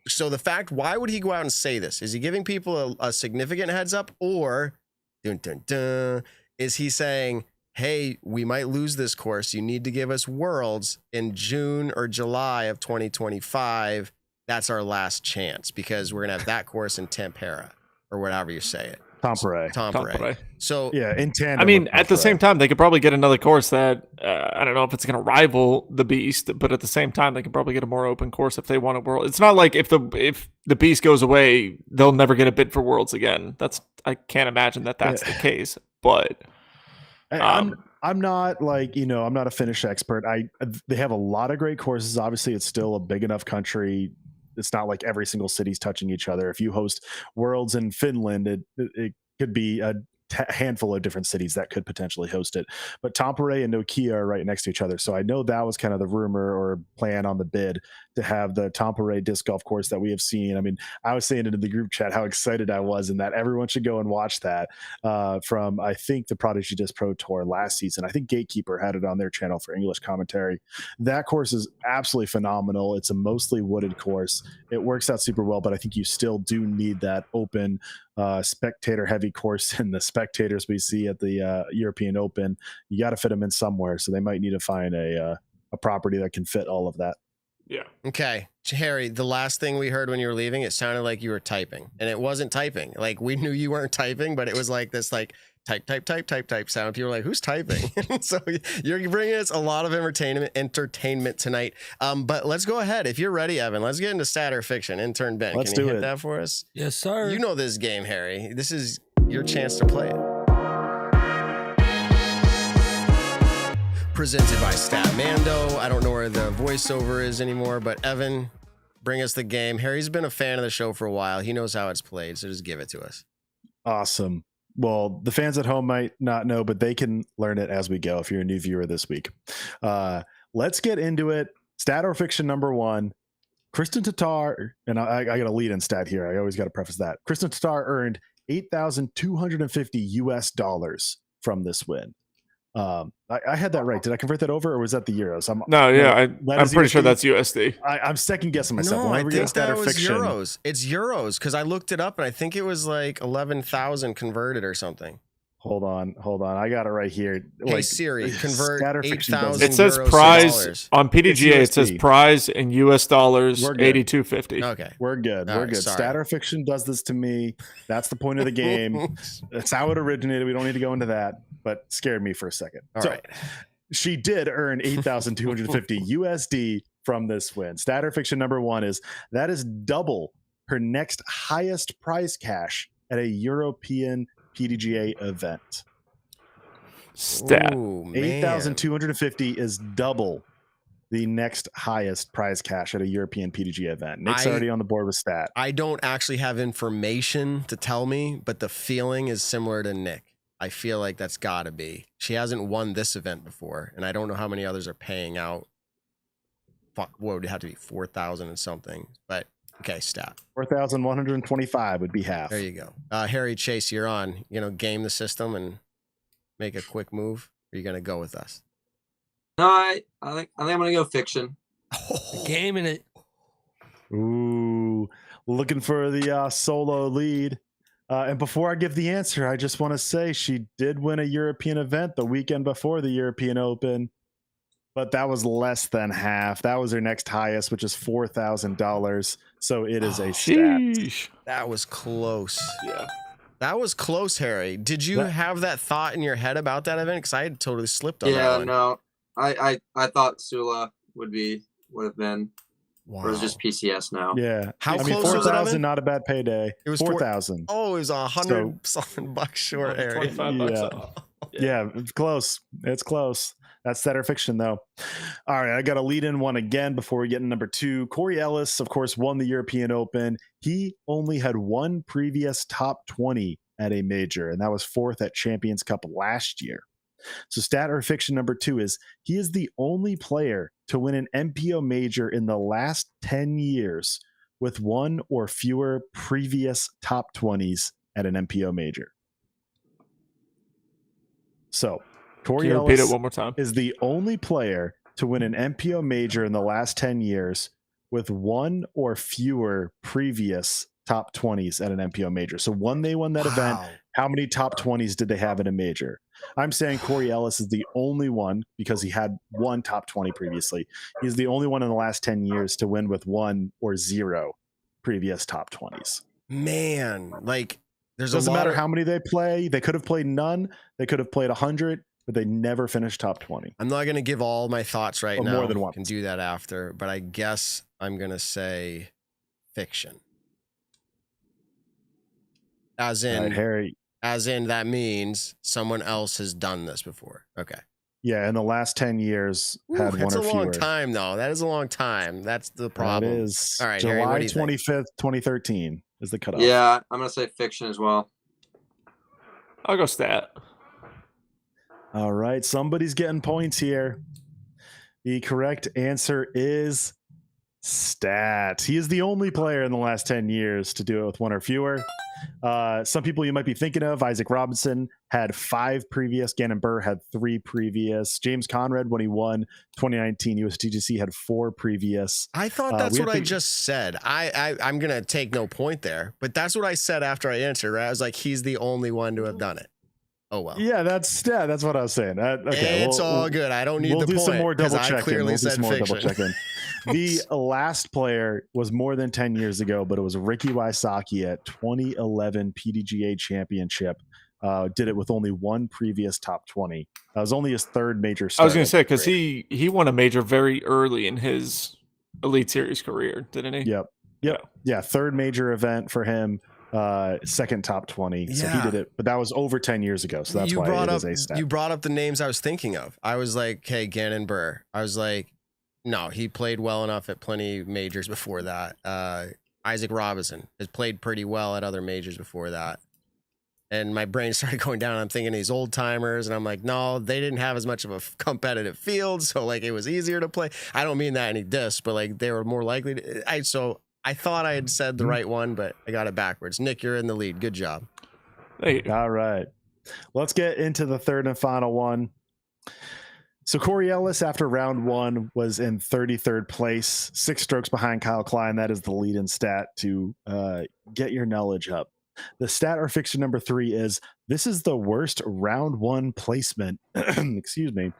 So the fact, why would he go out and say this? Is he giving people a significant heads up, or is he saying, hey, we might lose this course. You need to give us Worlds in June or July of 2025. That's our last chance, because we're going to have that course in Tampere, or whatever you say it. Tampere. So yeah, in tandem. I mean, at the same time, they could probably get another course that I don't know if it's going to rival the Beast, but at the same time, they could probably get a more open course if they want a World. It's not like if the Beast goes away, they'll never get a bid for Worlds again. I can't imagine that's the case. But I'm not like, I'm not a Finnish expert. They have a lot of great courses. Obviously, it's still a big enough country. It's not like every single city's touching each other. If you host Worlds in Finland, it could be a handful of different cities that could potentially host it. But Tampere and Nokia are right next to each other. So I know that was kind of the rumor or plan on the bid to have the Tampere disc golf course that we have seen. I mean, I was saying it in the group chat how excited I was, and that everyone should go and watch that from, I think, the Prodigy Disc Pro Tour last season. I think Gatekeeper had it on their channel for English commentary. That course is absolutely phenomenal. It's a mostly wooded course. It works out super well, but I think you still do need that open spectator heavy course, and the spectators we see at the European Open, you got to fit them in somewhere. So they might need to find a property that can fit all of that. Yeah. Okay. Harry, the last thing we heard when you were leaving, it sounded like you were typing, and it wasn't typing. Like, we knew you weren't typing, but it was like this, like, type sound. People were like, who's typing? So you're bringing us a lot of entertainment tonight. But let's go ahead. If you're ready, Evan, let's get into stat or fiction. Intern Ben, let's can you do hit it. that for us? Yes, sir. You know this game, Harry. This is your chance to play it. Presented by Statmando. I don't know where the voiceover is anymore, but Evan, bring us the game. Harry's been a fan of the show for a while. He knows how it's played, so just give it to us. Awesome. Well, the fans at home might not know, but they can learn it as we go if you're a new viewer this week. Let's get into it. Stat or fiction number one. Kristen Tatar, and I got a lead in stat here. I always got to preface that. Kristen Tatar earned $8,250 from this win. I had that right. Did I convert that over, or was that the euros? I'm pretty sure that's USD. I'm second guessing myself. No, I think that was euros. It's euros, because I looked it up and I think it was like 11,000 converted or something. Hold on. I got it right here. Hey, Siri, convert 8,000. It says prize on PDGA. It says prize in US dollars, 82.50. Okay, we're good. We're good. Stat or fiction does this to me. That's the point of the game. That's how it originated. We don't need to go into that, but scared me for a second. All right. She did earn 8,250 USD from this win. Stat or fiction number one is that is double her next highest prize cash at a European PDGA event. Stat. 8,250 is double the next highest prize cash at a European PDGA event. Nick's already on the board with stat. I don't actually have information to tell me, but the feeling is similar to Nick. I feel like that's got to be. She hasn't won this event before, and I don't know how many others are paying out. What would it have to be? 4,000 and something, but okay, stat. 4,125 would be half. There you go. Harry, Chase, you're on. Game the system and make a quick move. Or are you gonna go with us? No, I think I'm gonna go fiction. Game in it. Ooh, looking for the solo lead. And before I give the answer, I just want to say she did win a European event the weekend before the European Open, but that was less than half. That was her next highest, which is $4,000. So it is a stat. Sheesh. That was close. Yeah. That was close, Harry. Did you have that thought in your head about that event? Because I had totally slipped on that one. No. I thought Sula would have been Wow. Or is it just PCS now? Yeah. How I mean, close was it, 4,000, Evan? not a bad payday. It was 4,000. Oh, it was $100 something bucks short, Harry. $25 Yeah. off. Yeah, it's close. It's close. That's Stat or Fiction, though. All right, I got to lead in one again before we get to number 2. Corey Ellis, of course, won the European Open. He only had one previous top 20 at a major, and that was 4th at Champions Cup last year. So Stat or Fiction number 2 is he is the only player to win an MPO major in the last 10 years with one or fewer previous top 20s at an MPO major. So Corey Can you repeat Ellis it one more time? is the only player to win an MPO major in the last 10 years with one or fewer previous top 20s at an MPO major. So when they won that event, how many top 20s did they have in a major? I'm saying Corey Ellis is the only one because he had one top 20 previously. He's the only one in the last 10 years to win with one or zero previous top 20s. Man, like there's Doesn't a lot matter of, how many they play. They could have played none. They could have played 100, but they never finished top 20. I'm not going to give all my thoughts right Or now. more than once. Can do that after, but I guess I'm going to say fiction. As All in, right, Harry. as in that means someone else has done this before. Okay. Yeah, in the last 10 years, had That's one a or long fewer. time, though. That is a long time. That's the problem. That is All right, Harry, what July do you think? 25th, 2013 is the cutoff. Yeah, I'm gonna say fiction as well. I'll go Stat. All right, somebody's getting points here. The correct answer is Stat. He is the only player in the last 10 years to do it with one or fewer. Some people you might be thinking of, Isaac Robinson had 5 previous. Gannon Burr had 3 previous. James Conrad, when he won 2019 USTGC, had 4 previous. I thought that's we what have I to- just said. I'm going to take no point there, but that's what I said after I answered, right? I was like, he's the only one to have done it. Oh, well. Yeah, that's Stat. That's what I was saying. Okay, It's all good. I don't need we'll the do point. some more 'cause double I checking. clearly We'll do said some more fiction. double checking. The last player was more than 10 years ago, but it was Ricky Wysocki at 2011 PDGA Championship. Did it with only one previous top 20. That was only his 3rd major I start. was going to say, because he won a major very early in his Elite Series career, didn't he? Yep. Yeah, 3rd major event for him. 2nd top 20. So he Yeah. did it, but that was over 10 years ago. So that's you why brought it up is a Stat. you brought up the names I was thinking of. I was like, hey, Gannon Burr. I was like, no, he played well enough at plenty of majors before that. Isaac Robinson has played pretty well at other majors before that. And my brain started going down. I'm thinking these old timers, and I'm like, no, they didn't have as much of a competitive field, so like it was easier to play. I don't mean that any diss, but like they were more likely to. So I thought I had said the right one, but I got it backwards. Nick, you're in the lead. Good job. Thank you. All right. Let's get into the 3rd and final one. So Corey Ellis, after round 1, was in 33rd place, 6 strokes behind Kyle Klein. That is the lead-in stat to get your knowledge up. The Stat or Fiction number 3 is this is the worst round 1 placement, excuse me,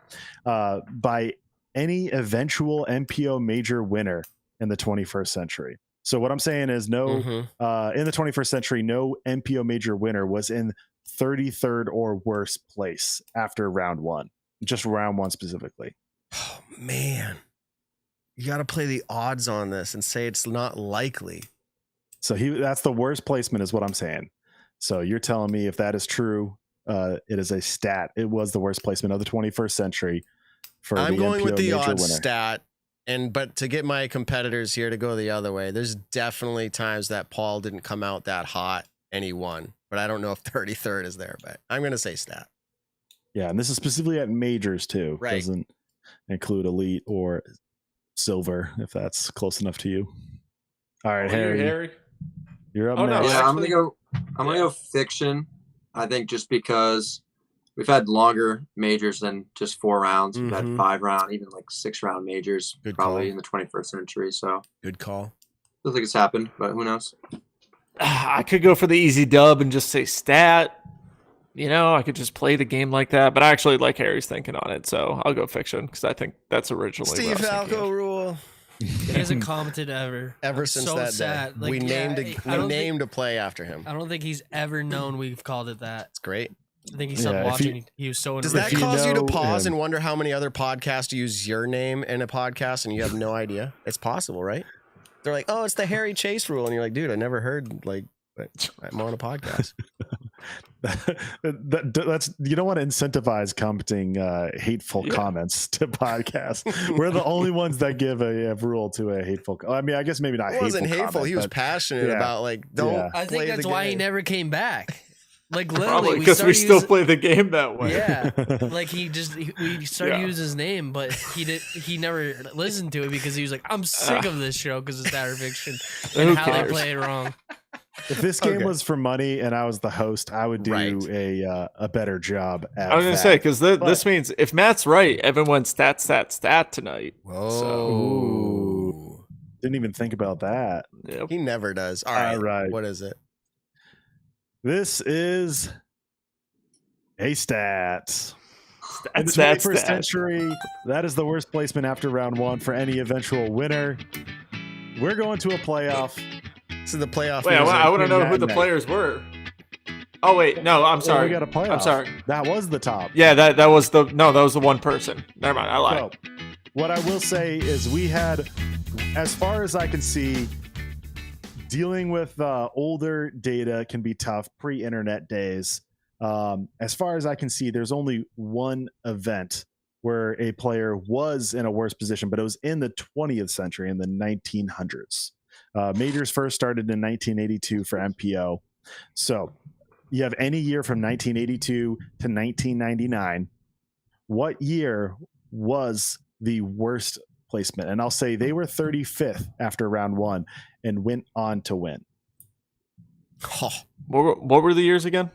by any eventual MPO major winner in the 21st century. So what I'm saying is in the 21st century, no MPO major winner was in 33rd or worse place after round 1. Just round 1 specifically. Oh, man. You got to play the odds on this and say it's not likely. So that's the worst placement is what I'm saying. So you're telling me if that is true, it is a stat. It was the worst placement of the 21st century for I'm the going MPO with the major odds winner. stat. But to get my competitors here to go the other way, there's definitely times that Paul didn't come out that hot and he won. But I don't know if 33rd is there, but I'm going to say stat. Yeah, and this is specifically at majors too. Right. Doesn't include elite or silver, if that's close enough to you. All right, Harry, you're up Oh, no, next. Yeah, I'm actually- gonna go fiction. I think just because we've had longer majors than just 4 rounds. We've had Mhm. 5-round, even like 6-round majors, Good probably call. in the 21st century. So Good call. I don't think it's happened, but who knows? I could go for the easy dub and just say Stat. You know, I could just play the game like that, but I actually like Harry's thinking on it, so I'll go fiction because I think that's originally what I Steve was thinking Falco of. rule. He hasn't commented ever. Ever I'm since so that sad. day. Like, we yeah, named I don't a play after him. I don't think he's ever known we've called it that. It's great. I think he stopped watching. He was so Does enriched. that cause you to know pause him. and wonder how many other podcasts use your name in a podcast and you have no idea? It's possible, right? They're like, oh, it's the Harry Chase rule. And you're like, dude, I never heard, like, but I'm on a podcast. That's you don't want to incentivize commenting hateful comments to podcasts. We're the only ones that give a rule to a hateful. I mean, I guess maybe not. It wasn't hateful. Comment, He was but passionate yeah. about like don't. Yeah. I think play that's the why he game. never came back. Like literally, Probably because we still play the game that way. Yeah, like we started to use his name, but he never listened to it because he was like, I'm sick of this show because it's Tatar Fiction and Who how they cares? play it wrong. If this game Okay. was for money and I was the host, I would do Right. a better job at I was gonna that. say because this means if Matt's right, Evan went stat tonight. Whoa. Ooh. Didn't even think about that. Yep. He never does. All All right. right. What is it? This is a stats. In the Stats, 21st stats. century, that is the worst placement after round one for any eventual winner. We're going to a playoff. This is the playoff. Wait, music. I want to know who the Madness. players were. Oh wait, no, I'm Oh, sorry. we got a playoff. I'm sorry. That was the top. Yeah, that was the one person. Never mind, I lied. So, what I will say is we had, as far as I can see, dealing with older data can be tough pre-internet days. As far as I can see, there's only one event where a player was in a worse position, but it was in the 20th century, in the 1900s. Majors first started in 1982 for MPO. So you have any year from 1982 to 1999. What year was the worst placement? And I'll say they were 35th after round one and went on to win. Oh, What were the years again?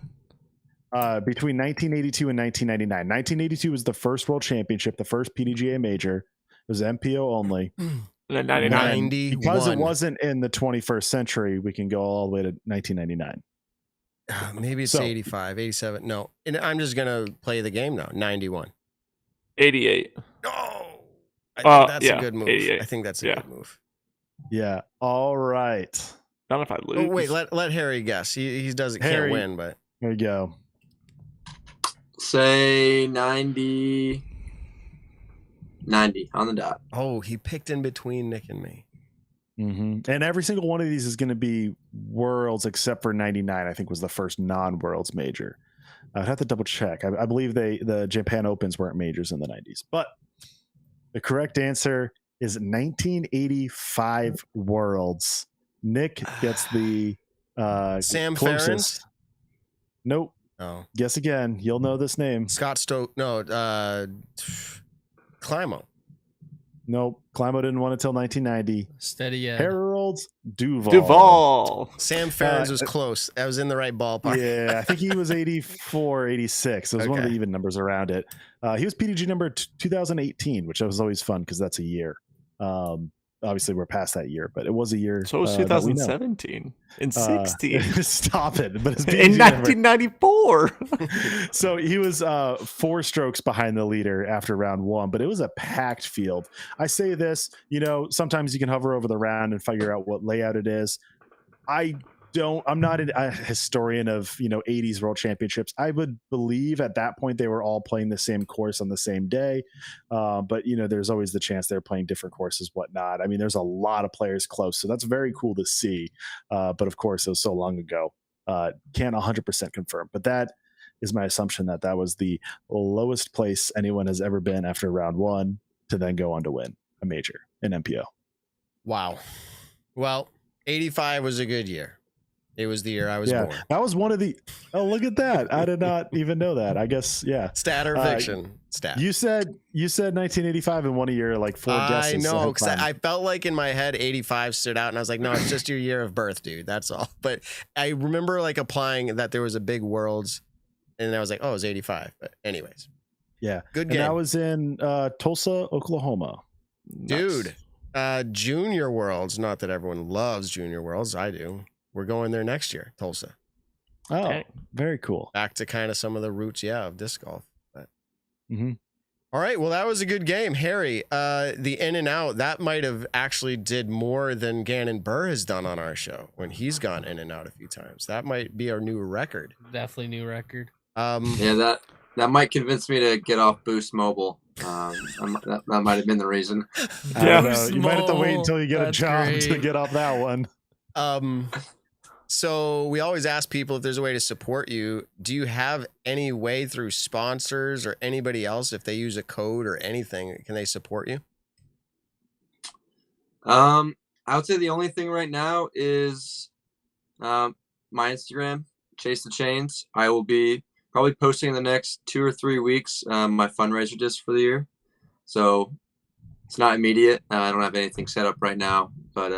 Between 1982 and 1999. 1982 was the first World Championship, the first PDGA major. It was MPO only. And then 99. And 91. because it wasn't in the 21st century, we can go all the way to 1999. Maybe it's So- 85, 87. No. And I'm just going to play the game now. 91. 88. No. I think that's yeah, a good move. 88. I think that's a Yeah. good move. Yeah. All right. Not if I lose. Oh, wait, let Harry guess. He doesn't Harry. can't win, but There you go. Say 90 on the dot. oh, he picked in between Nick and me. And every single one of these is going to be worlds except for 99, I think was the first non-worlds major. I'd have to double check. I believe the Japan Opens weren't majors in the 90s. But the correct answer is 1985 worlds. Nick gets the Sam closest. Nope. Oh, Guess again. You'll know this name. Scott Stoke. No, Climo. Nope. Climo didn't win until 1990. Steady Ed. Harold Duval. Duval. Sam Ferens was close. I was in the right ballpark. Yeah, I think he was 84, 86. It was one of the Okay. even numbers around it. He was PDG number 2018, which was always fun because that's a year. Obviously, we're past that year, but it was a year. So it was that we know. 2017 and 16 Stop it. But his in PDG number- 1994. So he was 4 strokes behind the leader after round one, but it was a packed field. I say this, sometimes you can hover over the round and figure out what layout it is. I'm not a historian of 80s world championships. I would believe at that point they were all playing the same course on the same day, but there's always the chance they're playing different courses, whatnot. I mean, there's a lot of players close, so that's very cool to see. But of course, it was so long ago, can't 100% confirm. But that is my assumption that was the lowest place anyone has ever been after round one to then go on to win a major in MPO. Wow. Well, 85 was a good year. It was the year I was born. That was one of the. Oh, look at that! I did not even know that. I guess, yeah. Stat or fiction? Stat. You said 1985 in one of your 4 guesses. I know, so because fun. I felt like in my head 85 stood out, and I was like, no, it's just your year of birth, dude. That's all. But I remember applying that there was a big Worlds, and I was like, oh, it was 85. But anyways, Yeah, good and game. that was in Tulsa, Oklahoma. Dude, Junior Worlds. Not that everyone loves Junior Worlds. I do. We're going there next year, Tulsa. Oh, Okay. very cool. Back to kind of some of the roots, of disc golf. But Mhm. All right, well, that was a good game, Harry. The in and out that might have actually did more than Gannon Burr has done on our show when he's gone in and out a few times. That might be our new record. Definitely new record. Yeah, that might convince me to get off Boost Mobile. That might have been the reason. I don't know. Boost You might have to wait Mobile. until you get a That's job to great. get off that one. So we always ask people if there's a way to support you. Do you have any way through sponsors or anybody else, if they use a code or anything, can they support you? I would say the only thing right now is my Instagram, Chase the Chains. I will be probably posting in the next 2 or 3 weeks my fundraiser disc for the year. So it's not immediate. I don't have anything set up right now, but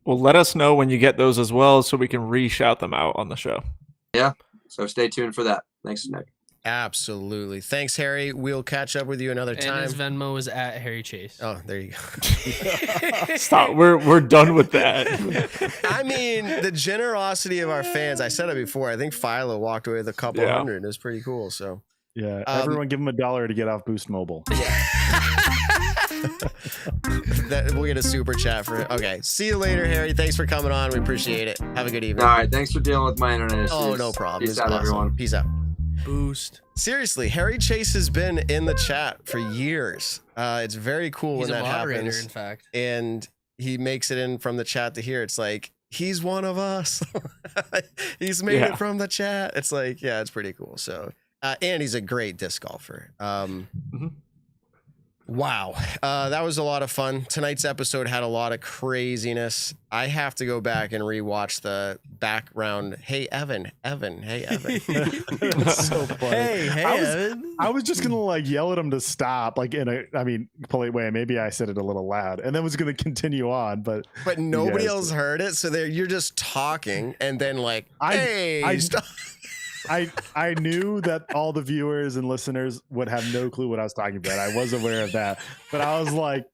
Well, let us know when you get those as well so we can re-shout them out on the show. yeah. So stay tuned for that. Thanks, Nick. Absolutely. Thanks, Harry. We'll catch up with you another And time. his Venmo is at Harry Chase. Oh, there you go. Stop. We're done with that. I mean, the generosity of our fans. I said it before. I think Philo walked away with a couple hundred. It was pretty cool. So Yeah, everyone give him $1 to get off Boost Mobile. we'll get a super chat for it. Okay. See you later, Harry. Thanks for coming on. We appreciate it. Have a good evening. All right. Thanks for dealing with my internet issues. Oh, no problem. Peace It's out, awesome. everyone. Peace out. Boost. Seriously, Harry Chase has been in the chat for years. It's very cool He's when a that moderator, happens. in fact. And he makes it in from the chat to here. It's like, he's one of us. He's made it from the chat. It's like, yeah, it's pretty cool. So, and he's a great disc golfer. Wow. That was a lot of fun. Tonight's episode had a lot of craziness. I have to go back and rewatch the background. Hey, Evan. Hey, Evan. It's so funny. Hey, Evan. I was just gonna like yell at him to stop, like in a, polite way. Maybe I said it a little loud, and then was gonna continue on, but nobody guys else heard it. So you're just talking, and then like, hey, stop. I knew that all the viewers and listeners would have no clue what I was talking about. I was aware of that, but I was like,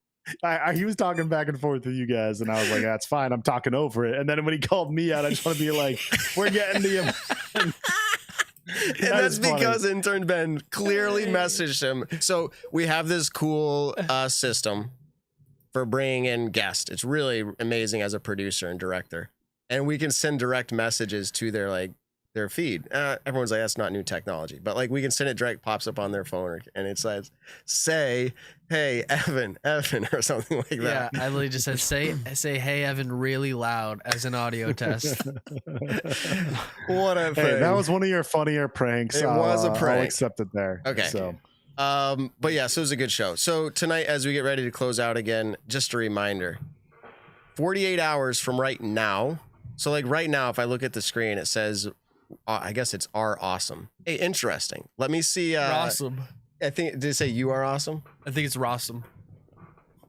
he was talking back and forth with you guys, and I was like, that's fine. I'm talking over it. And then when he called me out, I just want to be like, we're getting the. And that's because intern Ben clearly messaged him. So we have this cool system for bringing in guests. It's really amazing as a producer and director, and we can send direct messages to their feed. Everyone's like, that's not new technology, but like we can send it direct, pops up on their phone, and it says, say, hey, Evan, or something like that. Yeah, I literally just said, say, hey, Evan, really loud as an audio test. What a thing. Hey, that was one of your funnier pranks. It was a prank. I'll accept it there. Okay. So, but yeah, so it was a good show. So tonight, as we get ready to close out again, just a reminder, 48 hours from right now. So like right now, if I look at the screen, it says, I guess it's R awesome. Hey, interesting. Let me see. Awesome. I think, did it say you are awesome? I think it's Rossum.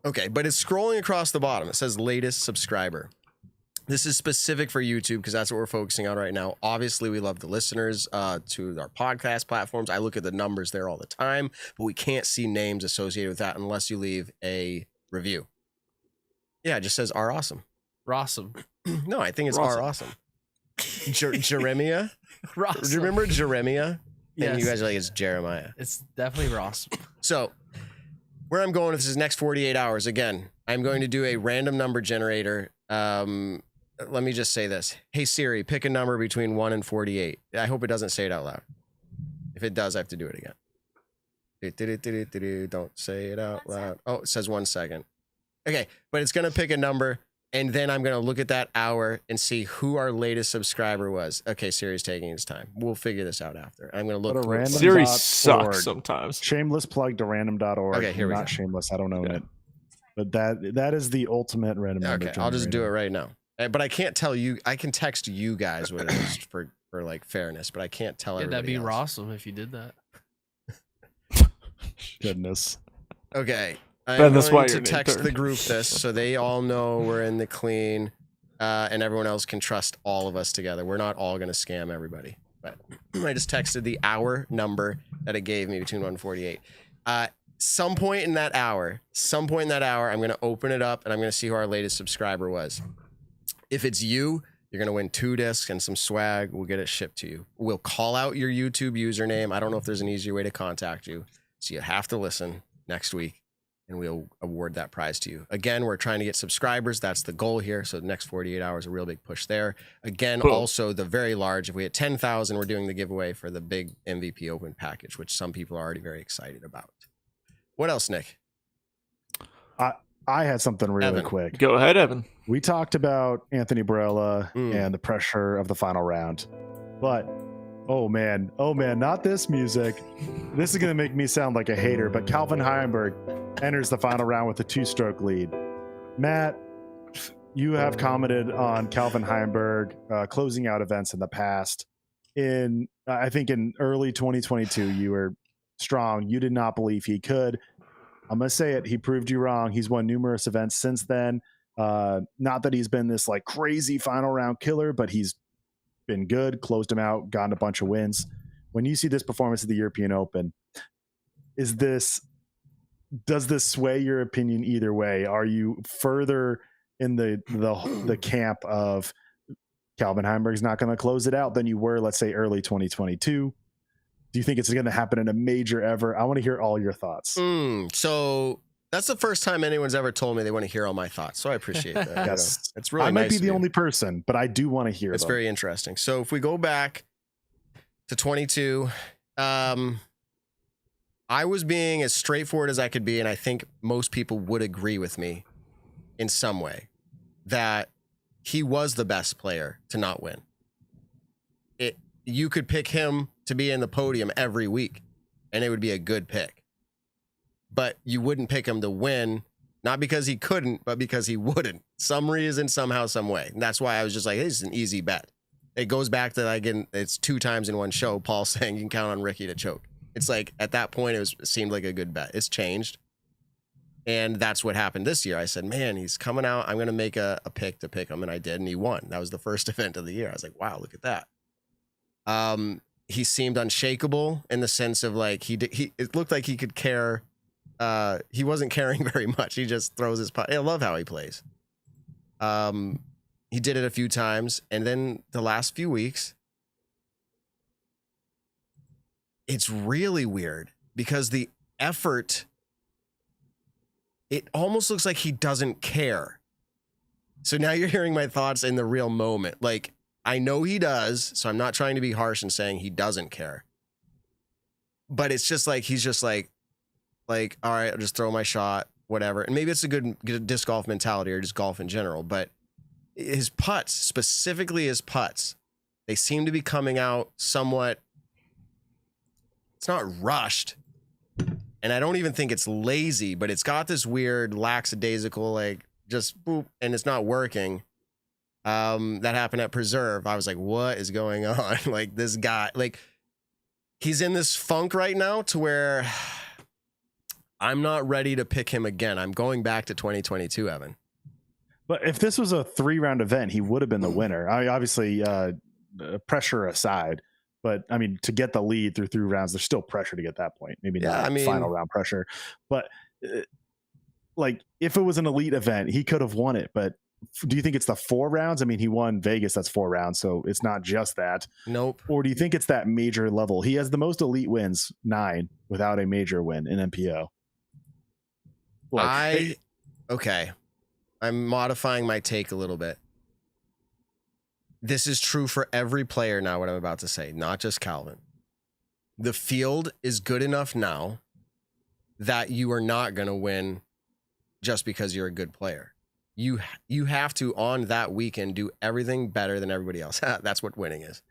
Okay, but it's scrolling across the bottom. It says latest subscriber. This is specific for YouTube because that's what we're focusing on right now. Obviously, we love the listeners to our podcast platforms. I look at the numbers there all the time, but we can't see names associated with that unless you leave a review. Yeah, it just says R awesome. Rossum. No, I think it's R awesome. Jeremiah? Rossum. Do you remember Jeremiah? Yes. And you guys are like, it's Jeremiah. It's definitely Rossum. So where I'm going with this is next 48 hours. Again, I'm going to do a random number generator. Let me just say this. Hey, Siri, pick a number between 1 and 48. I hope it doesn't say it out loud. If it does, I have to do it again. Don't say it out loud. Oh, it says 1 second. Okay, but it's going to pick a number. And then I'm going to look at that hour and see who our latest subscriber was. Okay, Siri's taking his time. We'll figure this out after. I'm going to look. Go to random. Siri .org. sucks sometimes. Shameless plug to random.org. Okay, here we Not go. shameless. I don't own it. But that is the ultimate random number. Okay, I'll just do it right now. But I can't tell you. I can text you guys what it is for like fairness, but I can't tell Yeah, that'd everybody be else. Rossum if you did that. Goodness. Okay. Ben, I'm that's going why to you're an text intern. the group this so they all know we're in the clean and everyone else can trust all of us together. We're not all going to scam everybody. But I just texted the hour number that it gave me between 1 and 48. Some point in that hour, I'm going to open it up and I'm going to see who our latest subscriber was. If it's you, you're going to win 2 discs and some swag. We'll get it shipped to you. We'll call out your YouTube username. I don't know if there's an easier way to contact you. So you have to listen next week. and we'll award that prize to you. Again, we're trying to get subscribers. That's the goal here. So the next 48 hours, a real big push there. Again, Cool. also the very large, if we hit 10,000, we're doing the giveaway for the big MVP Open package, which some people are already very excited about. What else, Nick? I had something really Evan. quick. Go ahead, Evan. We talked about Anthony Barella and the pressure of the final round, but oh man, not this music. This is going to make me sound like a hater, but Calvin Heimberg enters the final round with a 2-stroke lead. Matt, you have commented on Calvin Heimberg closing out events in the past. I think in early 2022, you were strong. You did not believe he could. I'm going to say it. He proved you wrong. He's won numerous events since then. Not that he's been this like crazy final round killer, but he's been good, closed him out, gotten a bunch of wins. When you see this performance at the European Open, does this sway your opinion either way? Are you further in the camp of Calvin Heimberg's not going to close it out than you were, let's say, early 2022? Do you think it's going to happen in a major ever? I want to hear all your thoughts. So that's the first time anyone's ever told me they want to hear all my thoughts. So I appreciate that. Yes. It's really I might nice be of the you. only person, but I do want to hear It's them. very interesting. So if we go back to 22, I was being as straightforward as I could be, and I think most people would agree with me in some way that he was the best player to not win. You could pick him to be in the podium every week, and it would be a good pick. But you wouldn't pick him to win, not because he couldn't, but because he wouldn't. Some reason, somehow, some way. And that's why I was just like, hey, this is an easy bet. It goes back to, like, it's 2 times in one show, Paul saying you can count on Ricky to choke. It's like, at that point, it seemed like a good bet. It's changed. And that's what happened this year. I said, man, he's coming out. I'm going to make a pick to pick him. And I did, and he won. That was the first event of the year. I was like, wow, look at that. He seemed unshakable in the sense of like, it looked like he could care. He wasn't caring very much. He just throws his putt. I love how he plays. He did it a few times. And then the last few weeks, it's really weird because the effort, it almost looks like he doesn't care. So now you're hearing my thoughts in the real moment. Like, I know he does, so I'm not trying to be harsh and saying he doesn't care. But it's just like, he's just like, all right, I'll just throw my shot, whatever. And maybe it's a good disc golf mentality or just golf in general. But his putts, specifically his putts, they seem to be coming out somewhat, it's not rushed. And I don't even think it's lazy, but it's got this weird lackadaisical, like just boop, and it's not working. That happened at Preserve. I was like, what is going on? Like, this guy, like, he's in this funk right now to where I'm not ready to pick him again. I'm going back to 2022, Evan. But if this was a 3-round event, he would have been the winner. I mean, obviously, pressure aside, but I mean, to get the lead through 3 rounds, there's still pressure to get that point. Maybe not final round pressure, but like if it was an elite event, he could have won it. But do you think it's the 4 rounds? I mean, he won Vegas. That's 4 rounds. So it's not just that. Nope. Or do you think it's that major level? He has the most elite wins, 9, without a major win in MPO. Okay. I'm modifying my take a little bit. This is true for every player now, what I'm about to say, not just Calvin. The field is good enough now that you are not going to win just because you're a good player. You have to, on that weekend, do everything better than everybody else. That's what winning is.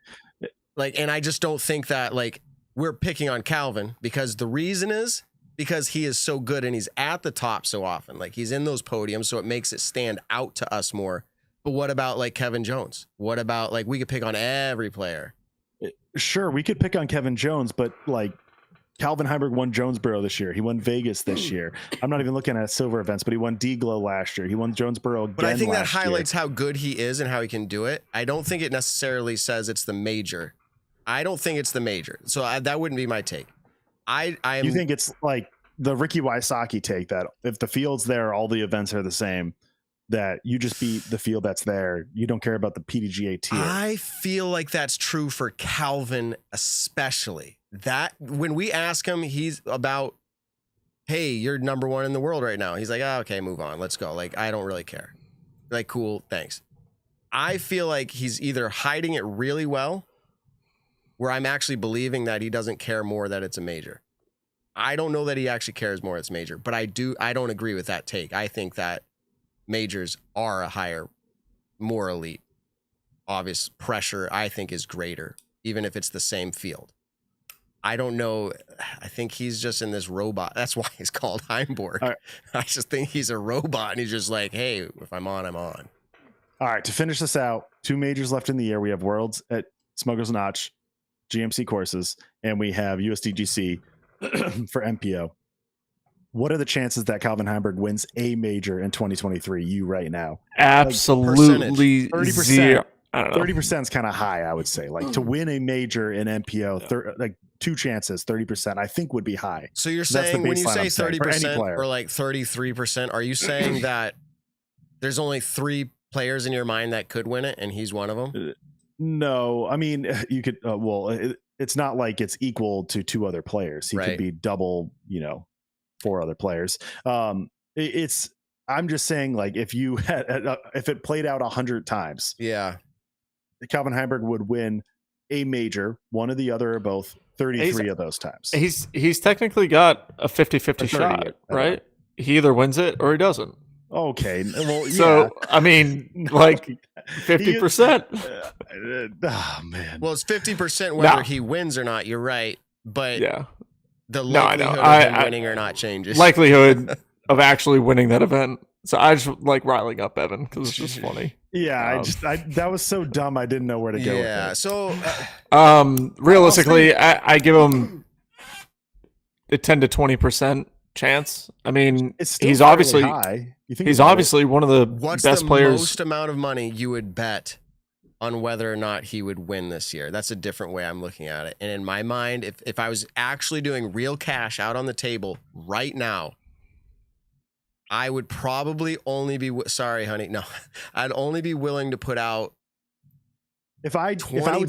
Like, and I just don't think that, like, we're picking on Calvin because the reason is because he is so good and he's at the top so often. Like, he's in those podiums, so it makes it stand out to us more. But what about, like, Kevin Jones? What about, like, we could pick on every player. Sure, we could pick on Kevin Jones, but, like, Calvin Heimberg won Jonesboro this year. He won Vegas this year. I'm not even looking at silver events, but he won D-Glow last year. He won Jonesboro again. But I think that last highlights year. how good he is and how he can do it. I don't think it necessarily says it's the major. I don't think it's the major. So that wouldn't be my take. You think it's like the Ricky Wysocki take that if the field's there, all the events are the same, that you just beat the field that's there. You don't care about the PDGA tier. I feel like that's true for Calvin, especially. That when we ask him, he's about hey, you're number one in the world right now. He's like, oh, okay, move on. Let's go. Like, I don't really care. Like, cool, thanks. I feel like he's either hiding it really well, where I'm actually believing that he doesn't care more that it's a major. I don't know that he actually cares more it's major, but I don't agree with that take. I think that majors are a higher, more elite. Obvious pressure, I think, is greater, even if it's the same field. I don't know. I think he's just in this robot. That's why he's called Heimborg. Right. I just think he's a robot, and he's just like, hey, if I'm on, I'm on. All right, to finish this out, 2 majors left in the year. We have Worlds at Smuggler's Notch, GMC courses, and we have USDGC for MPO. What are the chances that Calvin Heimberg wins a major in 2023? You right now? Absolutely 30%. zero. I don't know. 30% is kind of high, I would say. Like to win a major in MPO, like 2 chances, 30%, I think would be high. So you're That's saying the when you baseline say I'm saying, for any 30% player. or like 33%, are you saying that there's only 3 players in your mind that could win it, and he's one of them? No, I mean, you could, it's not like it's equal to 2 other players. He Right. could be double, 4 other players. I'm just saying, like, if you had, if it played out 100 times, Yeah. Calvin Heimberg would win a major, one or the other or both, 33 of those times. He's technically got a 50-50 Or 30, shot, I right? He either wins it or he doesn't. Okay, well, So, I mean, like 50%. Oh man. Well, it's 50% whether No. he wins or not. You're right, but Yeah. the No, I know. likelihood of him winning or not changes. Likelihood of actually winning that event. So I just like riling up Evan because it's just funny. Yeah, that was so dumb. I didn't know where to go Yeah. with it. So Realistically, I give him a 10 to 20% chance. I mean, It's still he's fairly obviously high. You think he's about it. obviously one of the what's best the players. most amount of money you would bet on whether or not he would win this year? That's a different way I'm looking at it. And in my mind, if I was actually doing real cash out on the table right now, I would probably only be sorry, honey. No, I'd only be willing to put out. If I would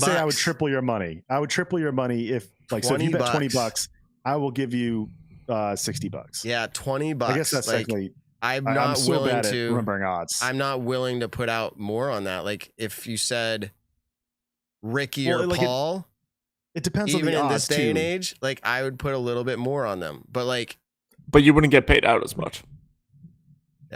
say I would $20. triple your money, I would triple your money if like so if you bet $20, I will give you $60. Yeah, $20. I guess that's technically. I'm not so willing bad at to remembering odds. I'm not willing to put out more on that. Like if you said Ricky or like Paul, it depends even on the in odds this day and too. age, like I would put a little bit more on them. But like, But you wouldn't get paid out as much.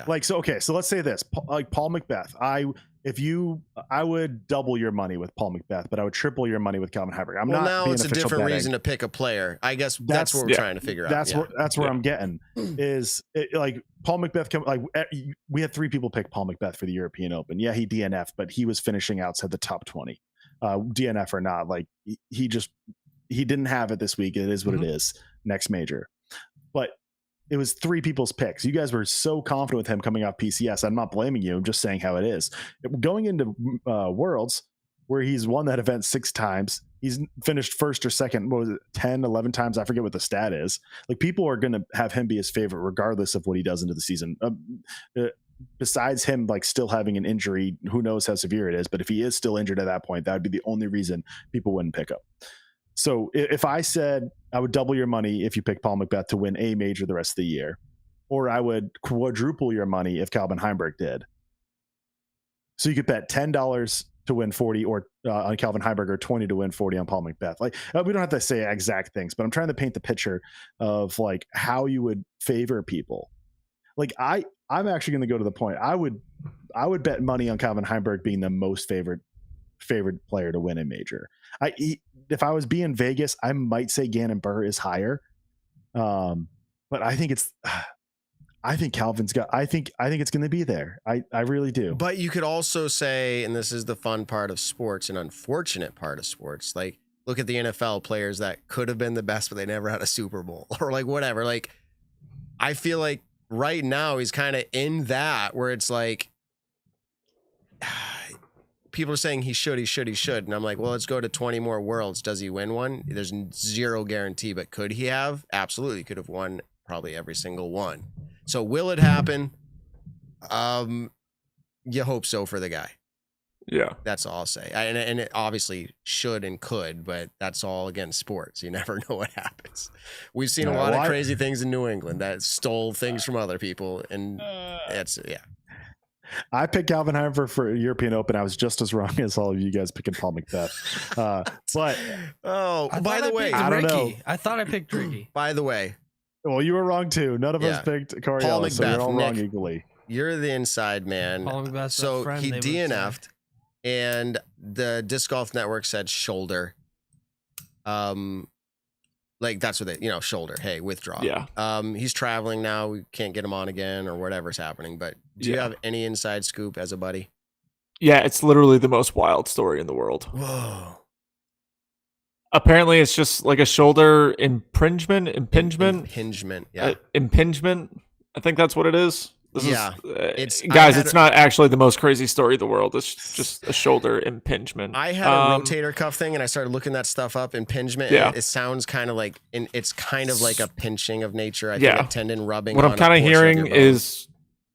Like so, okay. So let's say this, like Paul McBeth. I would double your money with Paul McBeth, but I would triple your money with Calvin Heimberg. well, not now being it's a official different betting. reason to pick a player. I guess that's what we're trying to figure out. That's where I'm getting is like Paul McBeth. We had 3 people pick Paul McBeth for the European Open. Yeah, he DNF, but he was finishing outside the top 20. DNF or not, like he didn't have it this week. It is what it is. Next major, but it was 3 people's picks. You guys were so confident with him coming off PCS. I'm not blaming you. I'm just saying how it is. Going into Worlds, where he's won that event 6 times, he's finished first or second, 10, 11 times. I forget what the stat is. Like people are going to have him be his favorite, regardless of what he does into the season. Besides him, like still having an injury, who knows how severe it is. But if he is still injured at that point, that would be the only reason people wouldn't pick up. So if I said I would double your money if you pick Paul McBeth to win a major the rest of the year, or I would quadruple your money if Calvin Heimberg did. So you could bet $10 to win 40 or on Calvin Heimberg, or 20 to win 40 on Paul McBeth. Like we don't have to say exact things, but I'm trying to paint the picture of like how you would favor people. Like I'm actually going to go to the point. I would bet money on Calvin Heimberg being the most favored player to win a major. If I was being Vegas, I might say Gannon Burr is higher. But I think Calvin's got, I think it's going to be there. I really do. But you could also say, and this is the fun part of sports, an unfortunate part of sports. Like look at the NFL players that could have been the best, but they never had a Super Bowl or like whatever. Like I feel like right now he's kind of in that where it's like, people are saying he should. And I'm like, well, let's go to 20 more Worlds. Does he win one? There's zero guarantee, but could he have? Absolutely. Could have won probably every single one. So will it happen? You hope so for the guy. Yeah. That's all I'll say. And it obviously should and could, but that's all against sports. You never know what happens. We've seen a lot of crazy things in New England that stole things from other people, and it's I picked Calvin Heimer for European Open. I was just as wrong as all of you guys picking Paul McBeth. But by the way, I don't know. I thought I picked Ricky. By the way, well, you were wrong too. None of us picked Corey Paul Ellis, so McBeth, you're all wrong Nick, equally. you're the inside man. Paul McBeth's so friend, he they would say. DNF'd, and the Disc Golf Network said shoulder. Like that's what they, shoulder. Hey, withdraw. Yeah. He's traveling now. We can't get him on again or whatever's happening. But do you have any inside scoop as a buddy? Yeah, it's literally the most wild story in the world. Whoa. Apparently, it's just like a shoulder impingement. Yeah. Impingement. I think that's what it is. This is guys. It's not actually the most crazy story in the world. It's just a shoulder impingement. I had a rotator cuff thing, and I started looking that stuff up. Impingement. Yeah. It sounds kind of like, it's kind of like a pinching of nature. I think a tendon rubbing. What I'm kind of hearing is,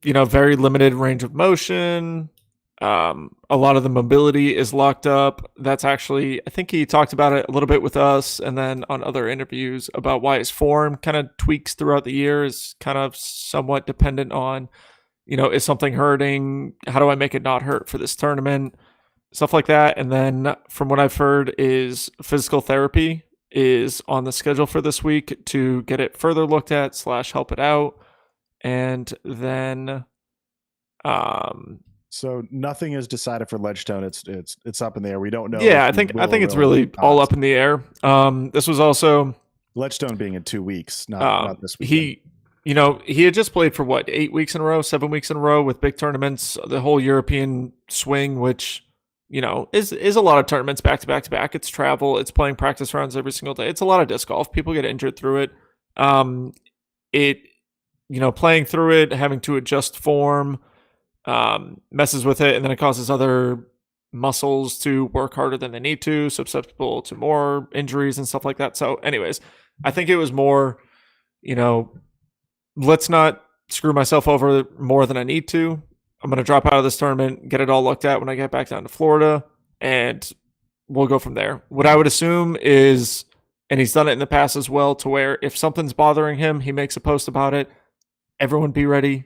very limited range of motion. A lot of the mobility is locked up. That's actually, I think he talked about it a little bit with us and then on other interviews about why his form kind of tweaks throughout the year, is kind of somewhat dependent on, is something hurting? How do I make it not hurt for this tournament? Stuff like that. And then from what I've heard is physical therapy is on the schedule for this week to get it further looked at / help it out. And then, so nothing is decided for Ledgestone. It's up in the air. We don't know. Yeah, I think it's really all up in the air. This was also Ledgestone being in 2 weeks, not this week. He had just played for 8 weeks in a row, 7 weeks in a row with big tournaments, the whole European swing, which is a lot of tournaments back to back to back. It's travel, it's playing practice rounds every single day. It's a lot of disc golf. People get injured through it. Playing through it, having to adjust form. Messes with it, and then it causes other muscles to work harder than they need to, susceptible to more injuries and stuff like that. So anyways, I think it was more, let's not screw myself over more than I need to. I'm going to drop out of this tournament, get it all looked at when I get back down to Florida, and we'll go from there. What I would assume is, and he's done it in the past as well, to where if something's bothering him, he makes a post about it. Everyone be ready.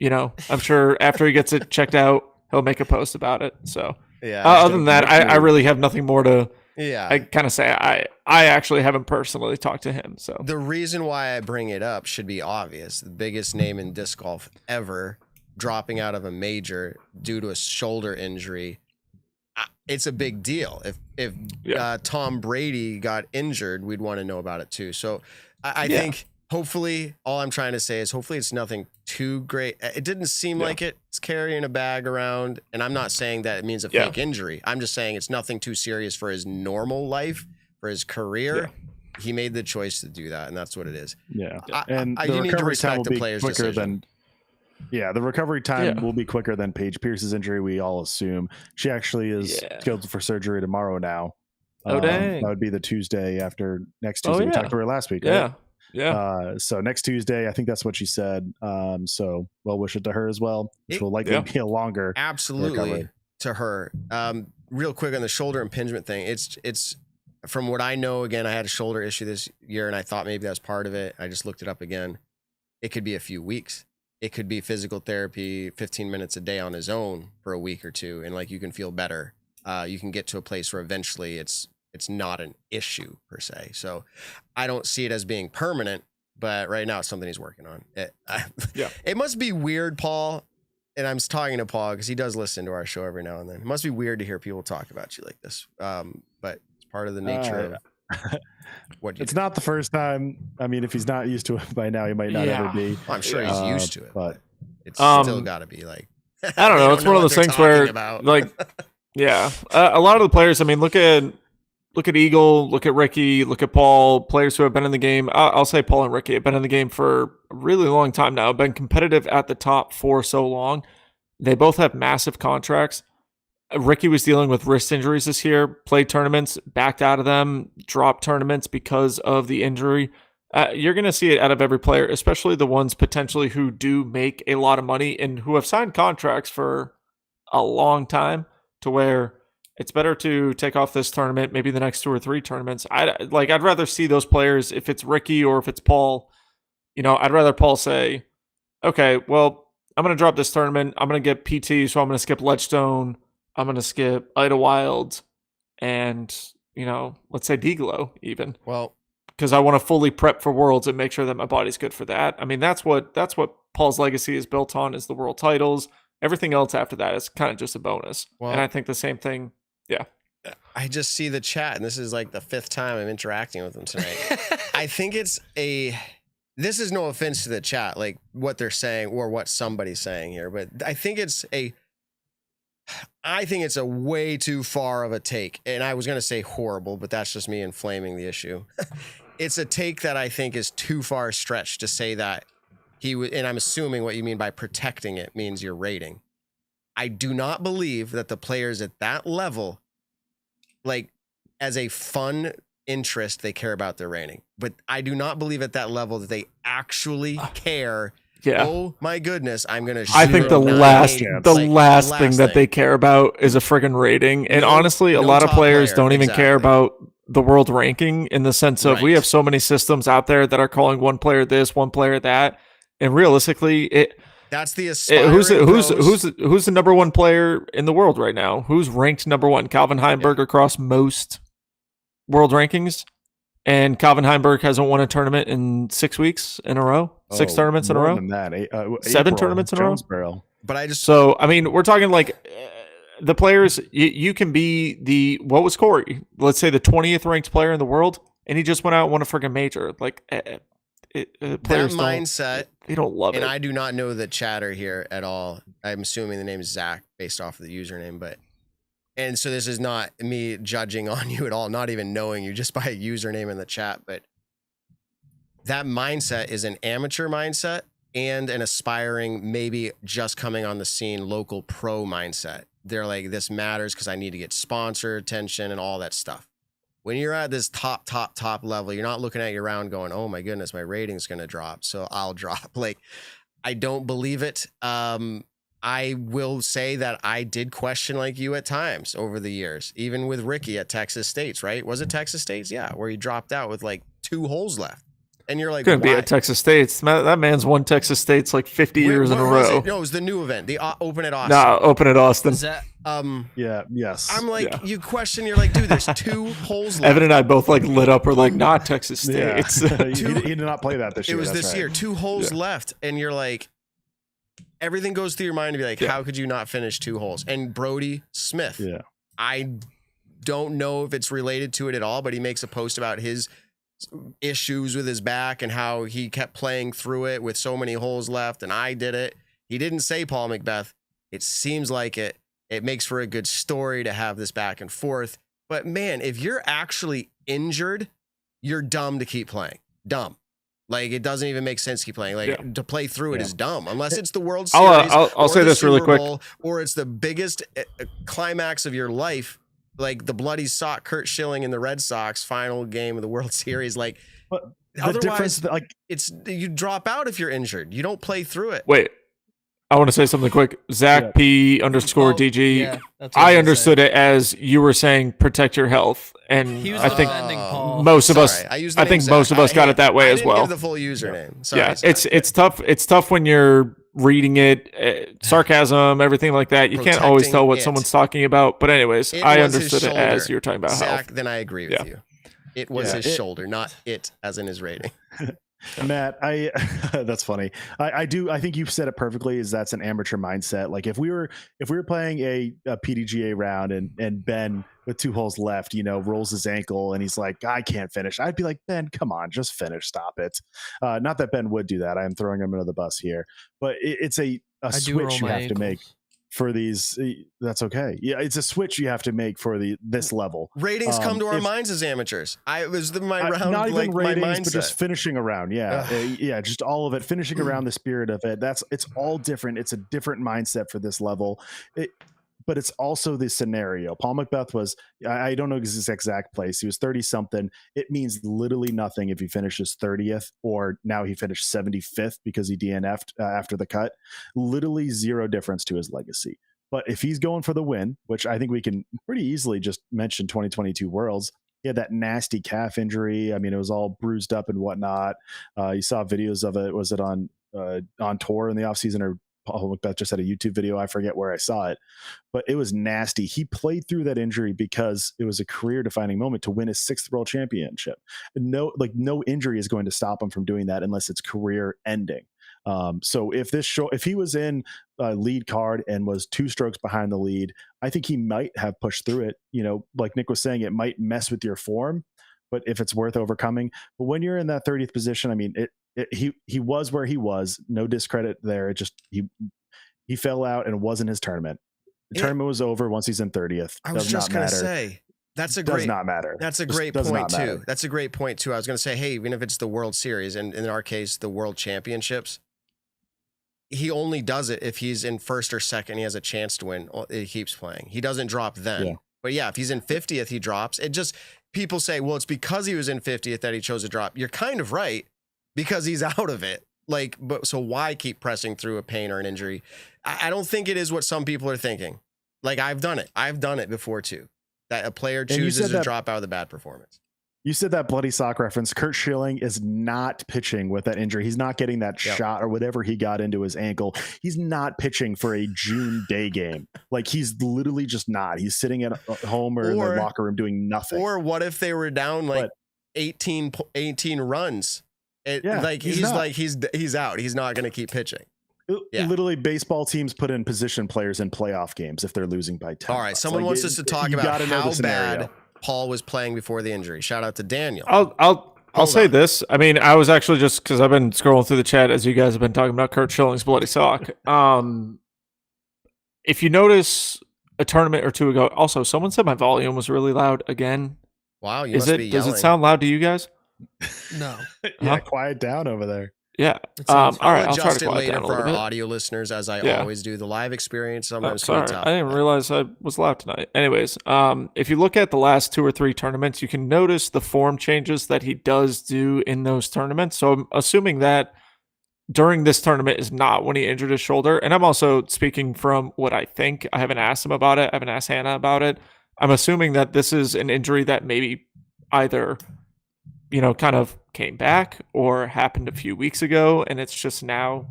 I'm sure after he gets it checked out, he'll make a post about it. So, other than that, I really have nothing more to. I kind of say I actually haven't personally talked to him. So the reason why I bring it up should be obvious. The biggest name in disc golf ever dropping out of a major due to a shoulder injury. It's a big deal. If Tom Brady got injured, we'd want to know about it too. So I think. Hopefully, all I'm trying to say is hopefully it's nothing too great. It didn't seem like it's carrying a bag around, and I'm not saying that it means a fake injury. I'm just saying it's nothing too serious for his normal life, for his career. He made the choice to do that, and that's what it is. Yeah, and the recovery time will be quicker than. Yeah, the recovery time will be quicker than Paige Pierce's injury. We all assume she actually is scheduled for surgery tomorrow now. Dang! That would be the Tuesday after next Tuesday. We talked to her last week. Right? Yeah. So next Tuesday, I think that's what she said. So well wish it to her as well, which will likely be a longer recovery. To her. Real quick on the shoulder impingement thing. It's from what I know, again, I had a shoulder issue this year and I thought maybe that was part of it. I just looked it up again. It could be a few weeks. It could be physical therapy, 15 minutes a day on his own for a week or two. And you can feel better. You can get to a place where eventually it's not an issue per se. So I don't see it as being permanent, but right now it's something he's working on. It must be weird, Paul. And I'm talking to Paul because he does listen to our show every now and then. It must be weird to hear people talk about you like this. But it's part of the nature of what you It's do. not the first time. I mean, if he's not used to it by now, he might not ever be. I'm sure he's used to it, but it's still got to be I don't know. It's one of those things where a lot of the players, I mean, look at Eagle, look at Ricky, look at Paul, players who have been in the game. I'll say Paul and Ricky have been in the game for a really long time now, been competitive at the top for so long. They both have massive contracts. Ricky was dealing with wrist injuries this year, played tournaments, backed out of them, dropped tournaments because of the injury. You're going to see it out of every player, especially the ones potentially who do make a lot of money and who have signed contracts for a long time. to where it's better to take off this tournament, maybe the next 2 or 3 tournaments. I'd rather see those players, if it's Ricky or if it's Paul, I'd rather Paul say, okay, well, I'm going to drop this tournament. I'm going to get PT, so I'm going to skip Ledgestone. I'm going to skip Idlewild and, let's say D-Glow even. Well, because I want to fully prep for Worlds and make sure that my body's good for that. I mean, that's what Paul's legacy is built on, is the world titles. Everything else after that is kind of just a bonus. Well, and I think the same thing. Yeah. I just see the chat, and this is like the 5th time I'm interacting with them tonight. I think this is no offense to the chat, like what they're saying or what somebody's saying here, but I think it's a way too far of a take. And I was going to say horrible, but that's just me inflaming the issue. It's a take that I think is too far stretched to say that he would, and I'm assuming what you mean by protecting it means your rating. I do not believe that the players at that level, like as a fun interest, they care about their rating. But I do not believe at that level that they actually care. Yeah. Oh my goodness, I'm gonna. I think the last thing that they care about is a friggin' rating. And honestly, a lot of players don't even care about the world ranking, in the sense of we have so many systems out there that are calling one player this, one player that, and realistically, that's the who's the number 1 player in the world right now? Who's ranked number 1? Calvin Heimberg across most world rankings, and Calvin Heimberg hasn't won a tournament in 6 weeks in a row. 6 tournaments in a row. Than that. 7 tournaments in a row. But I mean, we're talking like the players. You can be what was Corey? Let's say the 20th ranked player in the world, and he just went out and won a friggin' major. Like players, that mindset, they don't love it. And I do not know the chatter here at all. I'm assuming the name is Zach based off of the username, and so this is not me judging on you at all, not even knowing you, just by a username in the chat. But that mindset is an amateur mindset and an aspiring, maybe just coming on the scene, local pro mindset. They're like, this matters because I need to get sponsor attention and all that stuff. When you're at this top level, you're not looking at your round going, oh my goodness, my rating's going to drop, so I'll drop. Like, I don't believe it. I will say that I did question like you at times over the years, even with Ricky at Texas State's, right? Was it Texas State's? Yeah, where he dropped out with like 2 holes left. And you're like, couldn't be at Texas State's. That man's won Texas State's like 50 years in a row. No, it was the new event, the Open at Austin. No, Open at Austin. Is that, yes. I'm like, you question, you're like, dude, there's 2 holes left. Evan and I both like lit up. We're like, not Texas State. Yeah. He did not play that this year. It was this year. 2 holes left. And you're like, everything goes through your mind to be like, how could you not finish 2 holes? And Brody Smith, I don't know if it's related to it at all, but he makes a post about his issues with his back and how he kept playing through it with so many holes left, and I did it. He didn't say Paul McBeth. It seems like it makes for a good story to have this back and forth. But man, if you're actually injured, you're dumb to keep playing. Dumb. Like, it doesn't even make sense to keep playing. Like, to play through it is dumb, unless it's the World Series. I'll say this really quick. Or it's the biggest climax of your life, like the bloody sock Kurt Schilling in the Red Sox final game of the World Series. Like, the difference, like, it's you drop out if you're injured. You don't play through it. Wait, I want to say something quick. Zach P_DG. I understood it as you were saying protect your health, and I think most of us. I think most of us got it that way as well. I didn't give the full username. Sorry, yeah, it's tough. It's tough when you're reading it, sarcasm, everything like that. You can't always tell what someone's talking about. But anyways, I understood it as you were talking about Zach, health. Then I agree with you. It was his shoulder, not it as in his rating. Matt, that's funny. I think you said it perfectly. Is that's an amateur mindset. Like, if we were playing a PDGA round and Ben with 2 holes left, rolls his ankle and he's like, I can't finish. I'd be like, Ben, come on, just finish. Stop it. Not that Ben would do that. I'm throwing him under the bus here, but it's a switch you have to make for these. That's okay. Yeah, it's a switch you have to make for this level. Ratings come to our minds as amateurs. It was my round, not even like ratings, my mindset. but just finishing around. Yeah, just all of it, finishing around the spirit of it. It's all different. It's a different mindset for this level. But it's also the scenario. Paul McBeth was, I don't know his exact place. He was 30 something. It means literally nothing if he finishes 30th, or now he finished 75th because he DNF'd after the cut. Literally zero difference to his legacy. But if he's going for the win, which I think we can pretty easily just mention 2022 Worlds, he had that nasty calf injury. I mean, it was all bruised up and whatnot. You saw videos of it. Was it on tour in the offseason, or Paul McBeth just had a YouTube video? I forget where I saw it, but it was nasty. He played through that injury because it was a career-defining moment to win his 6th world championship. No injury is going to stop him from doing that unless it's career-ending. So if he was in lead card and was 2 strokes behind the lead, I think he might have pushed through it. You know, like Nick was saying, it might mess with your form, but if it's worth overcoming. But when you're in that 30th position, I mean, he was where he was. No discredit there. It just he fell out and it wasn't his tournament. The tournament was over once he's in 30th. I was just going to say. Does not matter. That's a great point too. That's a great point too. I was going to say, hey, even if it's the World Series, and in our case, the World Championships, he only does it if he's in 1st or 2nd. He has a chance to win. He keeps playing. He doesn't drop then. Yeah. But yeah, if he's in 50th, he drops. It just, people say, well, it's because he was in 50th that he chose to drop. You're kind of right, because he's out of it. Like, but so why keep pressing through a pain or an injury? I don't think it is what some people are thinking. Like, I've done it. I've done it before too. That a player chooses to drop out of the bad performance. You said that bloody sock reference. Curt Schilling is not pitching with that injury. He's not getting that shot or whatever he got into his ankle. He's not pitching for a June day game. Like, he's literally just not. He's sitting at home or in the locker room doing nothing. Or what if they were down like 18 runs? He's out. He's not going to keep pitching. Literally, baseball teams put in position players in playoff games if they're losing by 10. All right, someone wants us to talk about how bad Paul was playing before the injury. Shout out to Daniel. I'll say this. I mean, I was actually just, because I've been scrolling through the chat as you guys have been talking about Curt Schilling's bloody sock. If you notice a tournament or two ago, also someone said my volume was really loud again. Wow, you must be yelling. Does it sound loud to you guys? No. Quiet down over there. Yeah. All right. I'll try adjust to it quiet later down a for little our bit. audio listeners, as I always do. The live experience sometimes sorry, tough. I didn't realize I was loud tonight. Anyways, if you look at the last 2 or 3 tournaments, you can notice the form changes that he does do in those tournaments. So I'm assuming that during this tournament is not when he injured his shoulder. And I'm also speaking from what I think. I haven't asked him about it. I haven't asked Hannah about it. I'm assuming that this is an injury that maybe either, kind of came back or happened a few weeks ago, and it's just now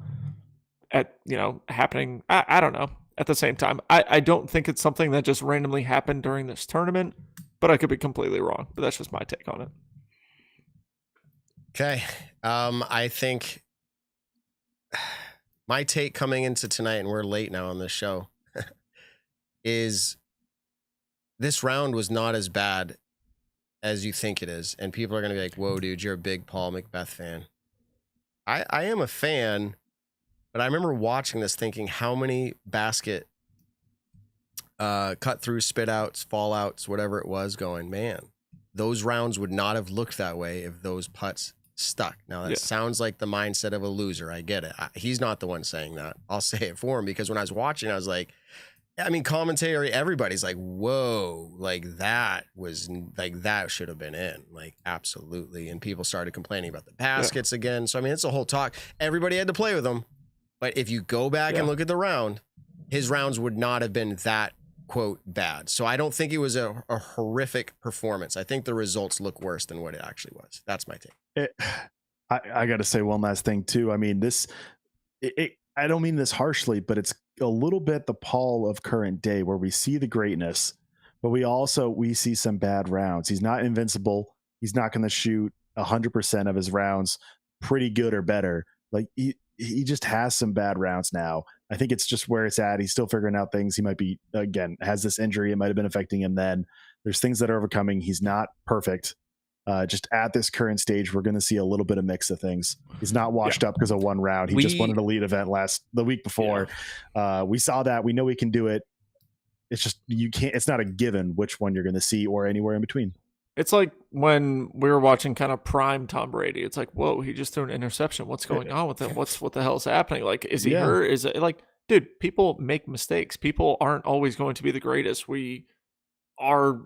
happening. I don't know. At the same time, I don't think it's something that just randomly happened during this tournament, but I could be completely wrong. But that's just my take on it. Okay. I think my take coming into tonight, and we're late now on this show, is this round was not as bad as you think it is. And people are going to be like, whoa, dude, you're a big Paul McBeth fan. I am a fan, but I remember watching this thinking how many basket cut through, spit outs, fallouts, whatever it was, going, man, those rounds would not have looked that way if those putts stuck. Now that sounds like the mindset of a loser. I get it. He's not the one saying that. I'll say it for him, because when I was watching, I was like, commentary, everybody's like, whoa, like that should have been in, like, absolutely. And people started complaining about the baskets again. So, it's a whole talk. Everybody had to play with them. But if you go back and look at the round, his rounds would not have been that, quote, bad. So I don't think it was a horrific performance. I think the results look worse than what it actually was. That's my take. I got to say one last thing too. I don't mean this harshly, but it's a little bit the Paul of current day, where we see the greatness, but we see some bad rounds. He's not invincible. He's not going to shoot 100% of his rounds pretty good or better. Like, he just has some bad rounds now. I think it's just where it's at. He's still figuring out things. He might be, again, has this injury. It might have been affecting him then. There's things that are overcoming. He's not perfect. Just at this current stage, we're going to see a little bit of mix of things. He's not washed up because of one round. He just won an elite event the week before. We saw that. We know he can do it. It's just, it's not a given which one you're going to see or anywhere in between. It's like when we were watching kind of prime Tom Brady. It's like, whoa, he just threw an interception. What's going on with him? What the hell is happening? Like, is he hurt? Is it like, dude, people make mistakes. People aren't always going to be the greatest. We are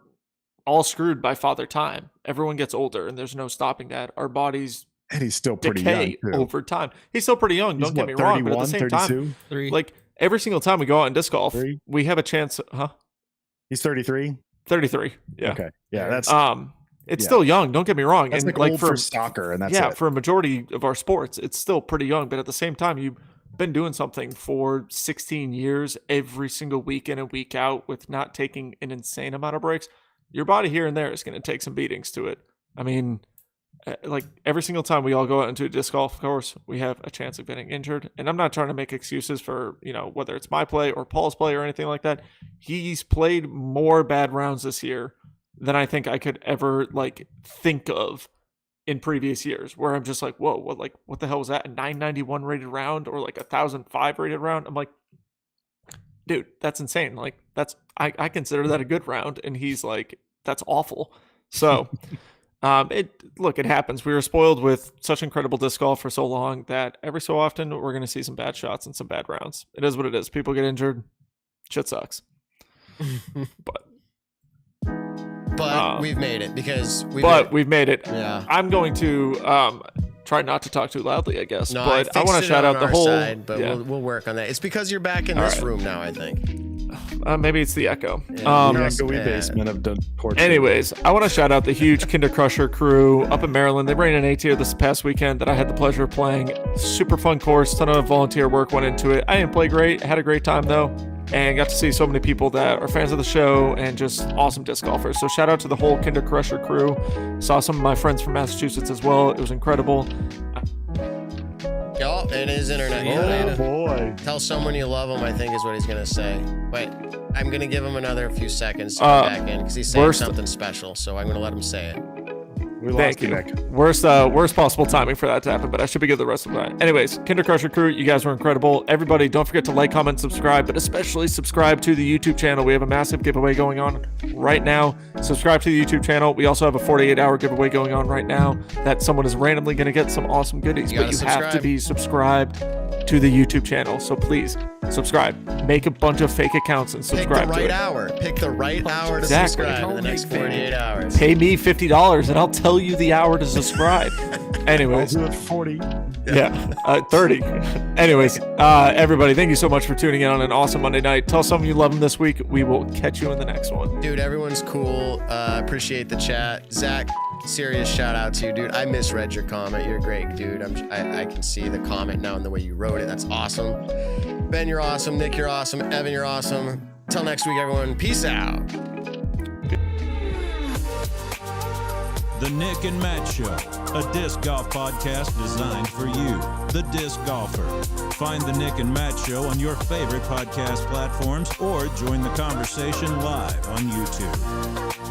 all screwed by Father Time. Everyone gets older, and there's no stopping that. Our bodies and he's still pretty young over time. He's still pretty young. Don't get me wrong, but at the same 32? time, like, every single time we go out in disc golf, 3? we have a chance. Huh? He's 33. 33. Yeah. Okay. Yeah. That's it's still young. Don't get me wrong. that's and like old for for soccer, and that's it. for a majority of our sports, it's still pretty young. But at the same time, you've been doing something for 16 years, every single week in and week out, with not taking an insane amount of breaks. Your body here and there is going to take some beatings to it. I mean, like every single time we all go out into a disc golf course, we have a chance of getting injured. And I'm not trying to make excuses for, whether it's my play or Paul's play or anything like that. He's played more bad rounds this year than I think I could ever think of in previous years, where I'm just like, whoa, what the hell was that? A 991 rated round or like a 1,005 rated round? I'm like, dude, that's insane. Like I consider that a good round. And he's like, that's awful. So it happens. We were spoiled with such incredible disc golf for so long that every so often we're going to see some bad shots and some bad rounds. It is what it is. People get injured. Shit sucks. But we've made it because we've made it. Yeah. I'm going to try not to talk too loudly, I guess. No, but I want to shout out the whole side, but we'll work on that. It's because you're back in this room now, I think. Maybe it's the echo. Yeah, the echoey basement of the porch. Anyways, I want to shout out the huge Kinder Crusher crew up in Maryland. They ran an A-tier this past weekend that I had the pleasure of playing. Super fun course. Ton of volunteer work went into it. I didn't play great. Had a great time though. And got to see so many people that are fans of the show and just awesome disc golfers. So shout out to the whole Kinder Crusher crew. Saw some of my friends from Massachusetts as well. It was incredible. Oh, and his internet. Oh boy! Tell someone you love him, I think is what he's gonna say. Wait, I'm gonna give him another few seconds to come back in because he's saying something special. So I'm gonna let him say it. We lost you, Nick. Worst possible timing for that to happen, but I should be good the rest of the night. Anyways, Kinder Crusher crew, you guys were incredible. Everybody, don't forget to like, comment, subscribe, but especially subscribe to the YouTube channel. We have a massive giveaway going on right now. Subscribe to the YouTube channel. We also have a 48-hour giveaway going on right now that someone is randomly going to get some awesome goodies, but you have to be subscribed to the YouTube channel. So please subscribe. Make a bunch of fake accounts and subscribe. Pick the right hour. Pick the right hour to subscribe in the next 48 hours. Pay me $50 and I'll tell you the hour to subscribe. Anyways. I'll do it 40. Yeah, 30. Anyways, everybody, thank you so much for tuning in on an awesome Monday night. Tell someone you love them this week. We will catch you in the next one. Dude, everyone's cool. Appreciate the chat. Zach, serious shout out to you, dude. I misread your comment. You're great, dude. I can see the comment now and the way you wrote it. That's awesome. Ben, you're awesome. Nick, you're awesome. Evan, you're awesome. Till next week, everyone. Peace out. The Nick and Matt Show, a disc golf podcast designed for you, the disc golfer. Find the Nick and Matt Show on your favorite podcast platforms or join the conversation live on YouTube.